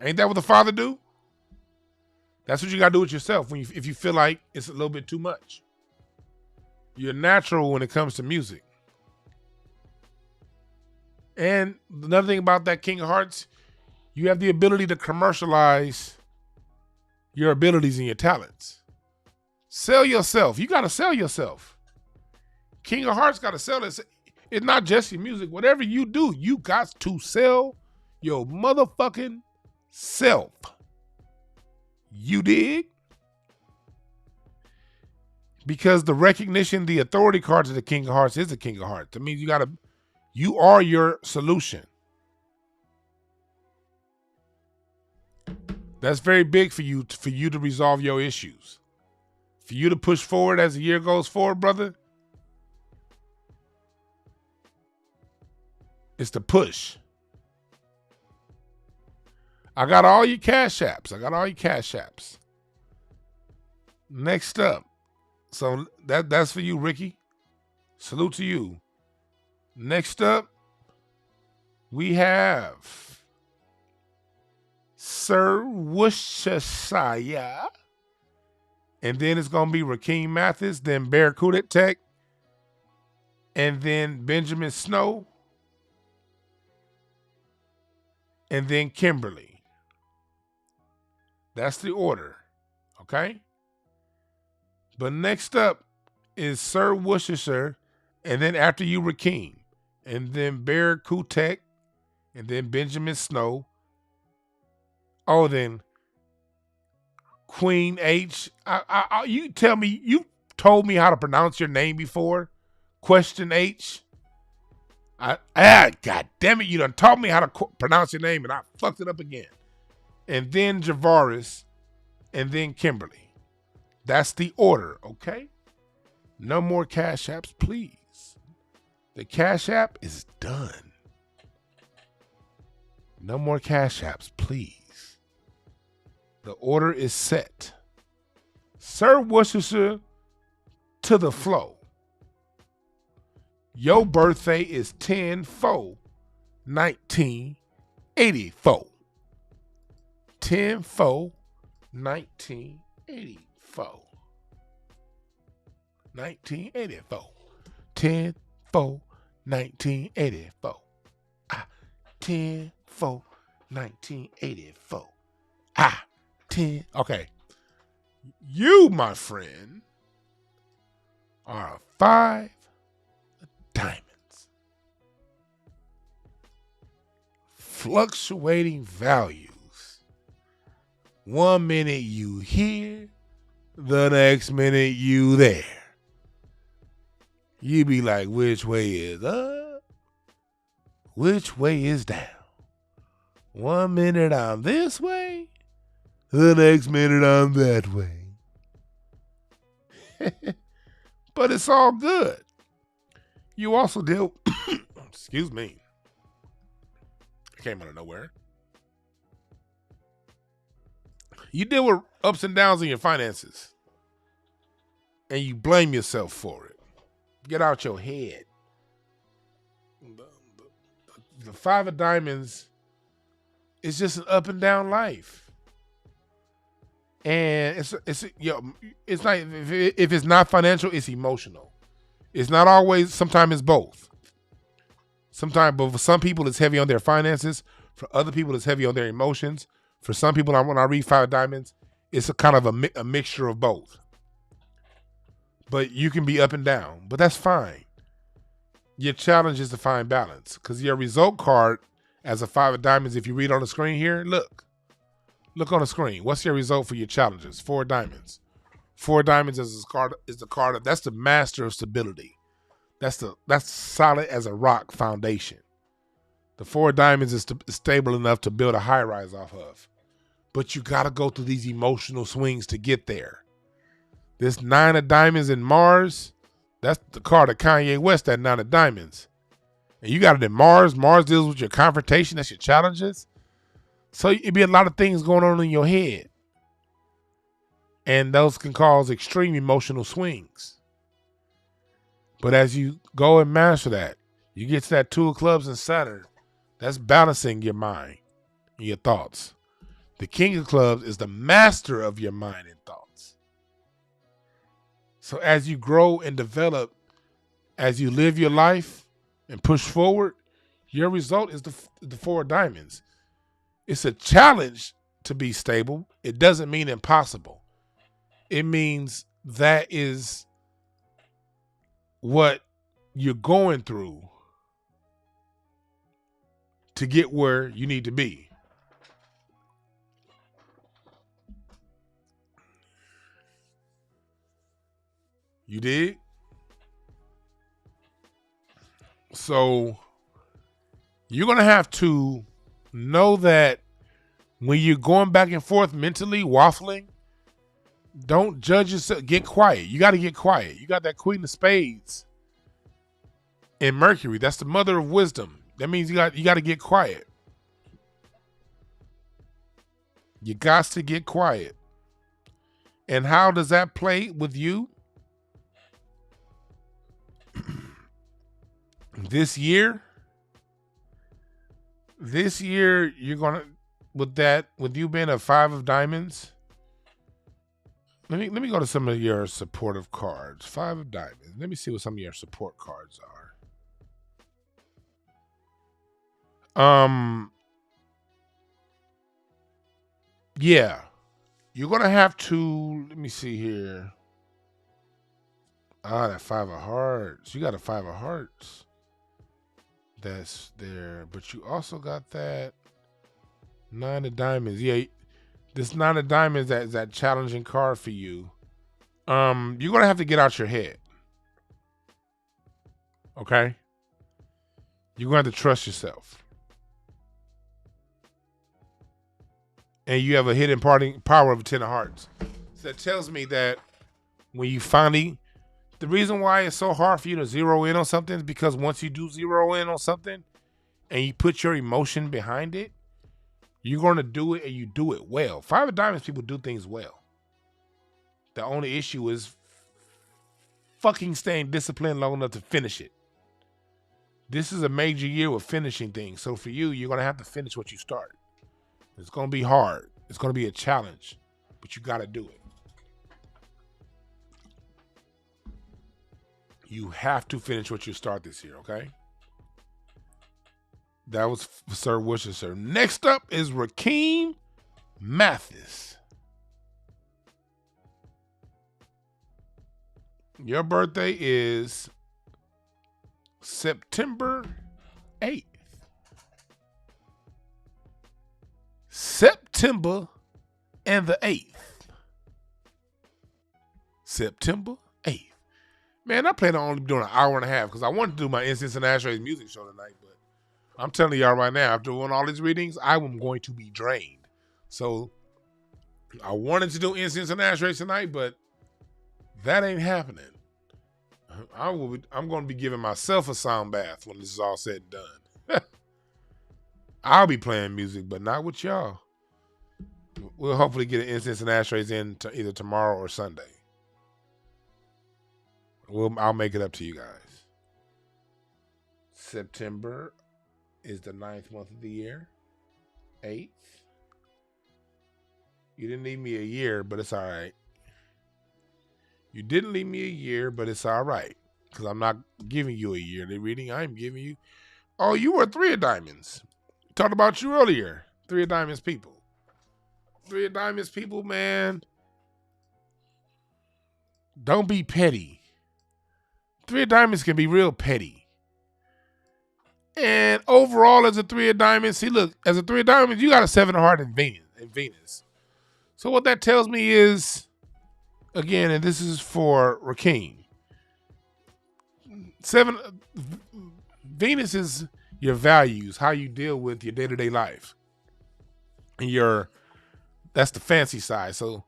Ain't that what the father do? That's what you gotta do with yourself if you feel like it's a little bit too much. You're natural when it comes to music. And another thing about that King of Hearts, you have the ability to commercialize your abilities and your talents. Sell yourself. You got to sell yourself. King of Hearts got to sell it. It's not just your music. Whatever you do, you got to sell your motherfucking self. You dig? Because the recognition, the authority card to the King of Hearts is the King of Hearts. That means you are your solution. That's very big for you to resolve your issues. For you to push forward as the year goes forward, brother. It's to push. I got all your cash apps. Next up. So that's for you, Ricky. Salute to you. Next up, we have Sir Worcestershire. And then it's going to be Rakeem Mathis, then Barracuda Tech, and then Benjamin Snow, and then Kimberly. That's the order, okay? But next up is Sir Worcestershire, and then after you Rakeem, and then Bear Kutek, and then Benjamin Snow. Oh, then Queen H. You tell me, you told me how to pronounce your name before. Question H. God damn it, you done taught me how to pronounce your name and I fucked it up again. And then Javaris, and then Kimberly. That's the order, okay? No more Cash Apps, please. The Cash App is done. No more Cash Apps, please. The order is set. Sir Worcestershire to the flow. Your birthday is 10/4/1984. 10/4/1984. 1984. 10/4/1984. 10/4/1984. 10. You, my friend, are 5 diamonds. Fluctuating values. 1 minute you here, the next minute you there. You be like, which way is up? Which way is down? 1 minute I'm this way, the next minute I'm that way. But it's all good. You also deal, excuse me, I came out of nowhere. You deal with ups and downs in your finances, and you blame yourself for it. Get out your head. The 5 of diamonds is just an up and down life, and it's not, if it's not financial, it's emotional. It's not always. Sometimes it's both. Sometimes, but for some people, it's heavy on their finances. For other people, it's heavy on their emotions. For some people, when I read 5 of diamonds, it's a kind of a mixture of both. But you can be up and down, but that's fine. Your challenge is to find balance, because your result card as a 5 of diamonds, if you read on the screen here, look on the screen. What's your result for your challenges? 4 of diamonds. 4 of diamonds is the card. That's the master of stability. That's solid as a rock foundation. The 4 of diamonds is stable enough to build a high rise off of. But you got to go through these emotional swings to get there. This 9 of diamonds in Mars, that's the card of Kanye West, that 9 of diamonds. And you got it in Mars. Mars deals with your confrontation. That's your challenges. So it'd be a lot of things going on in your head. And those can cause extreme emotional swings. But as you go and master that, you get to that 2 of clubs in Saturn. That's balancing your mind and your thoughts. The King of Clubs is the master of your mind and thoughts. So as you grow and develop, as you live your life and push forward, your result is the 4 of diamonds. It's a challenge to be stable. It doesn't mean impossible. It means that is what you're going through to get where you need to be. You did? So you're going to have to know that when you're going back and forth mentally, waffling, don't judge yourself. Get quiet. You got to get quiet. You got that Queen of Spades in Mercury. That's the mother of wisdom. That means you got to get quiet. You got to get quiet. And how does that play with you? This year, you're gonna, with you being a 5 of diamonds. Let me go to some of your supportive cards. 5 of diamonds. Let me see what some of your support cards are. Yeah, you're gonna have to. Let me see here. Ah, that 5 of hearts. You got a 5 of hearts. That's there. But you also got that 9 of diamonds. Yeah, this 9 of diamonds is that challenging card for you. You're going to have to get out your head. Okay? You're going to have to trust yourself. And you have a hidden power of 10 of hearts. So that tells me that when you finally, the reason why it's so hard for you to zero in on something is because once you do zero in on something and you put your emotion behind it, you're going to do it and you do it well. 5 of diamonds people do things well. The only issue is fucking staying disciplined long enough to finish it. This is a major year with finishing things. So for you, you're going to have to finish what you start. It's going to be hard. It's going to be a challenge, but you got to do it. You have to finish what you start this year, okay? That was Sir Worcester. Next up is Rakeem Mathis. Your birthday is September 8th. September and the 8th. September 8th. Man, I plan on only doing an hour and a half because I wanted to do my Incense and Ashtrays music show tonight, but I'm telling y'all right now, after doing all these readings, I am going to be drained. So I wanted to do Incense and Ashtrays tonight, but that ain't happening. I'm going to be giving myself a sound bath when this is all said and done. I'll be playing music, but not with y'all. We'll hopefully get an Incense and Ashtrays in either tomorrow or Sunday. I'll make it up to you guys. September is the 9th month of the year. 8th. You didn't leave me a year, but it's all right. You didn't leave me a year, but it's all right. Because I'm not giving you a yearly reading. I'm giving you... Oh, you were 3 of diamonds. Talked about you earlier. 3 of diamonds people. 3 of diamonds people, man. Don't be petty. 3 of diamonds can be real petty. And overall, as a 3 of diamonds, see, look, as a 3 of diamonds, you got a 7 of heart in Venus. So what that tells me is, again, and this is for Rakeem, Venus is your values, how you deal with your day-to-day life. And that's the fancy side, so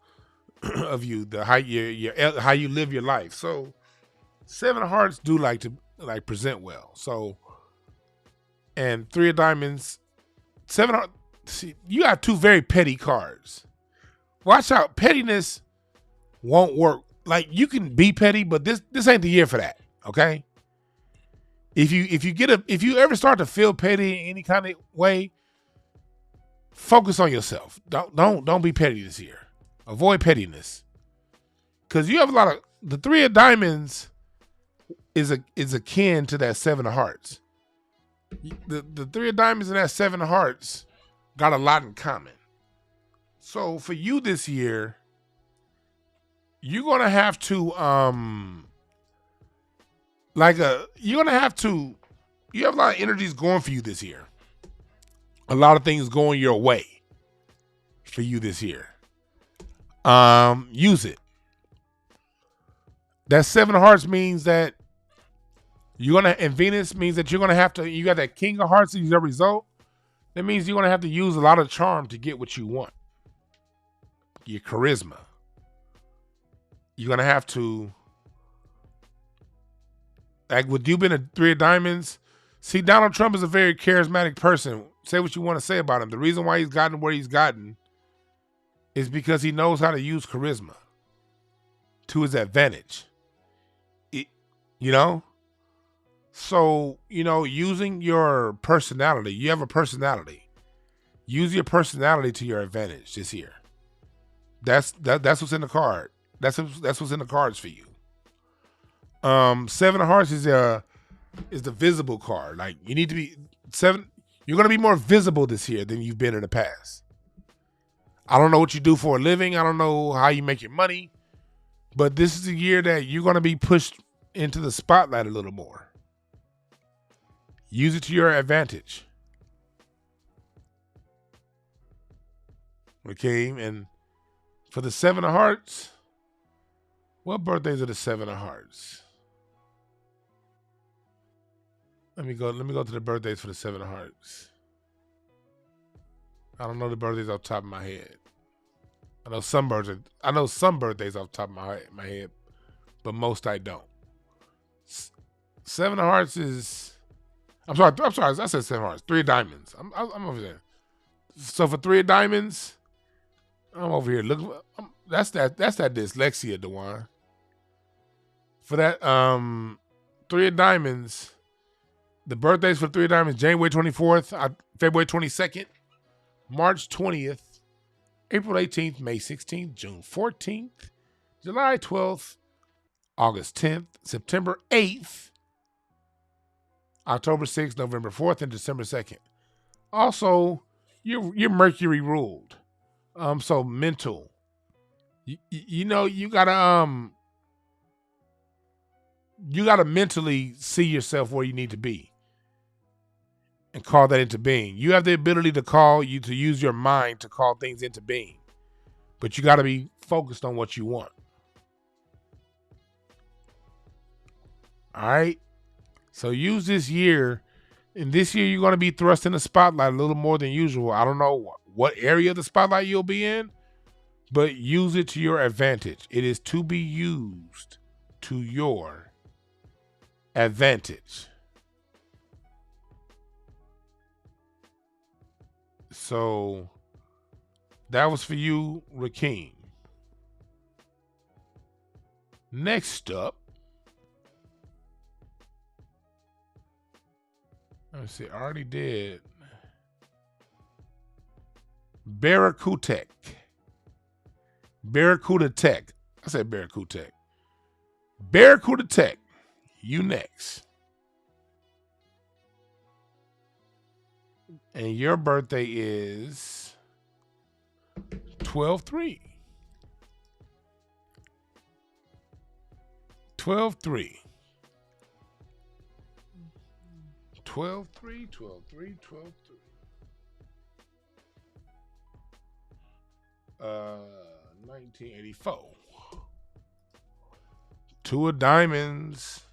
of you, how you live your life. So 7 of hearts do like to present well. So, and 3 of diamonds, 7 of hearts, see, you got 2 very petty cards. Watch out, pettiness won't work. Like, you can be petty, but this ain't the year for that. Okay. If you ever start to feel petty in any kind of way, focus on yourself. Don't be petty this year. Avoid pettiness. Cause you have a lot of, the 3 of diamonds is akin to that 7 of hearts. The 3 of diamonds and that 7 of hearts got a lot in common. So for you this year, you're gonna have to you have a lot of energies going for you this year. A lot of things going your way for you this year. Use it. That 7 of hearts means that and Venus means that you're gonna have to, you got that King of hearts as your result. That means you're gonna have to use a lot of charm to get what you want. Your charisma. You're gonna have to, like with you being a 3 of diamonds, see, Donald Trump is a very charismatic person. Say what you want to say about him. The reason why he's gotten where he's gotten is because he knows how to use charisma to his advantage. So, using your personality, you have a personality. Use your personality to your advantage this year. That's what's in the card. That's what's in the cards for you. 7 of hearts is the visible card. Like, you need to be 7. You're going to be more visible this year than you've been in the past. I don't know what you do for a living. I don't know how you make your money, but this is a year that you're going to be pushed into the spotlight a little more. Use it to your advantage. Okay, and for the Seven of Hearts, what birthdays are the Seven of Hearts? Let me go to the birthdays for the Seven of Hearts. I don't know the birthdays off the top of my head. I know some birthdays off the top of my head, but most I don't. Seven of Hearts is, I'm sorry, I said Seven of Hearts. Three of Diamonds. I'm over there. So for Three of Diamonds, I'm over here. Look, that's that dyslexia, Dewan. For that Three of Diamonds, the birthdays for Three of Diamonds: January 24th, February 22nd, March 20th, April 18th, May 16th, June 14th, July 12th, August 10th, September 8th, October 6th, November 4th, and December 2nd. Also, you're Mercury ruled. So mental. You gotta mentally see yourself where you need to be and call that into being. You have the ability to use your mind to call things into being, but you got to be focused on what you want. All right. So use this year. And this year, you're going to be thrust in the spotlight a little more than usual. I don't know what area of the spotlight you'll be in, but use it to your advantage. It is to be used to your advantage. So that was for you, Rakeem. Next up, let me see, I already did Barracuda Tech. I said Barracuda. Barracuda Tech. You next. And your birthday is 12/3. 12/3. 12/3, 12/3, 12/3. 1984. Two of Diamonds.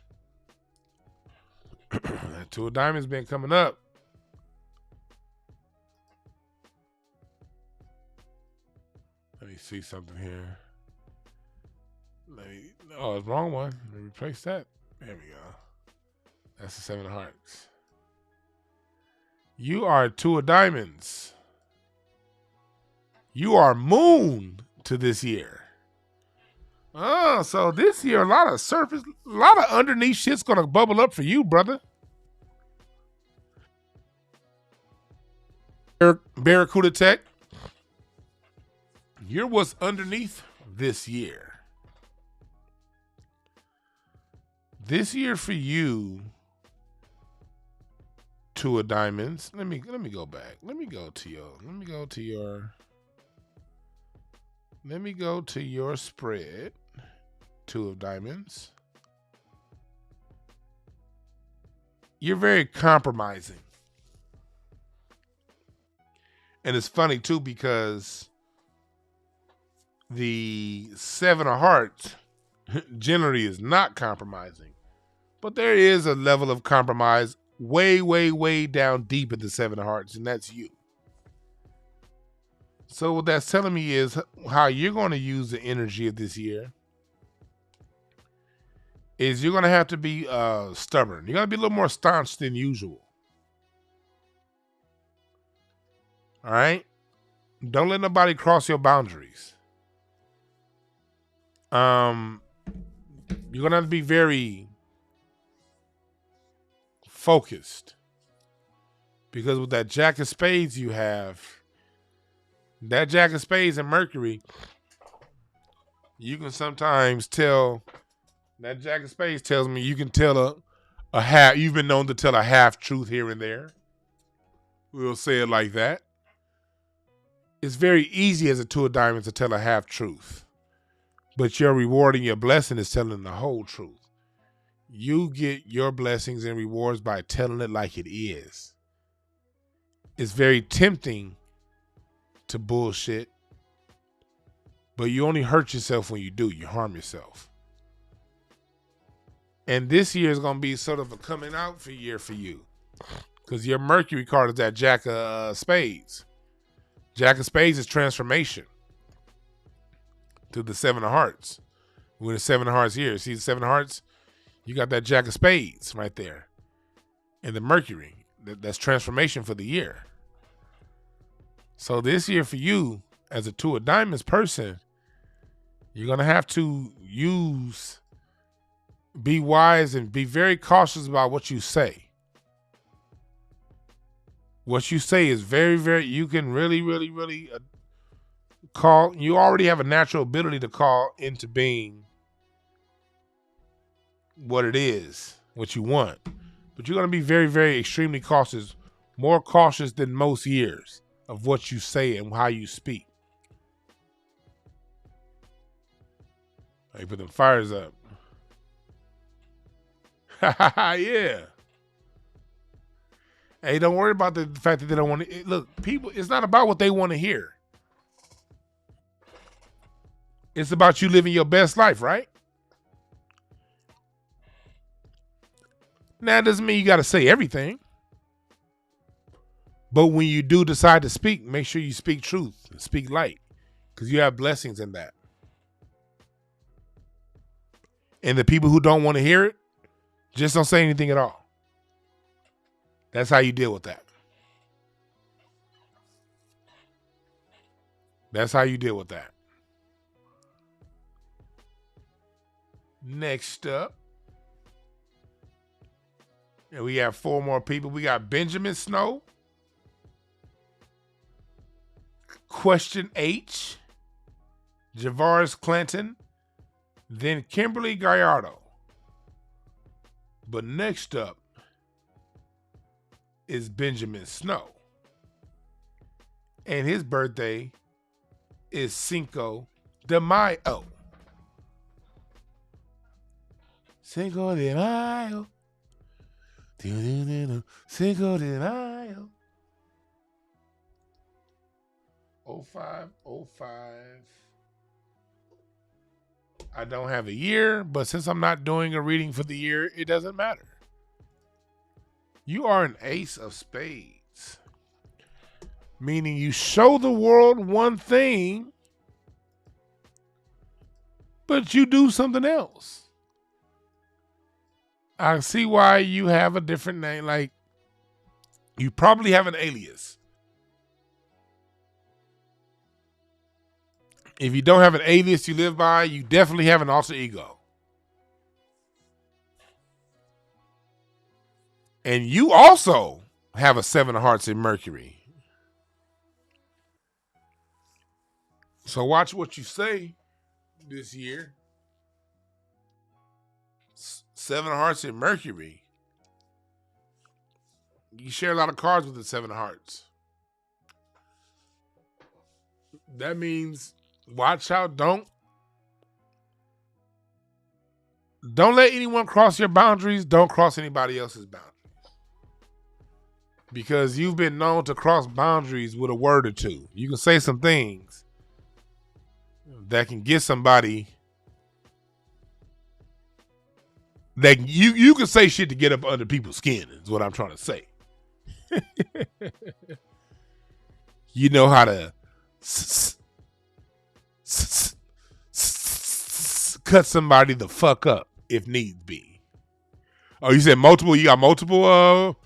That Two of Diamonds been coming up. Let me see something here. Oh, it's the wrong one. Let me replace that. There we go. That's the Seven of Hearts. You are Two of Diamonds. You are Moon to this year. Oh, so this year, a lot of underneath shit's gonna bubble up for you, brother. Barracuda Tech. You're what's underneath this year. This year for you, Two of Diamonds. Let me go back. Let me go to your spread. Two of Diamonds. You're very compromising. And it's funny too because the Seven of Hearts generally is not compromising. But there is a level of compromise way, way, way down deep in the Seven of Hearts, and that's you. So what that's telling me is how you're going to use the energy of this year is you're going to have to be stubborn. You're going to be a little more staunch than usual. All right? Don't let nobody cross your boundaries. You're going to have to be very focused. Because with that Jack of Spades you have, that Jack of Spades and Mercury, you can sometimes tell, that Jack of Spades tells me you can tell a half, you've been known to tell a half truth here and there. We'll say it like that. It's very easy as a Two of Diamonds to tell a half truth. But your reward and your blessing is telling the whole truth. you get your blessings and rewards by telling it like it is. It's very tempting to bullshit, but you only hurt yourself when you do. You harm yourself. And this year is going to be sort of a coming out for year for you, because your Mercury card is that Jack of Spades. Jack of Spades is transformation to the Seven of Hearts. We're the Seven of Hearts here. See the Seven of Hearts? You got that Jack of Spades right there. And the Mercury. That's transformation for the year. So this year for you, as a Two of Diamonds person, you're going to have to be wise and be very cautious about what you say. What you say is very, very, you can really, really, really call, you already have a natural ability to call into being what it is, what you want. But you're going to be very, very extremely cautious, more cautious than most years of what you say and how you speak. Hey, put them fires up. Yeah. Hey, don't worry about the fact that they don't want to. Look, people, it's not about what they want to hear. It's about you living your best life, right? Now, it doesn't mean you got to say everything. But when you do decide to speak, make sure you speak truth and speak light, because you have blessings in that. And the people who don't want to hear it, just don't say anything at all. That's how you deal with that. That's how you deal with that. Next up, and we have 4 more people. We got Benjamin Snow, Question H, Javaris Clinton, then Kimberly Gallardo. But next up is Benjamin Snow. And his birthday is Cinco de Mayo. Cinco de Mayo. Cinco de Mayo. 0505. I don't have a year, but since I'm not doing a reading for the year, it doesn't matter. You are an Ace of Spades, meaning you show the world one thing, but you do something else. I see why you have a different name. Like, you probably have an alias. If you don't have an alias you live by, you definitely have an alter ego. And you also have a 7 of Hearts in Mercury. So watch what you say this year. 7 of Hearts in Mercury. You share a lot of cards with the 7 of Hearts. That means watch out. Don't let anyone cross your boundaries. Don't cross anybody else's boundaries. Because you've been known to cross boundaries with a word or two. You can say some things that can get somebody, that you can say shit to get up under people's skin, is what I'm trying to say. You know how to cut somebody the fuck up if needs be. Oh, you said multiple? You got multiple?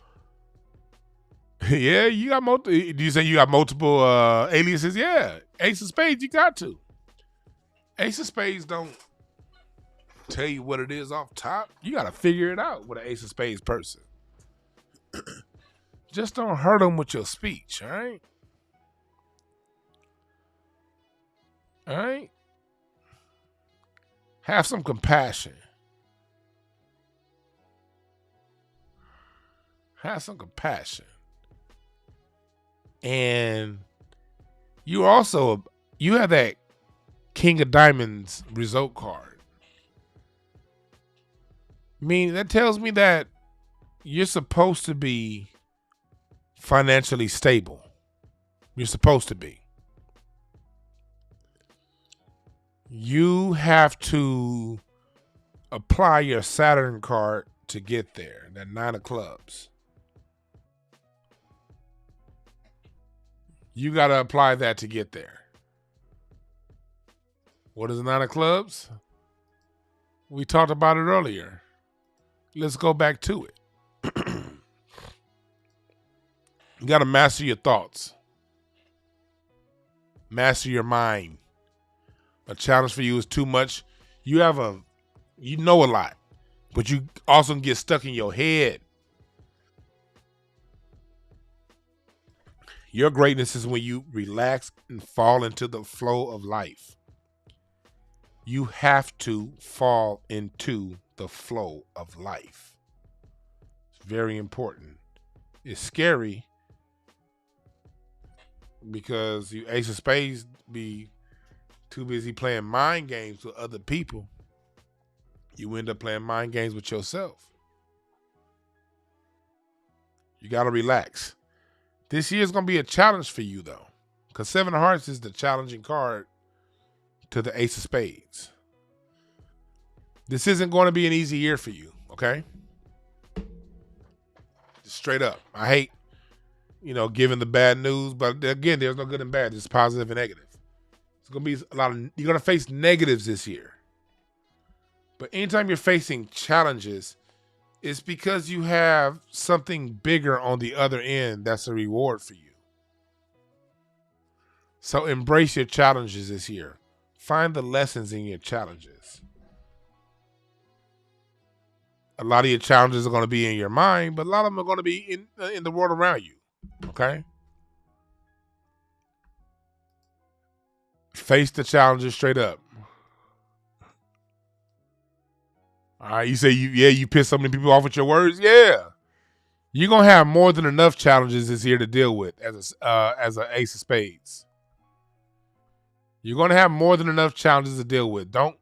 Yeah, you got multiple. Do you say you got multiple aliases? Yeah, Ace of Spades, you got to. Ace of Spades don't tell you what it is off top. You got to figure it out with an Ace of Spades person. Just don't hurt them with your speech, all right? All right? Have some compassion. Have some compassion. And you have that King of Diamonds result card. Meaning that tells me that you're supposed to be financially stable. You're supposed to be. You have to apply your Saturn card to get there. That 9 of clubs. You got to apply that to get there. What is the 9 of clubs? We talked about it earlier. Let's go back to it. You got to master your thoughts. Master your mind. A challenge for you is too much. You know a lot, but you also get stuck in your head. Your greatness is when you relax and fall into the flow of life. You have to fall into the flow of life. It's very important. It's scary because you Ace of Spades be too busy playing mind games with other people. You end up playing mind games with yourself. You got to relax. This year is going to be a challenge for you, though, because 7 of Hearts is the challenging card to the Ace of Spades. This isn't going to be an easy year for you, okay? Just straight up. I hate, giving the bad news, but again, there's no good and bad. There's positive and negative. It's going to be you're going to face negatives this year. But anytime you're facing challenges, it's because you have something bigger on the other end that's a reward for you. So embrace your challenges this year. Find the lessons in your challenges. A lot of your challenges are going to be in your mind, but a lot of them are going to be in the world around you. Okay? Face the challenges straight up. All right, you say you piss so many people off with your words. Yeah, you're gonna have more than enough challenges this year to deal with as an Ace of Spades. You're gonna have more than enough challenges to deal with. Don't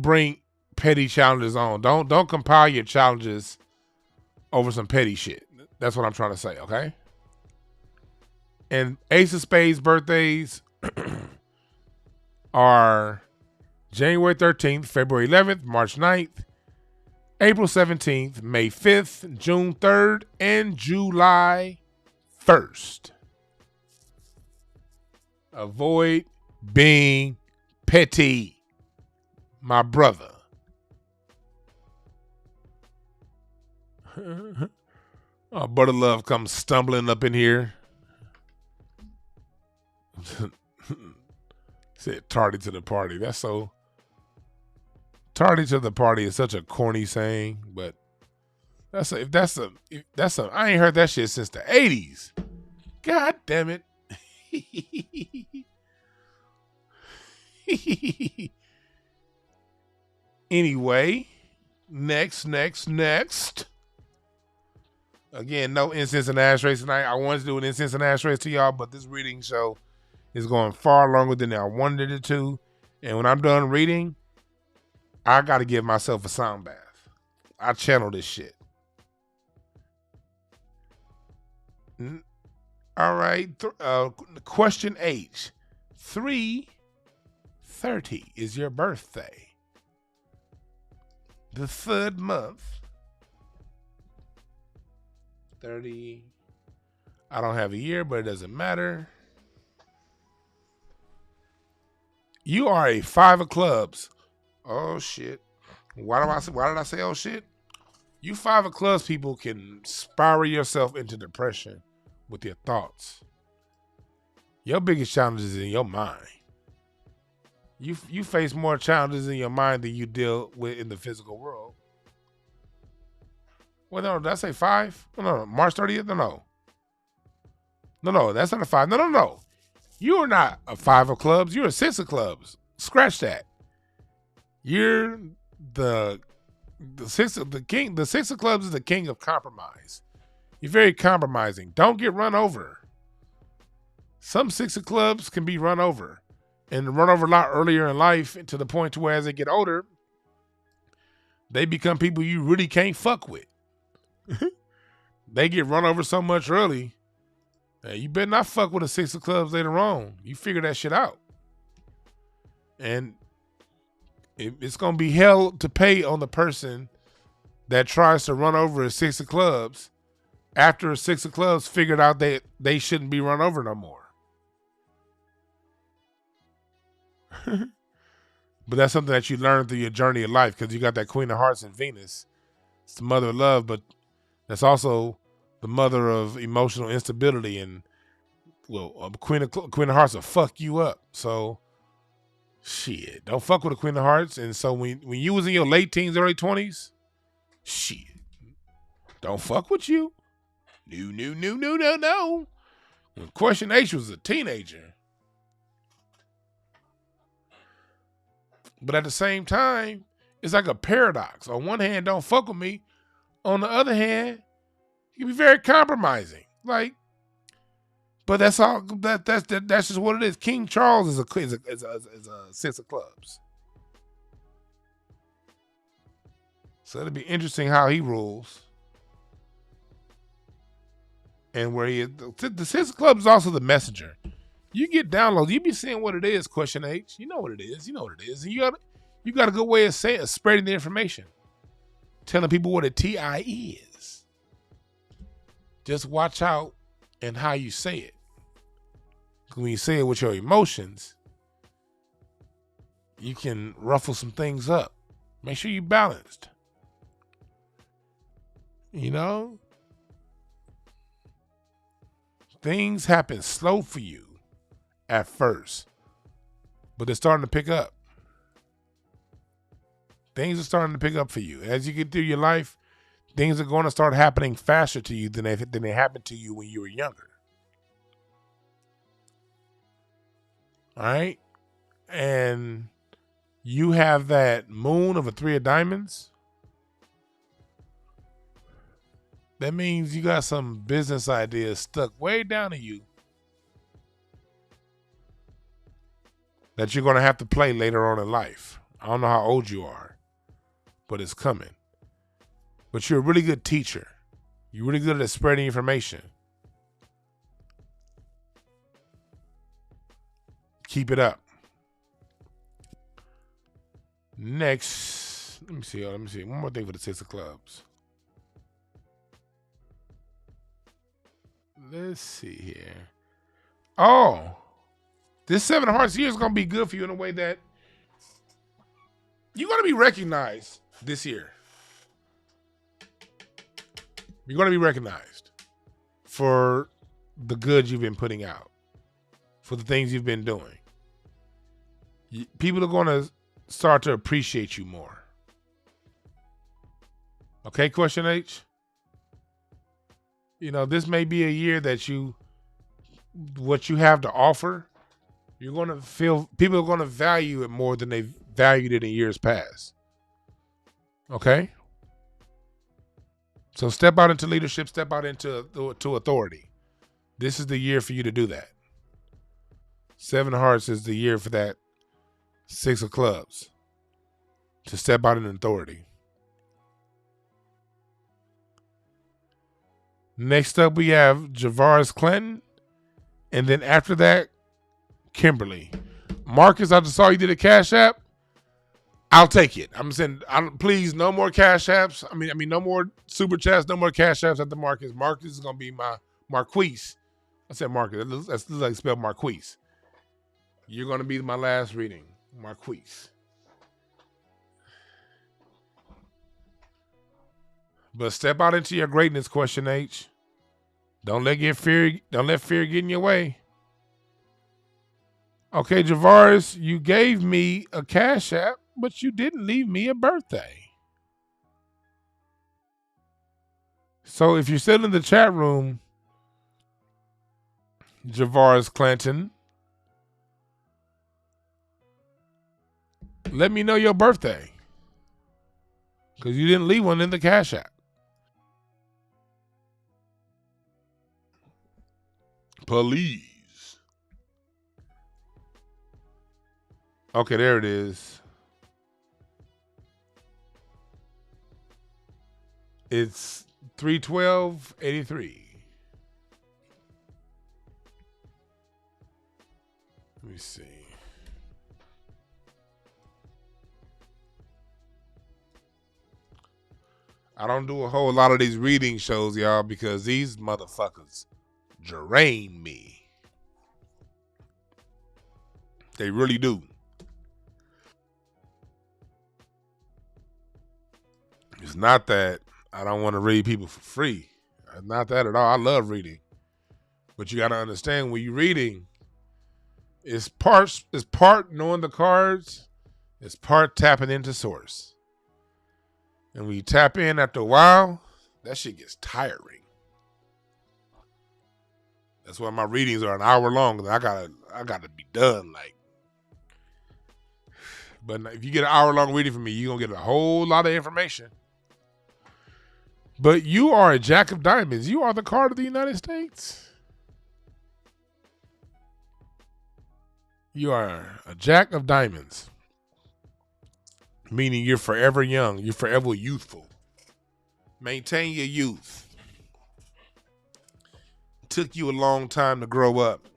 bring petty challenges on. Don't compile your challenges over some petty shit. That's what I'm trying to say. Okay. And Ace of Spades birthdays are January 13th, February 11th, March 9th, April 17th, May 5th, June 3rd, and July 1st. Avoid being petty, my brother. Oh, Brother Love comes stumbling up in here. Said tardy to the party. That's so... Tardy to the party is such a corny saying, but I ain't heard that shit since the 80s. God damn it. Anyway, next. Again, no incense and ashtrays tonight. I wanted to do an incense and ashtrays to y'all, but this reading show is going far longer than I wanted it to. And when I'm done reading, I got to give myself a sound bath. I channel this shit. All right. Question H. 3/30 is your birthday. The 3rd month. 30. I don't have a year, but it doesn't matter. You are a 5 of clubs. Oh shit. Why did I say oh shit? You 5 of clubs people can spiral yourself into depression with your thoughts. Your biggest challenge is in your mind. You face more challenges in your mind than you deal with in the physical world. Well, no, did I say 5? No, March 30th? No, that's not a 5. No. You are not a 5 of clubs. You're a 6 of clubs. Scratch that. You're the 6 of the king. The 6 of clubs is the king of compromise. You're very compromising. Don't get run over. Some 6 of clubs can be run over, and run over a lot earlier in life, to the point to where as they get older, they become people you really can't fuck with. They get run over so much early. Hey, you better not fuck with a 6 of clubs later on. You figure that shit out. And it's going to be hell to pay on the person that tries to run over a 6 of clubs after a 6 of clubs figured out that they shouldn't be run over no more. But that's something that you learn through your journey of life, because you got that Queen of Hearts and Venus. It's the mother of love, but that's also the mother of emotional instability. And well, Queen of Hearts will fuck you up. So shit, don't fuck with a Queen of Hearts. And so when you was in your late teens, early 20s, shit, don't fuck with you. No. When Question H was a teenager. But at the same time, it's like a paradox. On one hand, don't fuck with me. On the other hand, you can be very compromising. Like, but that's all. That's just what it is. King Charles is a 6 of clubs. So it'll be interesting how he rules. And where he is. The 6 of clubs is also the messenger. You get downloads. You be seeing what it is, Question H. You know what it is. And you got a good way of spreading the information. Telling people what a TI is. Just watch out and how you say it. When you say it with your emotions, you can ruffle some things up. Make sure you're balanced. You know? Things happen slow for you at first, but they're starting to pick up. Things are starting to pick up for you. As you get through your life, things are going to start happening faster to you than they happened to you when you were younger. All right? And you have that moon of a 3 of diamonds. That means you got some business ideas stuck way down to you that you're going to have to play later on in life. I don't know how old you are, but it's coming. But you're a really good teacher. You're really good at spreading information. Keep it up. Next, let me see. One more thing for the 6 of clubs. Let's see here. Oh, this 7 of hearts year is going to be good for you in a way that you're going to be recognized this year. You're going to be recognized for the good you've been putting out, for the things you've been doing. People are going to start to appreciate you more. Okay, Question H? You know, this may be a year that what you have to offer, you're going to feel, people are going to value it more than they valued it in years past. Okay? So step out into leadership, step out into authority. This is the year for you to do that. 7 of hearts is the year for that 6 of clubs to step out in authority. Next up, we have Javaris Clinton. And then after that, Kimberly. Marcus, I just saw you did a Cash App. I'll take it. I'm saying, please, no more Cash Apps. I mean, no more Super Chats, no more Cash Apps at the Marcus. Marcus is going to be my Marquise. I said Marcus. That's like spelled Marquise. You're going to be my last reading. Marquise. But step out into your greatness, Question H. Don't let fear get in your way. Okay, Javaris, you gave me a Cash App, but you didn't leave me a birthday. So if you're still in the chat room, Javaris Clinton, let me know your birthday, because you didn't leave one in the Cash App. Please. Okay, there it is. It's 3/12/83. Let me see. I don't do a whole lot of these reading shows, y'all, because these motherfuckers drain me. They really do. It's not that I don't want to read people for free. Not that at all. I love reading. But you got to understand, when you're reading, it's part knowing the cards, it's part tapping into source. And when you tap in after a while, that shit gets tiring. That's why my readings are an hour long, and I gotta be done. But if you get an hour long reading from me, you're gonna get a whole lot of information. But you are a Jack of Diamonds. You are the card of the United States. You are a Jack of Diamonds. Meaning you're forever young. You're forever youthful. Maintain your youth. Took you a long time to grow up.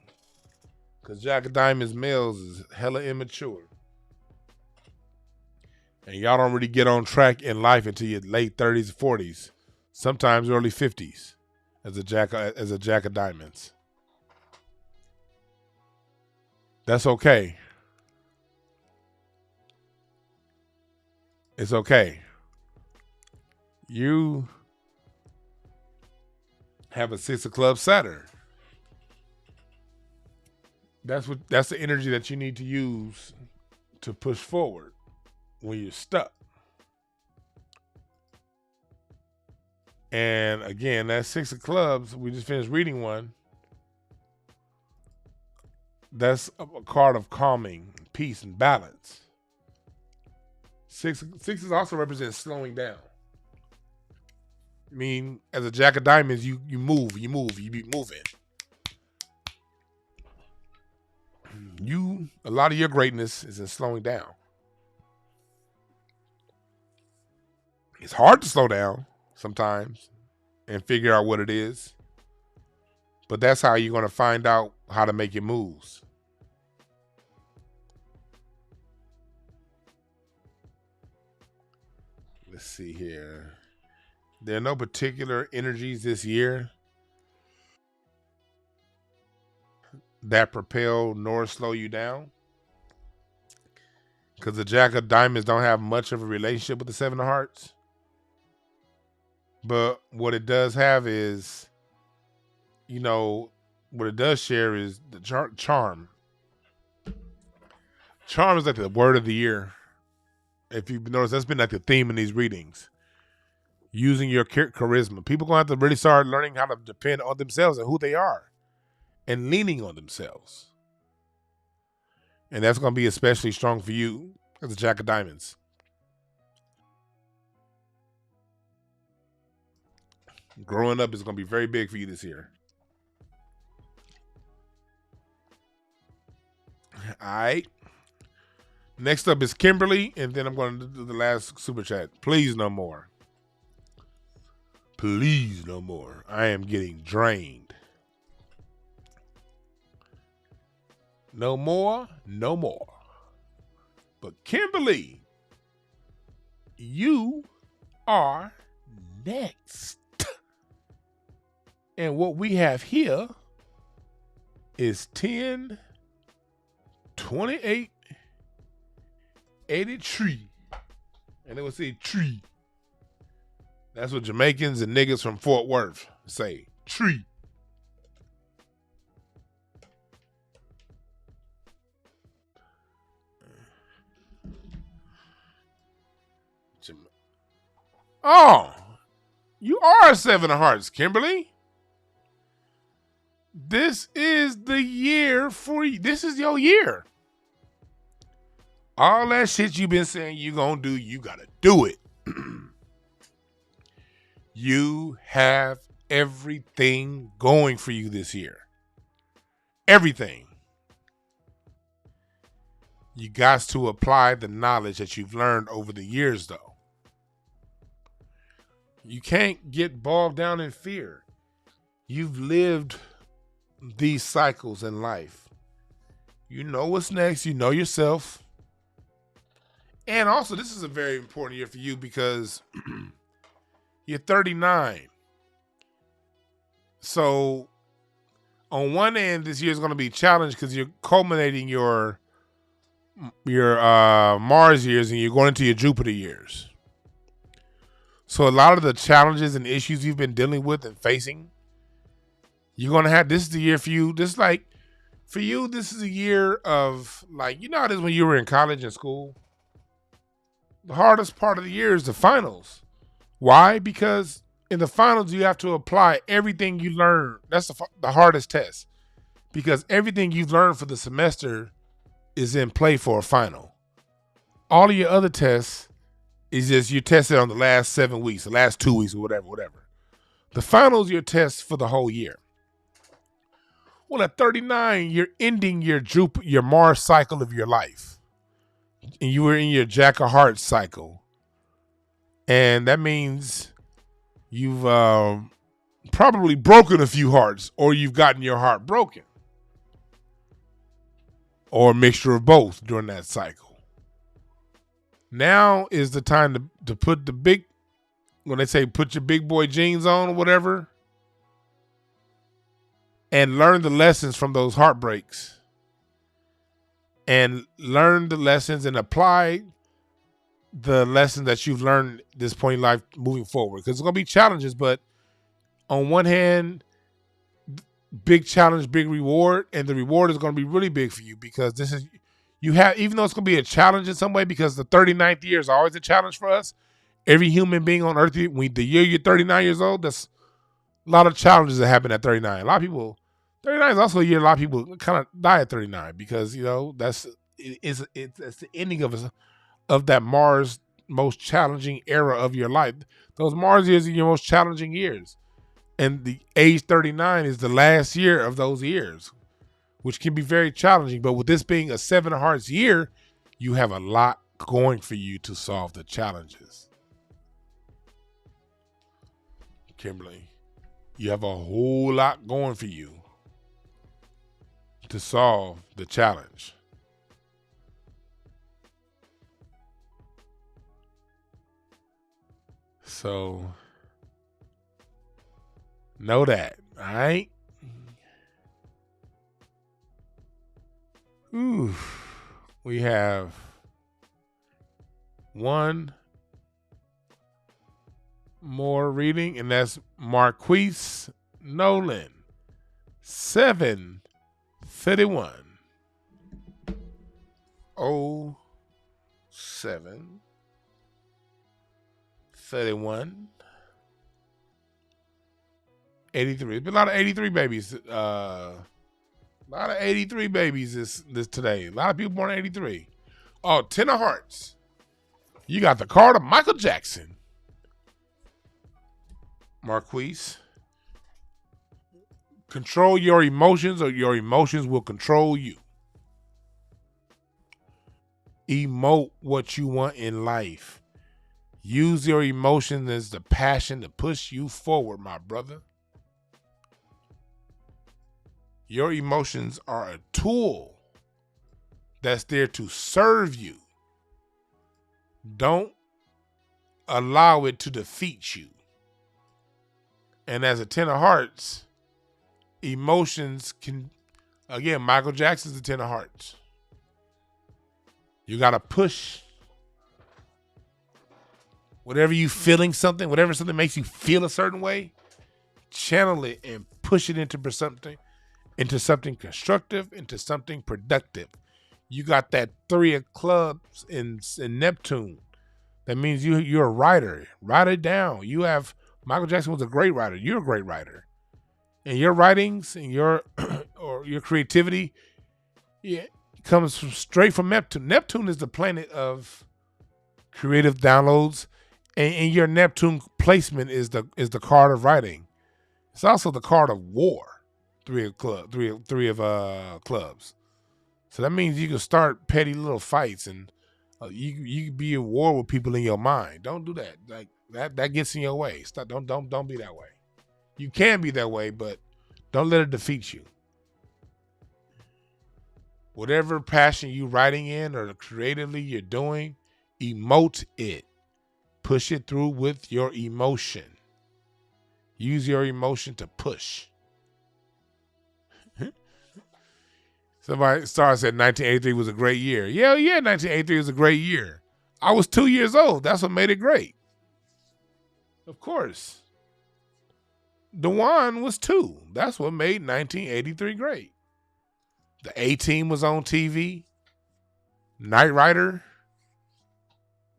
Because Jack of Diamonds males is hella immature. And y'all don't really get on track in life until your late 30s, 40s. Sometimes early 50s as a Jack of Diamonds. That's okay. It's okay. You have a 6 of clubs Saturn. That's the energy that you need to use to push forward when you're stuck. And again, that 6 of clubs, we just finished reading one. That's a card of calming, peace, and balance. Sixes also represents slowing down. I mean, as a Jack of Diamonds, you move, you be moving. A lot of your greatness is in slowing down. It's hard to slow down sometimes and figure out what it is. But that's how you're going to find out how to make your moves. Let's see here. There are no particular energies this year that propel nor slow you down. Because the Jack of Diamonds don't have much of a relationship with the 7 of Hearts. But what it does have is, what it does share is the charm. Charm is like the word of the year. If you've noticed, that's been like the theme in these readings. Using your charisma. People are going to have to really start learning how to depend on themselves and who they are. And leaning on themselves. And that's going to be especially strong for you as a Jack of Diamonds. Growing up is going to be very big for you this year. All right. Next up is Kimberly, and then I'm going to do the last super chat. Please no more. Please no more. I am getting drained. No more, no more. But Kimberly, you are next. And what we have here is 10, 28, 83. And it will say tree. That's what Jamaicans and niggas from Fort Worth say. Tree. Oh, you are a 7 of Hearts, Kimberly. This is the year for you. This is your year. All that shit you've been saying you gonna do, you gotta do it. You have everything going for you this year. Everything. You got to apply the knowledge that you've learned over the years, though. You can't get bogged down in fear. You've lived these cycles in life. You know what's next. You know yourself. And also, this is a very important year for you because you're 39. So, on one end, this year is going to be challenged because you're culminating your Mars years and you're going into your Jupiter years. So a lot of the challenges and issues you've been dealing with and facing, you're going to have, this is the year for you. This like, for you, this is a year of like, you know how it is when you were in college and school? The hardest part of the year is the finals. Why? Because in the finals, you have to apply everything you learned. That's the hardest test. Because everything you've learned for the semester is in play for a final. All of your other tests is just you tested on the last 7 weeks, the last 2 weeks, or whatever. The finals, your test for the whole year. Well, at 39, you're ending your Mars cycle of your life. And you were in your Jack of Hearts cycle. And that means you've probably broken a few hearts, or you've gotten your heart broken. Or a mixture of both during that cycle. Now is the time to put the big, when they say put your big boy jeans on or whatever, and learn the lessons from those heartbreaks. And learn the lessons and apply the lessons that you've learned at this point in life moving forward. Because it's going to be challenges, but on one hand, big challenge, big reward, and the reward is going to be really big for you because this is, you have, even though it's going to be a challenge in some way, because the 39th year is always a challenge for us. Every human being on earth, the year you're 39 years old, that's a lot of challenges that happen at 39. A lot of people, 39 is also a year a lot of people kind of die at 39 because, you know, that's the ending of that Mars most challenging era of your life. Those Mars years are your most challenging years. And the age 39 is the last year of those years, which can be very challenging. But with this being a 7 of Hearts year, you have a lot going for you to solve the challenges. Kimberly, you have a whole lot going for you to solve the challenge. So, know that, all right? Ooh, we have one more reading, and that's Marquise Nolan, 7/31. 07/31. 83. There's been a lot of 83 babies. A lot of 83 babies this today. A lot of people born in 83. Oh, 10 of Hearts. You got the card of Michael Jackson. Marquise. Control your emotions or your emotions will control you. Emote what you want in life. Use your emotions as the passion to push you forward, my brother. Your emotions are a tool that's there to serve you. Don't allow it to defeat you. And as a 10 of Hearts, emotions can, again, Michael Jackson's the 10 of Hearts. You got to push whatever you feeling something, whatever something makes you feel a certain way, channel it and push it into something constructive, into something productive. You got that 3 of clubs in Neptune. That means you're a writer. Write it down. Michael Jackson was a great writer. You're a great writer. And your writings and your creativity, comes straight from Neptune. Neptune is the planet of creative downloads, and your Neptune placement is the card of writing. It's also the card of war. 3 of clubs. So that means you can start petty little fights, and you can be at war with people in your mind. Don't do that. Like, That gets in your way. Stop. Don't be that way. You can be that way, but don't let it defeat you. Whatever passion you writing in or creatively you're doing, emote it. Push it through with your emotion. Use your emotion to push. Somebody said 1983 was a great year. Yeah, 1983 was a great year. I was 2 years old. That's what made it great. Of course. Dewan was 2. That's what made 1983 great. The A-Team was on TV. Knight Rider.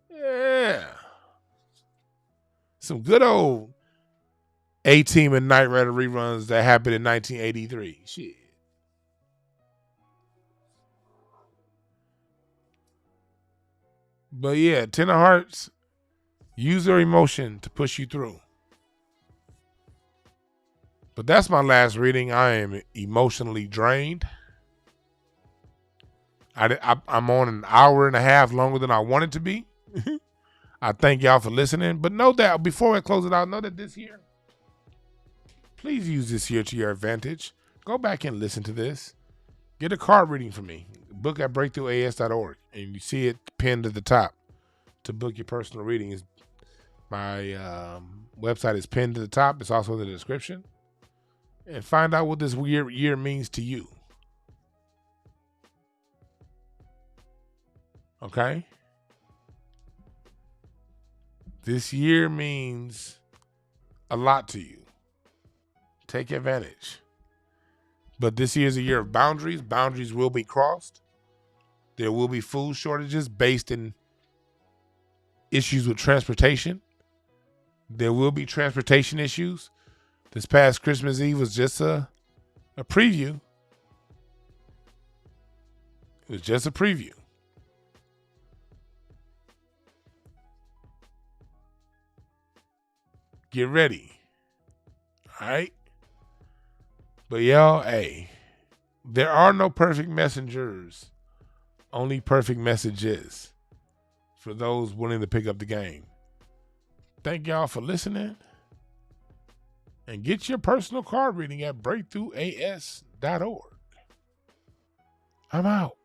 Yeah. Some good old A-Team and Knight Rider reruns that happened in 1983. Shit. But yeah, Ten of Hearts, use your emotion to push you through. But that's my last reading. I am emotionally drained. I'm on an hour and a half longer than I wanted to be. I thank y'all for listening. But know that, before I close it out, know that this year, please use this year to your advantage. Go back and listen to this. Get a card reading from me. Book at breakthroughas.org. And you see it pinned at the top to book your personal reading. My website is pinned to the top. It's also in the description. And find out what this year means to you. Okay? This year means a lot to you. Take advantage. But this year is a year of boundaries. Boundaries will be crossed. There will be food shortages based in issues with transportation. There will be transportation issues. This past Christmas Eve was just a preview. It was just a preview. Get ready. All right? But y'all, hey, there are no perfect messengers. Only perfect messages for those willing to pick up the game. Thank y'all for listening. And get your personal card reading at breakthroughas.org. I'm out.